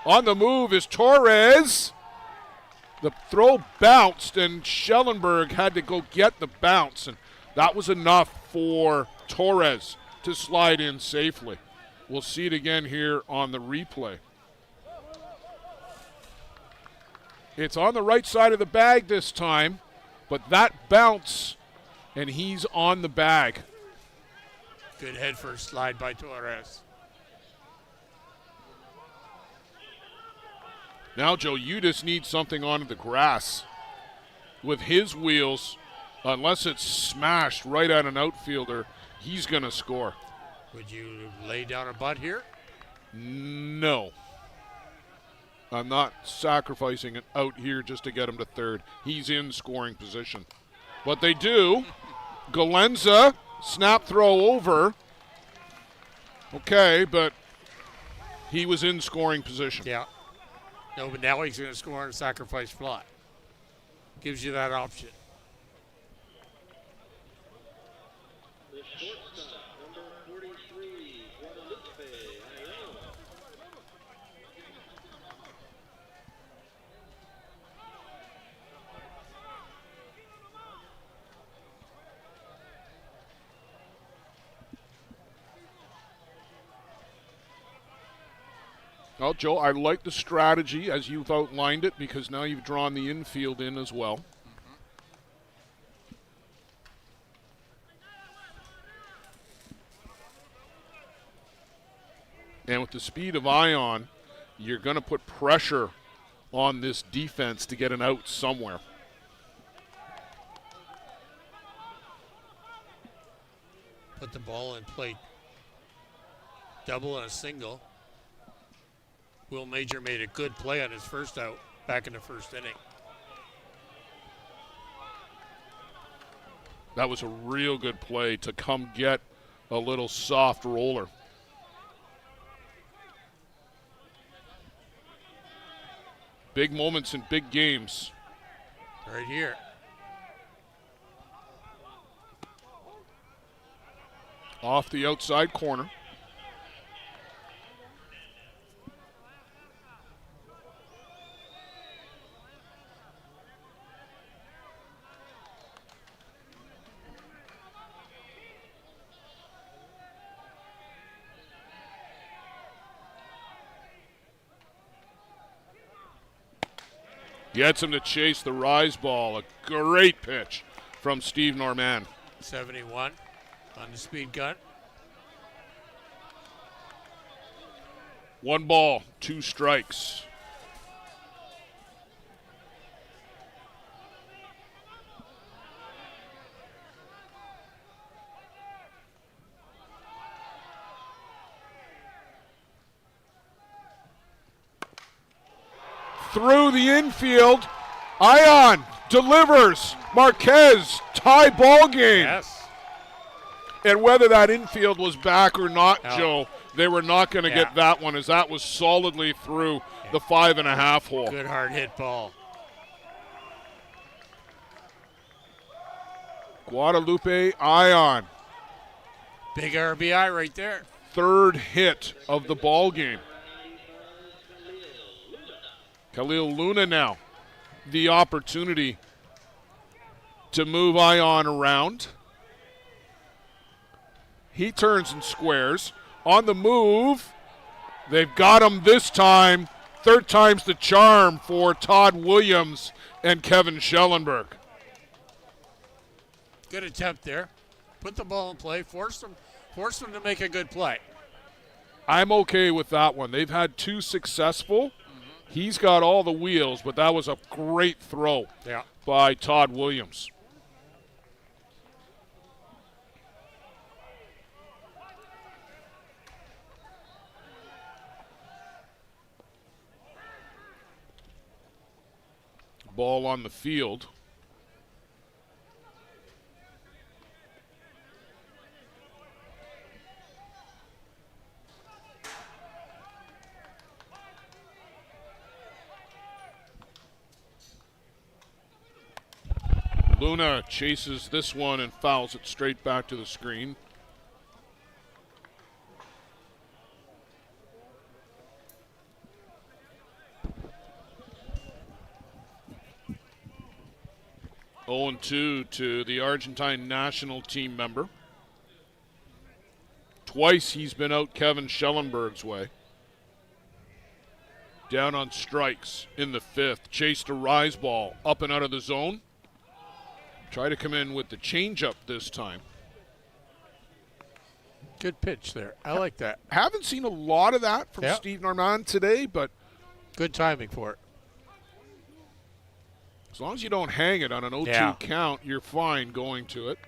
On the move is Torres. The throw bounced, and Schellenberg had to go get the bounce, and that was enough for Torres to slide in safely. We'll see it again here on the replay. It's on the right side of the bag this time, but that bounce, and he's on the bag. Good head first slide by Torres. Now, Joe, you just need something onto the grass. With his wheels, unless it's smashed right at an outfielder, he's going to score. Would you lay down a bunt here? No. I'm not sacrificing it out here just to get him to third. He's in scoring position. But they do. Galenza, snap throw over. Okay, but he was in scoring position. Yeah. No, but now he's going to score on a sacrifice fly. Gives you that option. The shortstop, number 43, Guadalupe Ayala. Well, Joe, I like the strategy as you've outlined it because now you've drawn the infield in as well. And with the speed of Ion, you're going to put pressure on this defense to get an out somewhere. Put the ball in play. Double and a single. Will Major made a good play on his first out back in the first inning. That was a real good play to come get a little soft roller. Big moments in big games. Right here. Off the outside corner. Gets him to chase the rise ball. A great pitch from Steve Norman. 71 on the speed gun. 1 ball, 2 strikes. Through the infield, Ion delivers. Marquez, tie ball game. Yes. And whether that infield was back or not, No. Joe, they were not going to get that one as that was solidly through the 5.5 hole. Good hard hit ball. Guadalupe Ion. Big RBI right there. 3rd hit of the ball game. Khalil Luna now, the opportunity to move Ion around. He turns and squares. On the move, they've got him this time. 3rd time's the charm for Todd Williams and Kevin Schellenberg. Good attempt there. Put the ball in play. Force them to make a good play. I'm okay with that one. They've had 2 successful. He's got all the wheels, but that was a great throw by Todd Williams. Ball on the field. Luna chases this one and fouls it straight back to the screen. Oh, 0-2 to the Argentine national team member. Twice he's been out Kevin Schellenberg's way. Down on strikes in the 5th. Chased a rise ball up and out of the zone. Try to come in with the changeup this time. Good pitch there. I like that. Haven't seen a lot of that from Steve Normand today, but good timing for it. As long as you don't hang it on an 0-2 count, you're fine going to it.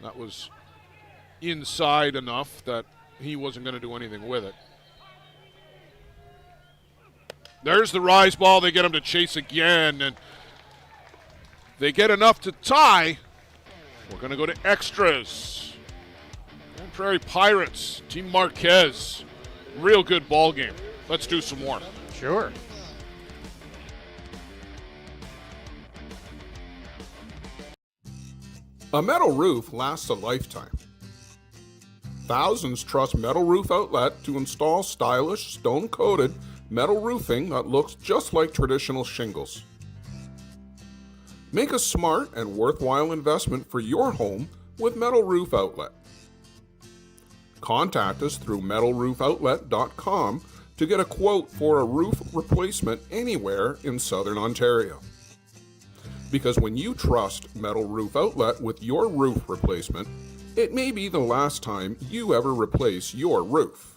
That was inside enough that he wasn't going to do anything with it. There's the rise ball. They get him to chase again, and they get enough to tie. We're going to go to extras. And Prairie Pirates, Team Marquez. Real good ball game. Let's do some more. Sure. A metal roof lasts a lifetime. Thousands trust Metal Roof Outlet to install stylish, stone-coated metal roofing that looks just like traditional shingles. Make a smart and worthwhile investment for your home with Metal Roof Outlet. Contact us through metalroofoutlet.com to get a quote for a roof replacement anywhere in Southern Ontario. Because when you trust Metal Roof Outlet with your roof replacement, it may be the last time you ever replace your roof.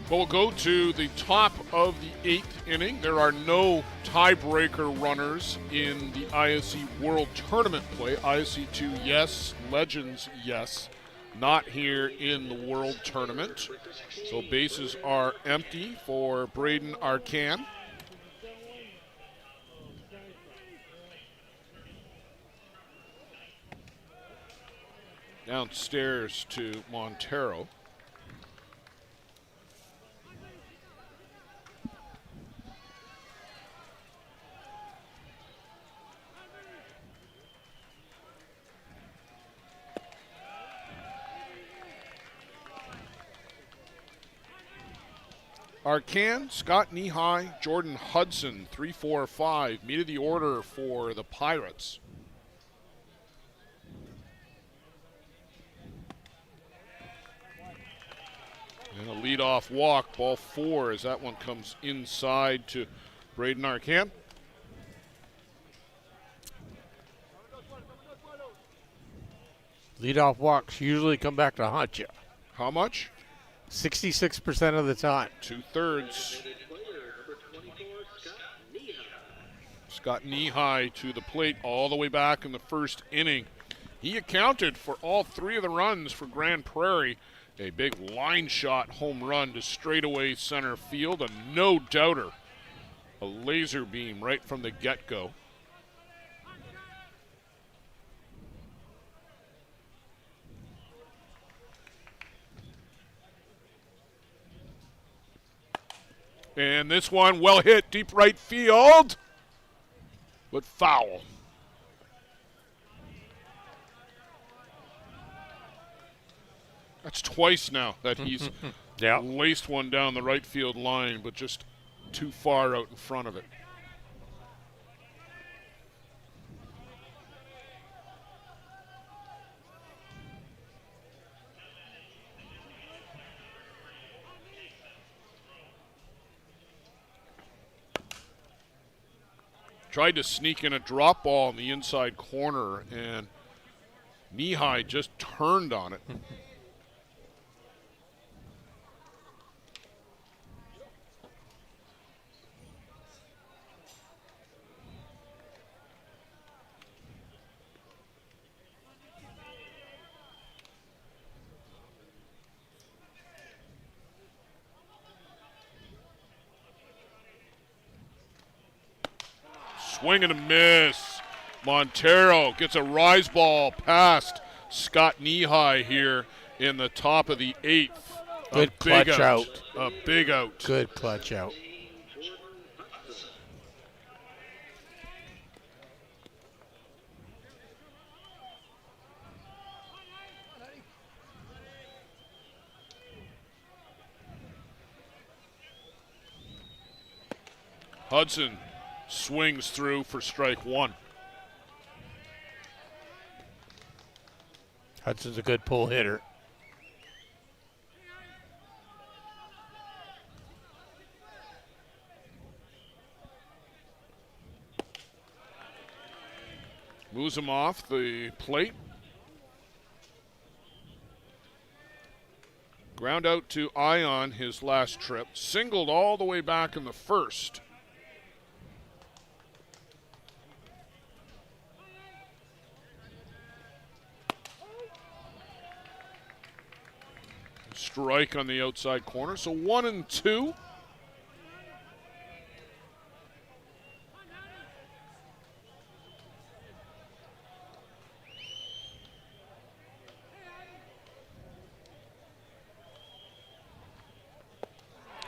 Well, we'll go to the top of the 8th inning. There are no tiebreaker runners in the ISC World Tournament play. ISC 2, yes. Legends, yes. Not here in the World Tournament. So bases are empty for Braden Arcan. Downstairs to Montero. Arcan, Scott Nehigh, Jordan Hudson, 3-4-5. Meat of the order for the Pirates. And a leadoff walk, ball 4, as that one comes inside to Braden Arcan. Leadoff walks usually come back to haunt you. How much? 66% of the time. 2/3. Scott Nehigh to the plate all the way back in the first inning. He accounted for all 3 of the runs for Grand Prairie. A big line shot home run to straightaway center field, a no doubter. A laser beam right from the get-go. And this one well hit, deep right field, but foul. That's twice now that he's laced one down the right field line, but just too far out in front of it. Tried to sneak in a drop ball in the inside corner, and Nehigh just turned on it. swing and a miss. Montero gets a rise ball past Scott Knee-high here in the top of the 8th. Good clutch out. A big out. Good clutch out. Hudson swings through for strike 1. Hudson's a good pull hitter. Moves him off the plate. Ground out to Ion his last trip. Singled all the way back in the first. Strike on the outside corner. So 1-2.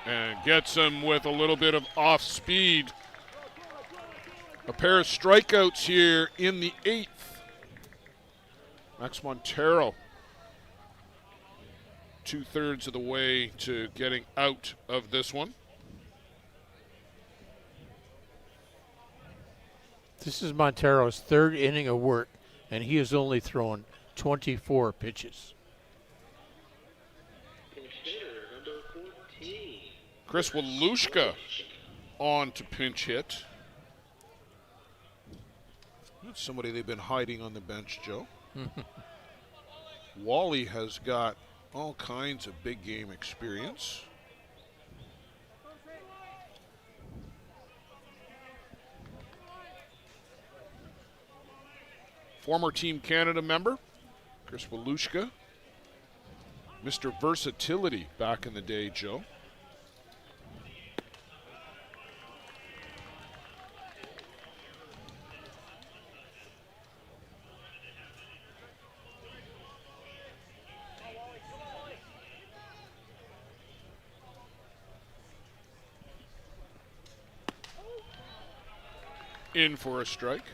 And gets him with a little bit of off speed. A pair of strikeouts here in the 8th. Max Montero 2/3 of the way to getting out of this one. This is Montero's 3rd inning of work, and he has only thrown 24 pitches. Chris Walushka on to pinch hit. That's somebody they've been hiding on the bench, Joe. Wally has got all kinds of big game experience. Former Team Canada member, Chris Walushka. Mr. Versatility back in the day, Joe. In for a strike.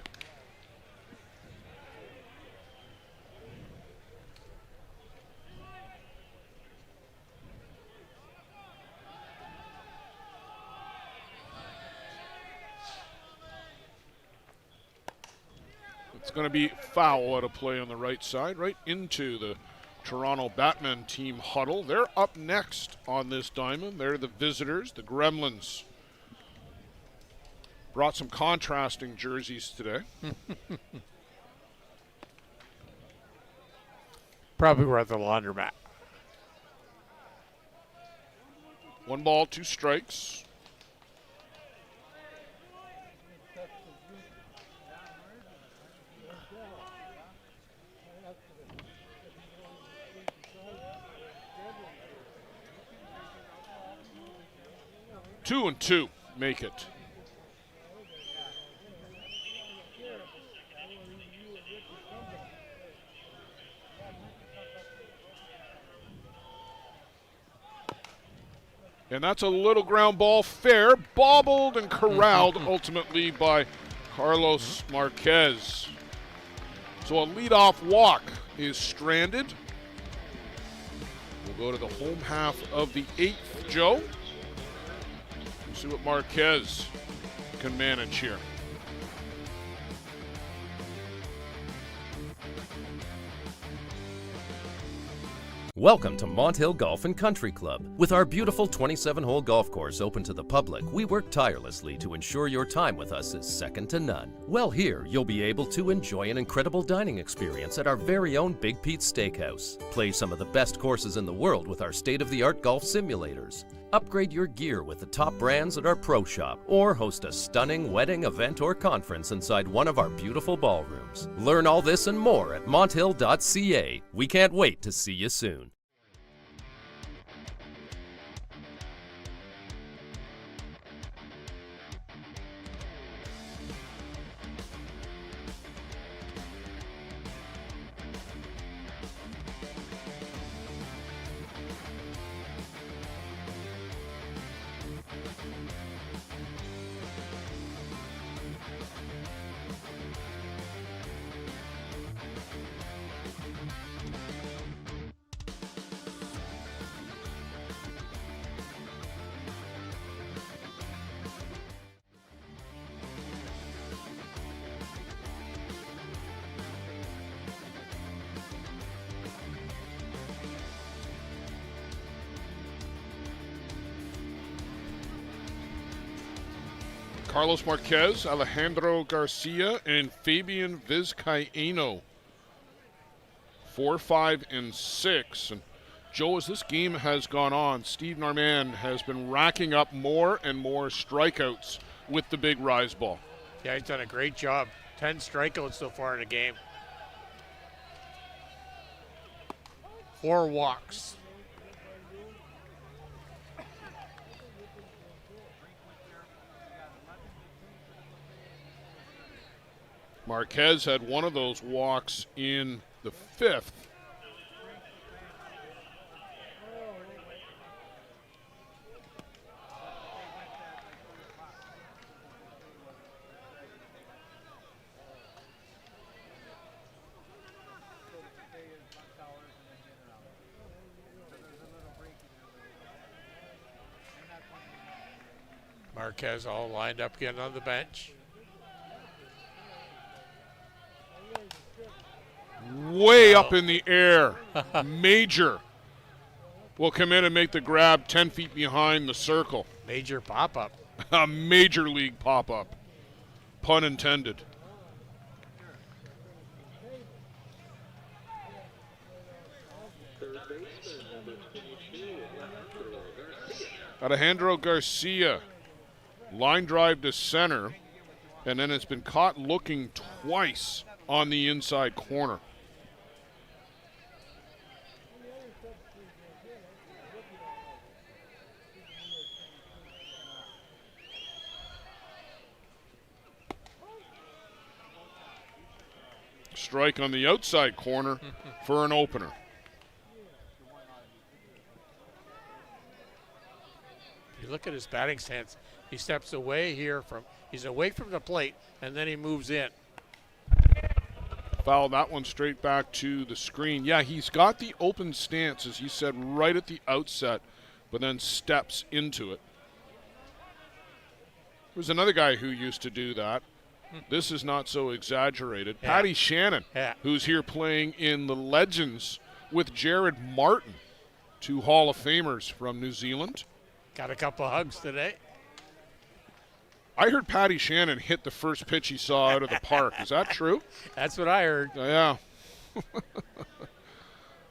It's going to be foul out of play on the right side, right into the Toronto Batman team huddle. They're up next on this diamond. They're the visitors, the Gremlins. Brought some contrasting jerseys today. Probably we're at the laundromat. 1 ball, 2 strikes. Two and two make it. And that's a little ground ball fair, bobbled and corralled ultimately by Carlos Marquez. So a leadoff walk is stranded. We'll go to the home half of the 8th, Joe. We'll see what Marquez can manage here. Welcome to Mont Hill Golf and Country Club. With our beautiful 27-hole golf course open to the public, we work tirelessly to ensure your time with us is second to none. Well, here you'll be able to enjoy an incredible dining experience at our very own Big Pete's Steakhouse. Play some of the best courses in the world with our state-of-the-art golf simulators. Upgrade your gear with the top brands at our pro shop, or host a stunning wedding, event, or conference inside one of our beautiful ballrooms. Learn all this and more at monthill.ca. We can't wait to see you soon. Carlos Marquez, Alejandro Garcia, and Fabian Vizcaíno. 4, 5, and 6. And Joe, as this game has gone on, Steve Norman has been racking up more and more strikeouts with the big rise ball. Yeah, he's done a great job. 10 strikeouts so far in the game. 4 walks. Marquez had one of those walks in the 5th. Marquez all lined up again on the bench. Way up in the air. Major will come in and make the grab 10 feet behind the circle. Major pop-up. A major league pop-up. Pun intended. Alejandro Garcia, line drive to center, and then it's been caught looking twice on the inside corner. Strike on the outside corner for an opener. You look at his batting stance. He steps away here he's away from the plate, and then he moves in. Foul that one straight back to the screen. Yeah, he's got the open stance, as you said, right at the outset, but then steps into it. There's another guy who used to do that. This is not so exaggerated. Yeah. Patty Shannon, Yeah. who's here playing in the Legends with Jared Martin, 2 Hall of Famers from New Zealand. Got a couple hugs today. I heard Patty Shannon hit the first pitch he saw out of the park. Is that true? That's what I heard. Yeah.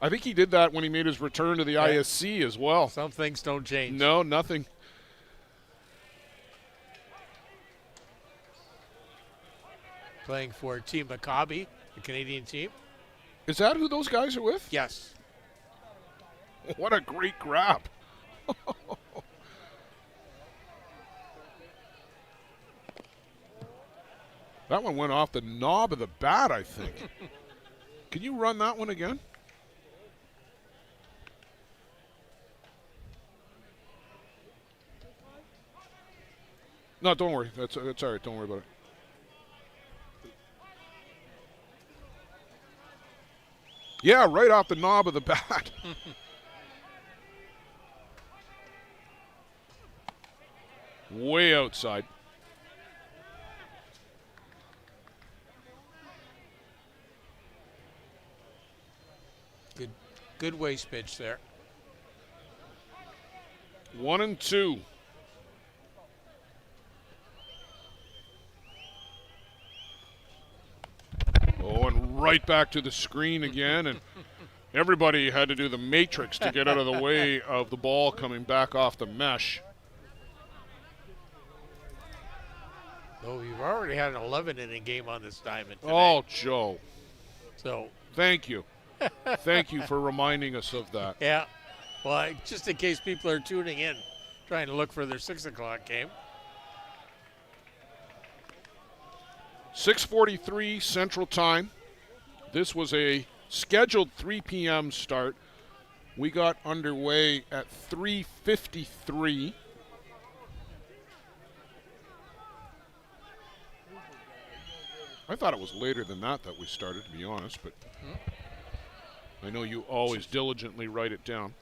I think he did that when he made his return to the ISC as well. Some things don't change. No, nothing. Playing for Team Maccabi, the Canadian team. Is that who those guys are with? Yes. What a great grab. That one went off the knob of the bat, I think. Can you run that one again? No, don't worry. That's all right. Don't worry about it. Yeah, right off the knob of the bat. Way outside. Good waist pitch there. 1-2. Oh, and right back to the screen again, and everybody had to do the matrix to get out of the way of the ball coming back off the mesh. Oh, you've already had an 11-inning game on this diamond today. Oh, Joe. So. Thank you. Thank you for reminding us of that. Yeah. Well, just in case people are tuning in, trying to look for their 6 o'clock game. 6:43 Central Time. This was a scheduled 3 p.m. start. We got underway at 3:53. I thought it was later than that we started, to be honest, but I know you always diligently write it down.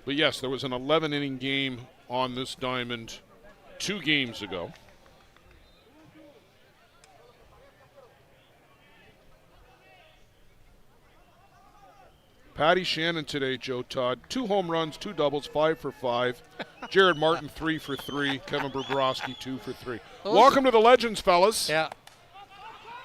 But yes, there was an 11-inning game on this diamond 2 games ago. Patty Shannon today, Joe Todd. 2 home runs, 2 doubles, 5 for 5. Jared Martin, 3 for 3. Kevin Bobrovsky, 2 for 3. Welcome to the Legends, fellas. Yeah.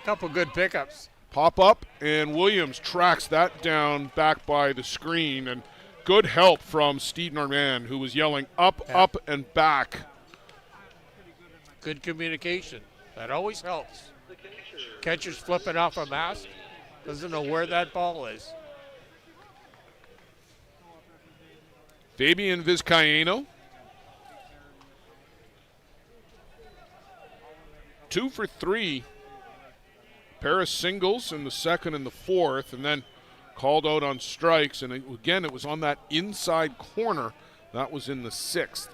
Couple good pickups. Pop up, and Williams tracks that down back by the screen. And good help from Steve Norman, who was yelling up, up, and back. Good communication. That always helps. Catcher's flipping off a mask. Doesn't know where that ball is. Fabian Vizcaino. 2 for 3. Pair of singles in the second and the fourth, and then called out on strikes. And again, it was on that inside corner. That was in the sixth.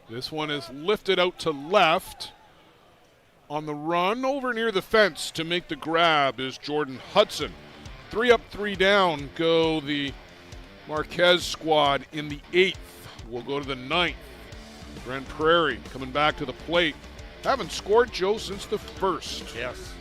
This one is lifted out to left. On the run over near the fence to make the grab is Jordan Hudson. 3 up, 3 down go the Marquez squad in the 8th. We'll go to the 9th. Grand Prairie coming back to the plate. Haven't scored, Joe, since the 1st. Yes.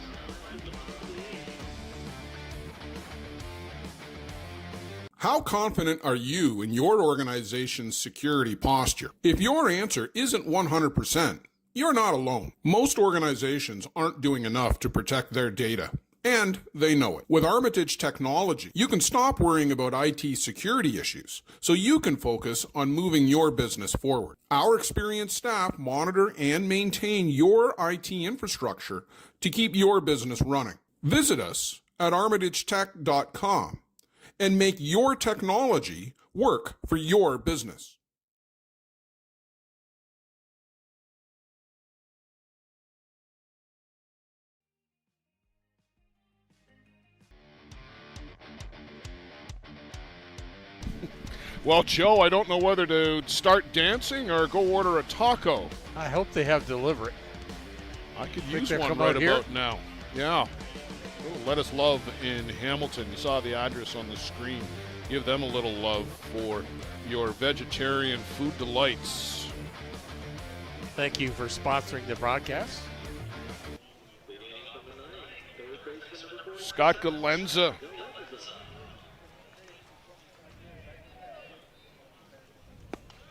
How confident are you in your organization's security posture? If your answer isn't 100%, you're not alone. Most organizations aren't doing enough to protect their data, and they know it. With Armitage technology, you can stop worrying about IT security issues so you can focus on moving your business forward. Our experienced staff monitor and maintain your IT infrastructure to keep your business running. Visit us at armitagetech.com and make your technology work for your business. Well, Joe, I don't know whether to start dancing or go order a taco. I hope they have delivery. I could use one right about now. Yeah. Oh, Let Us Love in Hamilton. You saw the address on the screen. Give them a little love for your vegetarian food delights. Thank you for sponsoring the broadcast. Scott Galenza.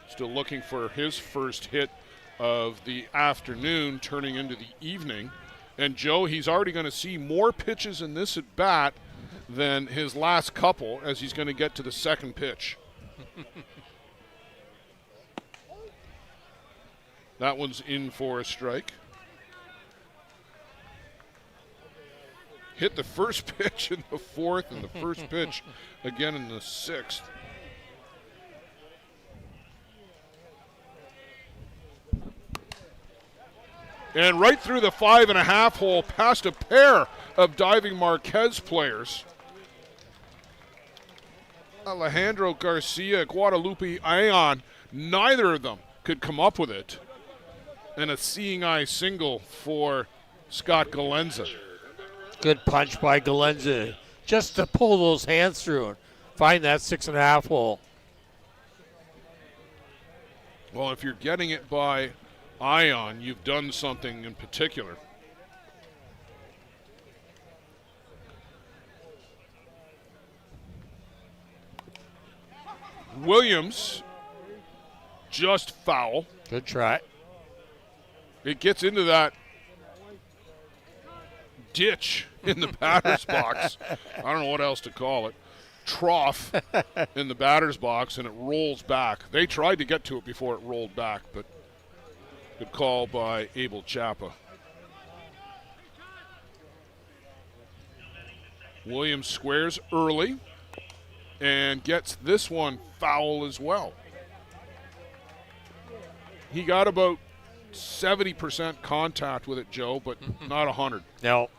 Still looking for his first hit of the afternoon, turning into the evening. And Joe, he's already going to see more pitches in this at bat than his last couple, as he's going to get to the second pitch. That one's in for a strike. Hit the first pitch in the fourth and the first pitch again in the sixth. And right through the 5.5 hole, past a pair of diving Marquez players. Alejandro Garcia, Guadalupe Ion, neither of them could come up with it. And a seeing eye single for Scott Galenza. Good punch by Galenza. Just to pull those hands through and find that 6.5 hole. Well, if you're getting it by Ion, you've done something in particular. Williams, just foul. Good try. It gets into that ditch in the batter's box. I don't know what else to call it. Trough in the batter's box, and it rolls back. They tried to get to it before it rolled back, but good call by Abel Chapa. Williams squares early and gets this one foul as well. He got about 70% contact with it, Joe, but not 100. No.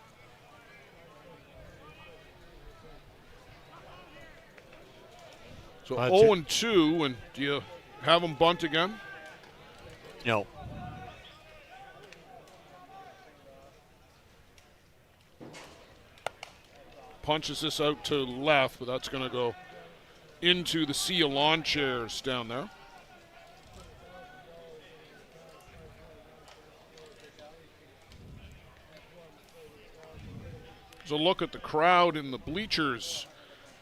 So 0-2, and do you have him bunt again? No. Punches this out to left, but that's going to go into the sea of lawn chairs down there. So look at the crowd in the bleachers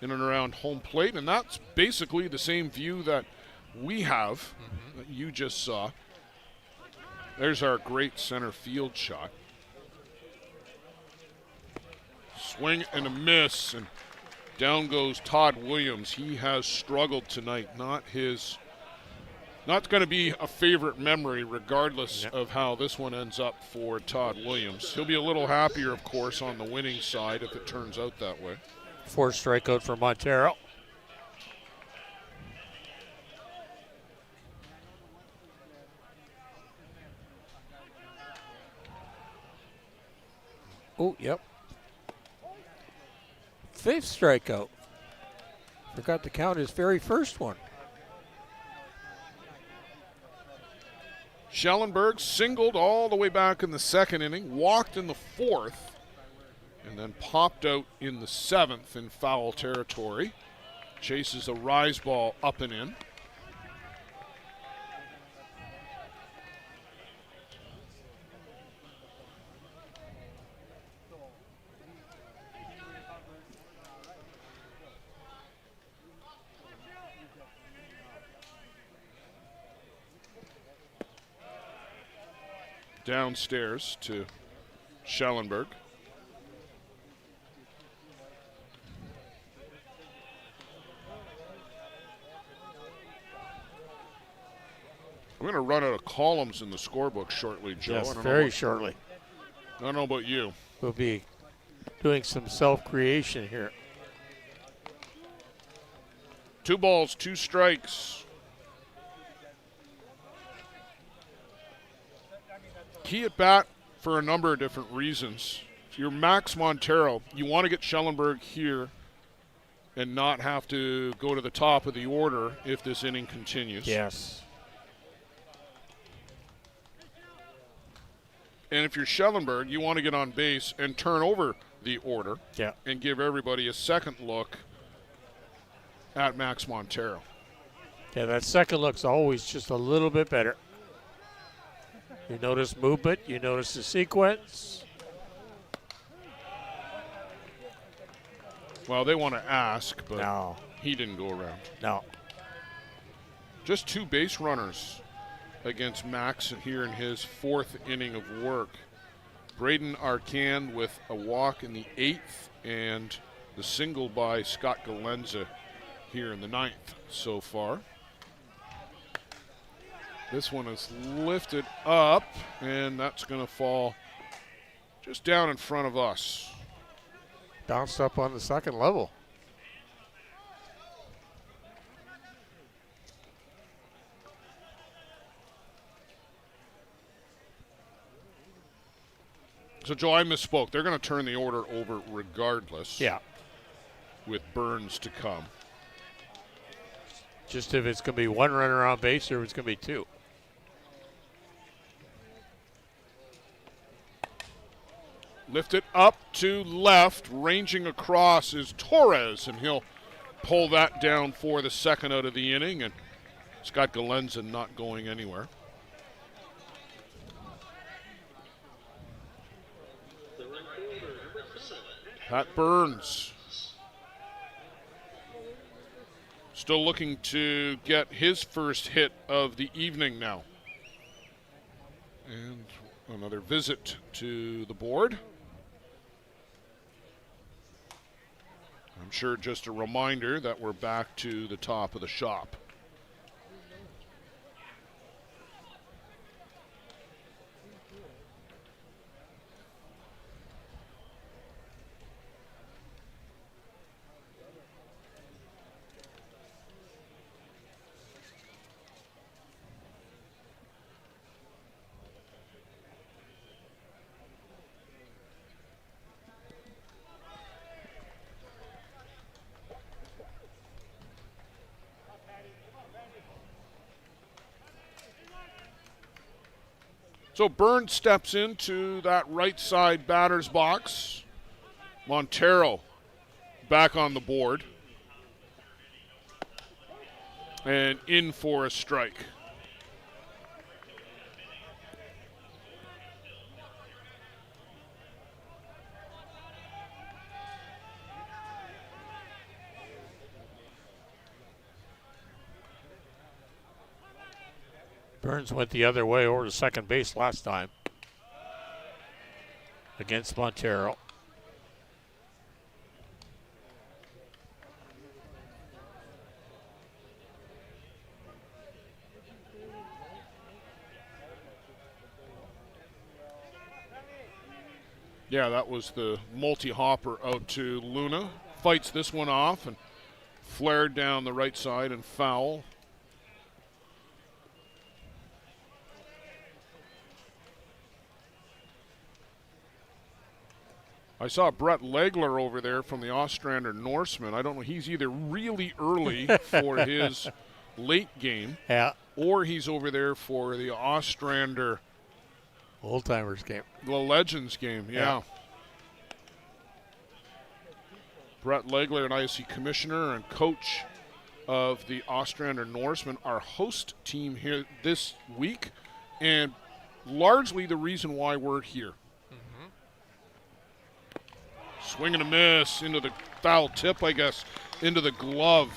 in and around home plate, and that's basically the same view that we have that you just saw. There's our great center field shot. Swing and a miss, and down goes Todd Williams. He has struggled tonight. Not going to be a favorite memory regardless of how this one ends up for Todd Williams. He'll be a little happier, of course, on the winning side if it turns out that way. 4th strikeout for Montero. Oh, yep. 5th strikeout. Forgot to count his very first one. Schellenberg singled all the way back in the 2nd inning, walked in the 4th, and then popped out in the 7th in foul territory. Chases a rise ball up and in. Downstairs to Schellenberg. I'm going to run out of columns in the scorebook shortly, Joe. Yes, very shortly. I don't know about you. We'll be doing some self-creation here. 2 balls, 2 strikes. Key at bat for a number of different reasons. If you're Max Montero, you want to get Schellenberg here and not have to go to the top of the order if this inning continues. Yes. And if you're Schellenberg, you want to get on base and turn over the order and give everybody a second look at Max Montero. Yeah, that second look's always just a little bit better. You notice movement, you notice the sequence. Well, they want to ask, but no, he didn't go around. No. Just 2 base runners against Max here in his 4th inning of work. Braden Arcand with a walk in the 8th and the single by Scott Galenza here in the 9th so far. This one is lifted up, and that's going to fall just down in front of us. Bounced up on the 2nd level. So, Joe, I misspoke. They're going to turn the order over regardless. Yeah. With Burns to come. Just if it's going to be 1 runner on base or if it's going to be 2. Lifted up to left, ranging across is Torres, and he'll pull that down for the 2nd out of the inning, and Scott Galenza not going anywhere. Pat Burns still looking to get his first hit of the evening now. And another visit to the board. I'm sure just a reminder that we're back to the top of the shop. So Burns steps into that right side batter's box. Montero back on the board. And in for a strike. Burns went the other way over to second base last time against Montero. Yeah, that was the multi-hopper out to Luna. Fights this one off and flared down the right side and foul. I saw Brett Legler over there from the Ostrander Norseman. I don't know, he's either really early for his late game, or he's over there for the Ostrander Old Timers game. The Legends game, yeah. Brett Legler, an ISC commissioner and coach of the Ostrander Norseman, our host team here this week, and largely the reason why we're here. Swing and a miss into the foul tip, I guess, into the glove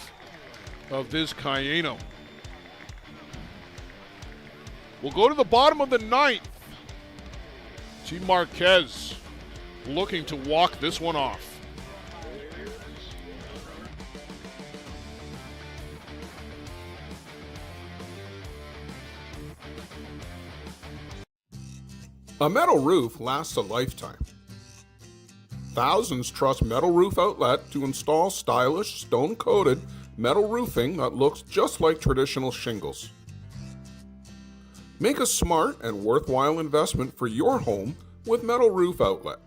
of Viz Cayeno. We'll go to the bottom of the ninth. Team Marquez looking to walk this one off. A metal roof lasts a lifetime. Thousands trust Metal Roof Outlet to install stylish, stone-coated metal roofing that looks just like traditional shingles. Make a smart and worthwhile investment for your home with Metal Roof Outlet.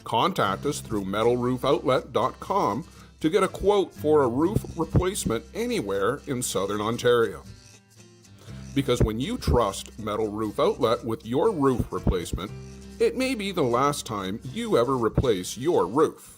Contact us through metalroofoutlet.com to get a quote for a roof replacement anywhere in Southern Ontario. Because when you trust Metal Roof Outlet with your roof replacement, it may be the last time you ever replace your roof.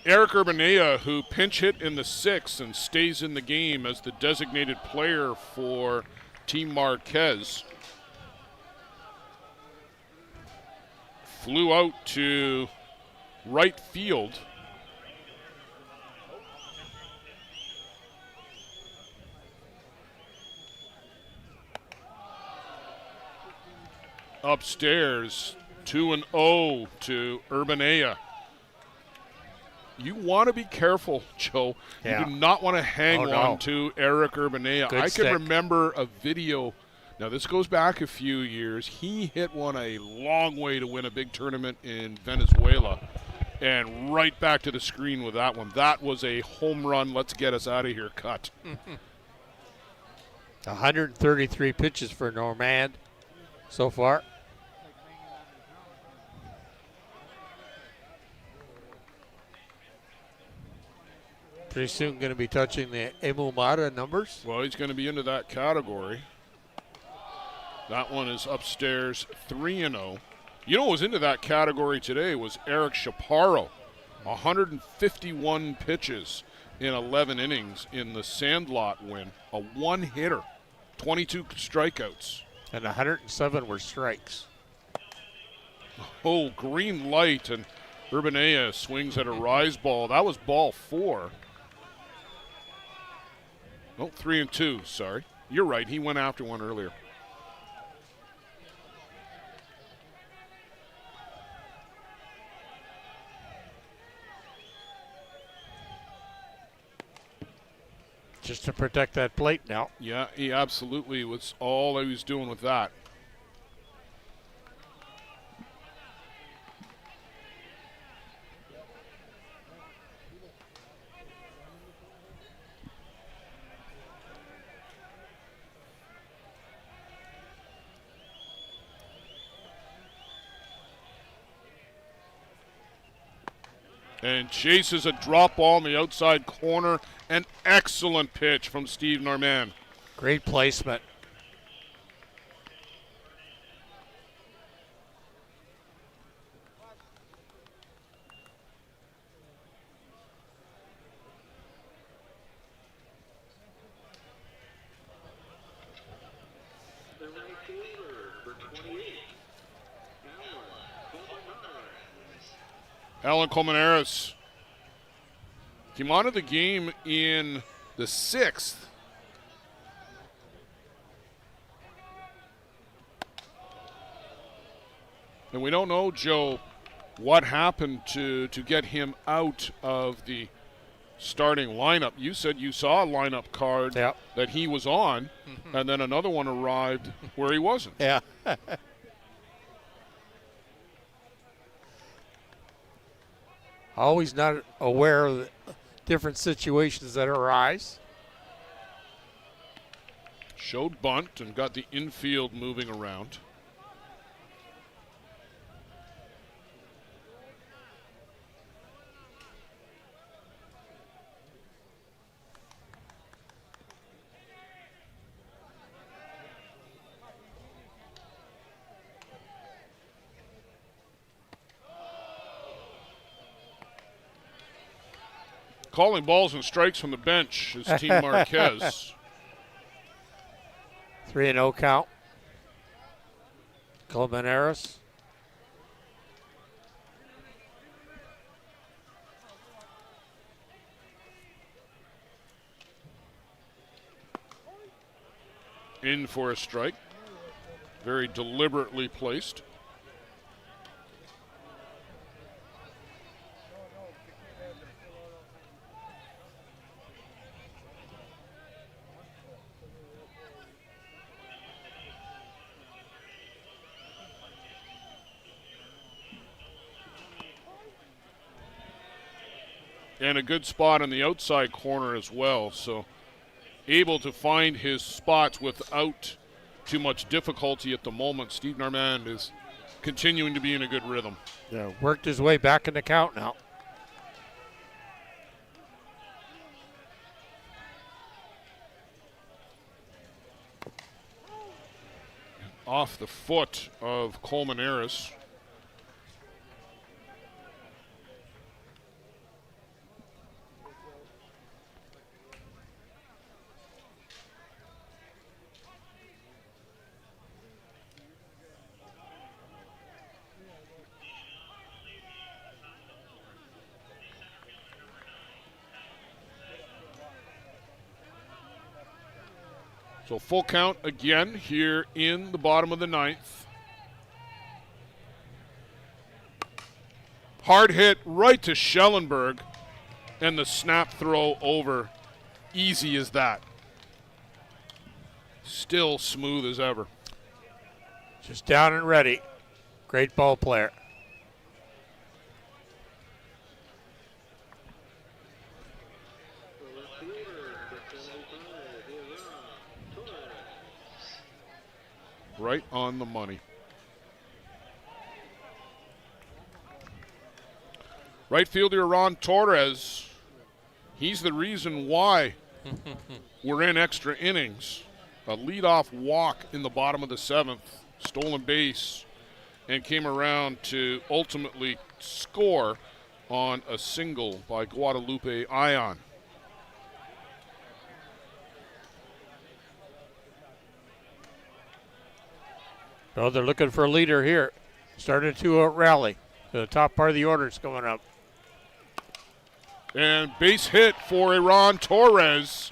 Eric Urbanea, who pinch hit in the sixth and stays in the game as the designated player for Team Marquez, flew out to right field. Upstairs, 2-0 to Urbanea. You want to be careful, Joe. Yeah. You do not want to hang on to Eric Urbanea. Good I stick. can remember a video. Now, this goes back a few years. He hit one a long way to win a big tournament in Venezuela, and right back to the screen with that one. That was a home run, let's get us out of here cut. 133 pitches for Normand so far. Pretty soon going to be touching the Emumata numbers. Well, he's going to be into that category. That one is upstairs, 3-0. You know what was into that category today was Eric Chaparro. 151 pitches in 11 innings in the Sandlot win. A one-hitter, 22 strikeouts. And 107 were strikes. Oh, green light, and Urbanea swings at a rise ball. That was ball 4. Oh, 3-2, sorry. You're right, he went after one earlier. Just to protect that plate now. Yeah, he absolutely was all he was doing with that. And chases a drop ball in the outside corner. An excellent pitch from Steve Norman. Great placement. The right fielder, number 28, Alan Colmenares came onto the game in the 6th. And we don't know, Joe, what happened to get him out of the starting lineup. You said you saw a lineup card that he was on, and then another one arrived where he wasn't. Yeah. Always not aware of the different situations that arise. Showed bunt and got the infield moving around. Calling balls and strikes from the bench is Team Marquez. 3-0 count. Colmenares. In for a strike. Very deliberately placed. And a good spot on the outside corner as well, so able to find his spots without too much difficulty at the moment. Steve Normand is continuing to be in a good rhythm. Yeah, worked his way back in the count now. Off the foot of Colmenares. So full count again here in the bottom of the 9th. Hard hit right to Schellenberg, and the snap throw over. Easy as that. Still smooth as ever. Just down and ready. Great ball player. Right on the money. Right fielder Ron Torres. He's the reason why we're in extra innings. A leadoff walk in the bottom of the 7th, stolen base, and came around to ultimately score on a single by Guadalupe Ion. Oh, they're looking for a leader here. Starting to rally. The top part of the order is coming up. And base hit for Ron Torres.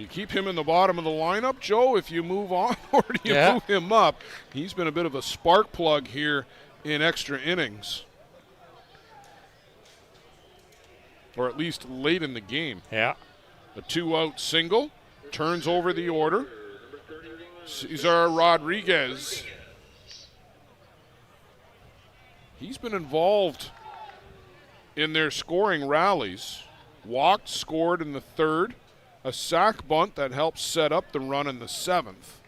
Do you keep him in the bottom of the lineup, Joe, if you move on, or do you move him up? He's been a bit of a spark plug here in extra innings. Or at least late in the game. Yeah. A 2-out single. Turns over the order. Cesar Rodriguez. He's been involved in their scoring rallies. Walked, scored in the 3rd. A sac bunt that helped set up the run in the 7th.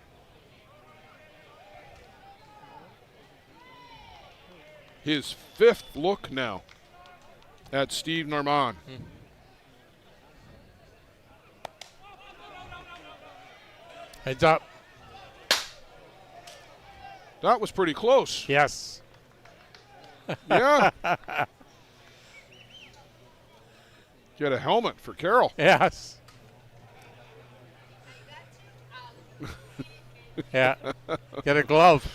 His 5th look now at Steve Normand. Heads up. That was pretty close. Yes. Yeah. Get a helmet for Carroll. Yes. Yeah. Get a glove.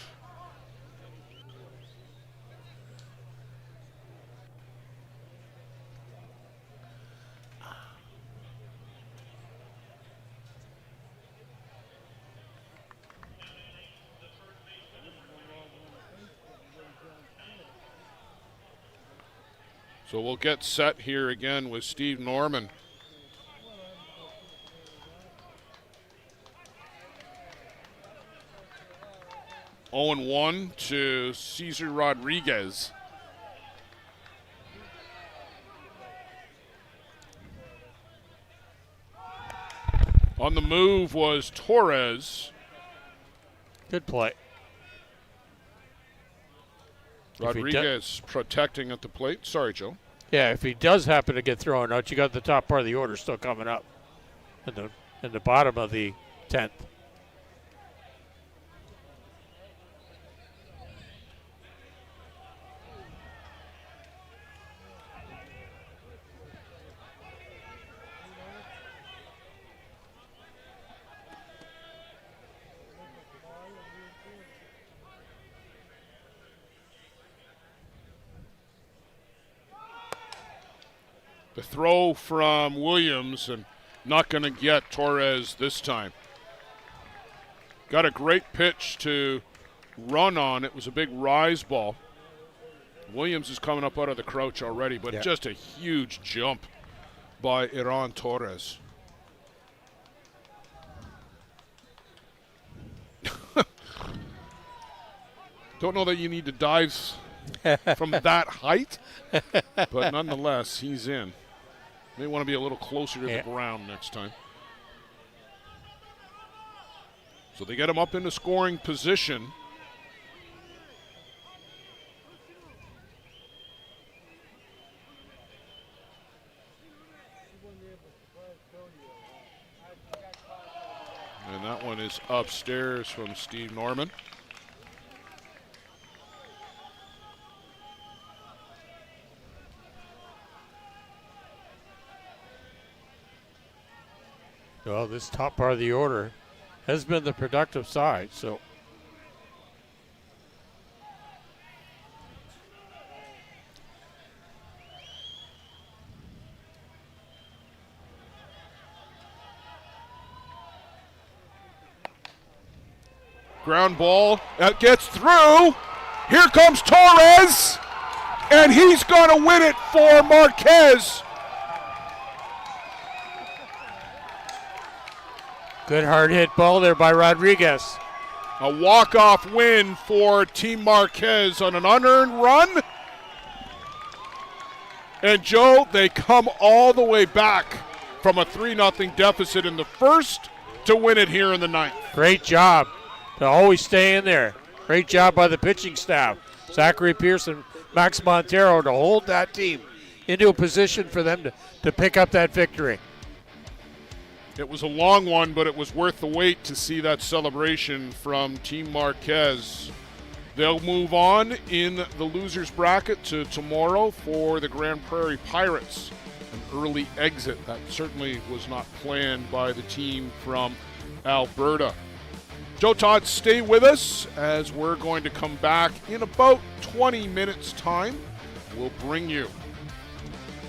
So we'll get set here again with Steve Norman. Oh, 1 to Cesar Rodriguez. On the move was Torres. Good play. Rodriguez protecting at the plate. Sorry, Joe. Yeah, if he does happen to get thrown out, you got the top part of the order still coming up in the bottom of the 10th. The throw from Williams, and not going to get Torres this time. Got a great pitch to run on. It was a big rise ball. Williams is coming up out of the crouch already, but just a huge jump by Iran Torres. Don't know that you need to dive from that height, but nonetheless, he's in. May want to be a little closer to the ground next time. So they get him up into scoring position. And that one is upstairs from Steve Norman. Well, this top part of the order has been the productive side, so. Ground ball that gets through. Here comes Torres, and he's going to win it for Marquez. Good hard hit ball there by Rodriguez. A walk-off win for Team Marquez on an unearned run. And Joe, they come all the way back from a 3-0 deficit in the 1st to win it here in the 9th. Great job to always stay in there. Great job by the pitching staff. Zachary Pearson, Max Montero to hold that team into a position for them to pick up that victory. It was a long one, but it was worth the wait to see that celebration from Team Marquez. They'll move on in the losers bracket to tomorrow for the Grand Prairie Pirates. An early exit that certainly was not planned by the team from Alberta. Joe Todd, stay with us as we're going to come back in about 20 minutes' time. We'll bring you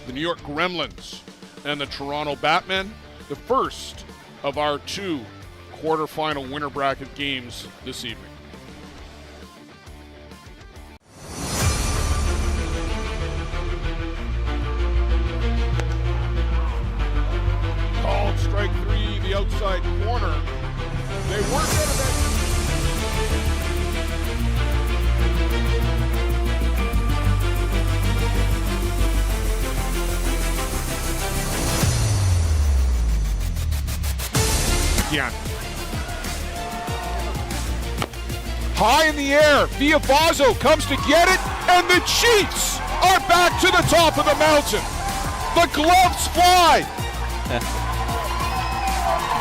the New York Gremlins and the Toronto Batmen. The first of our 2 quarterfinal winner bracket games this evening. Called strike 3, the outside corner. They work out of that. Yeah. High in the air, Villavazo comes to get it, and the Chiefs are back to the top of the mountain. The gloves fly.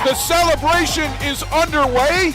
The celebration is underway.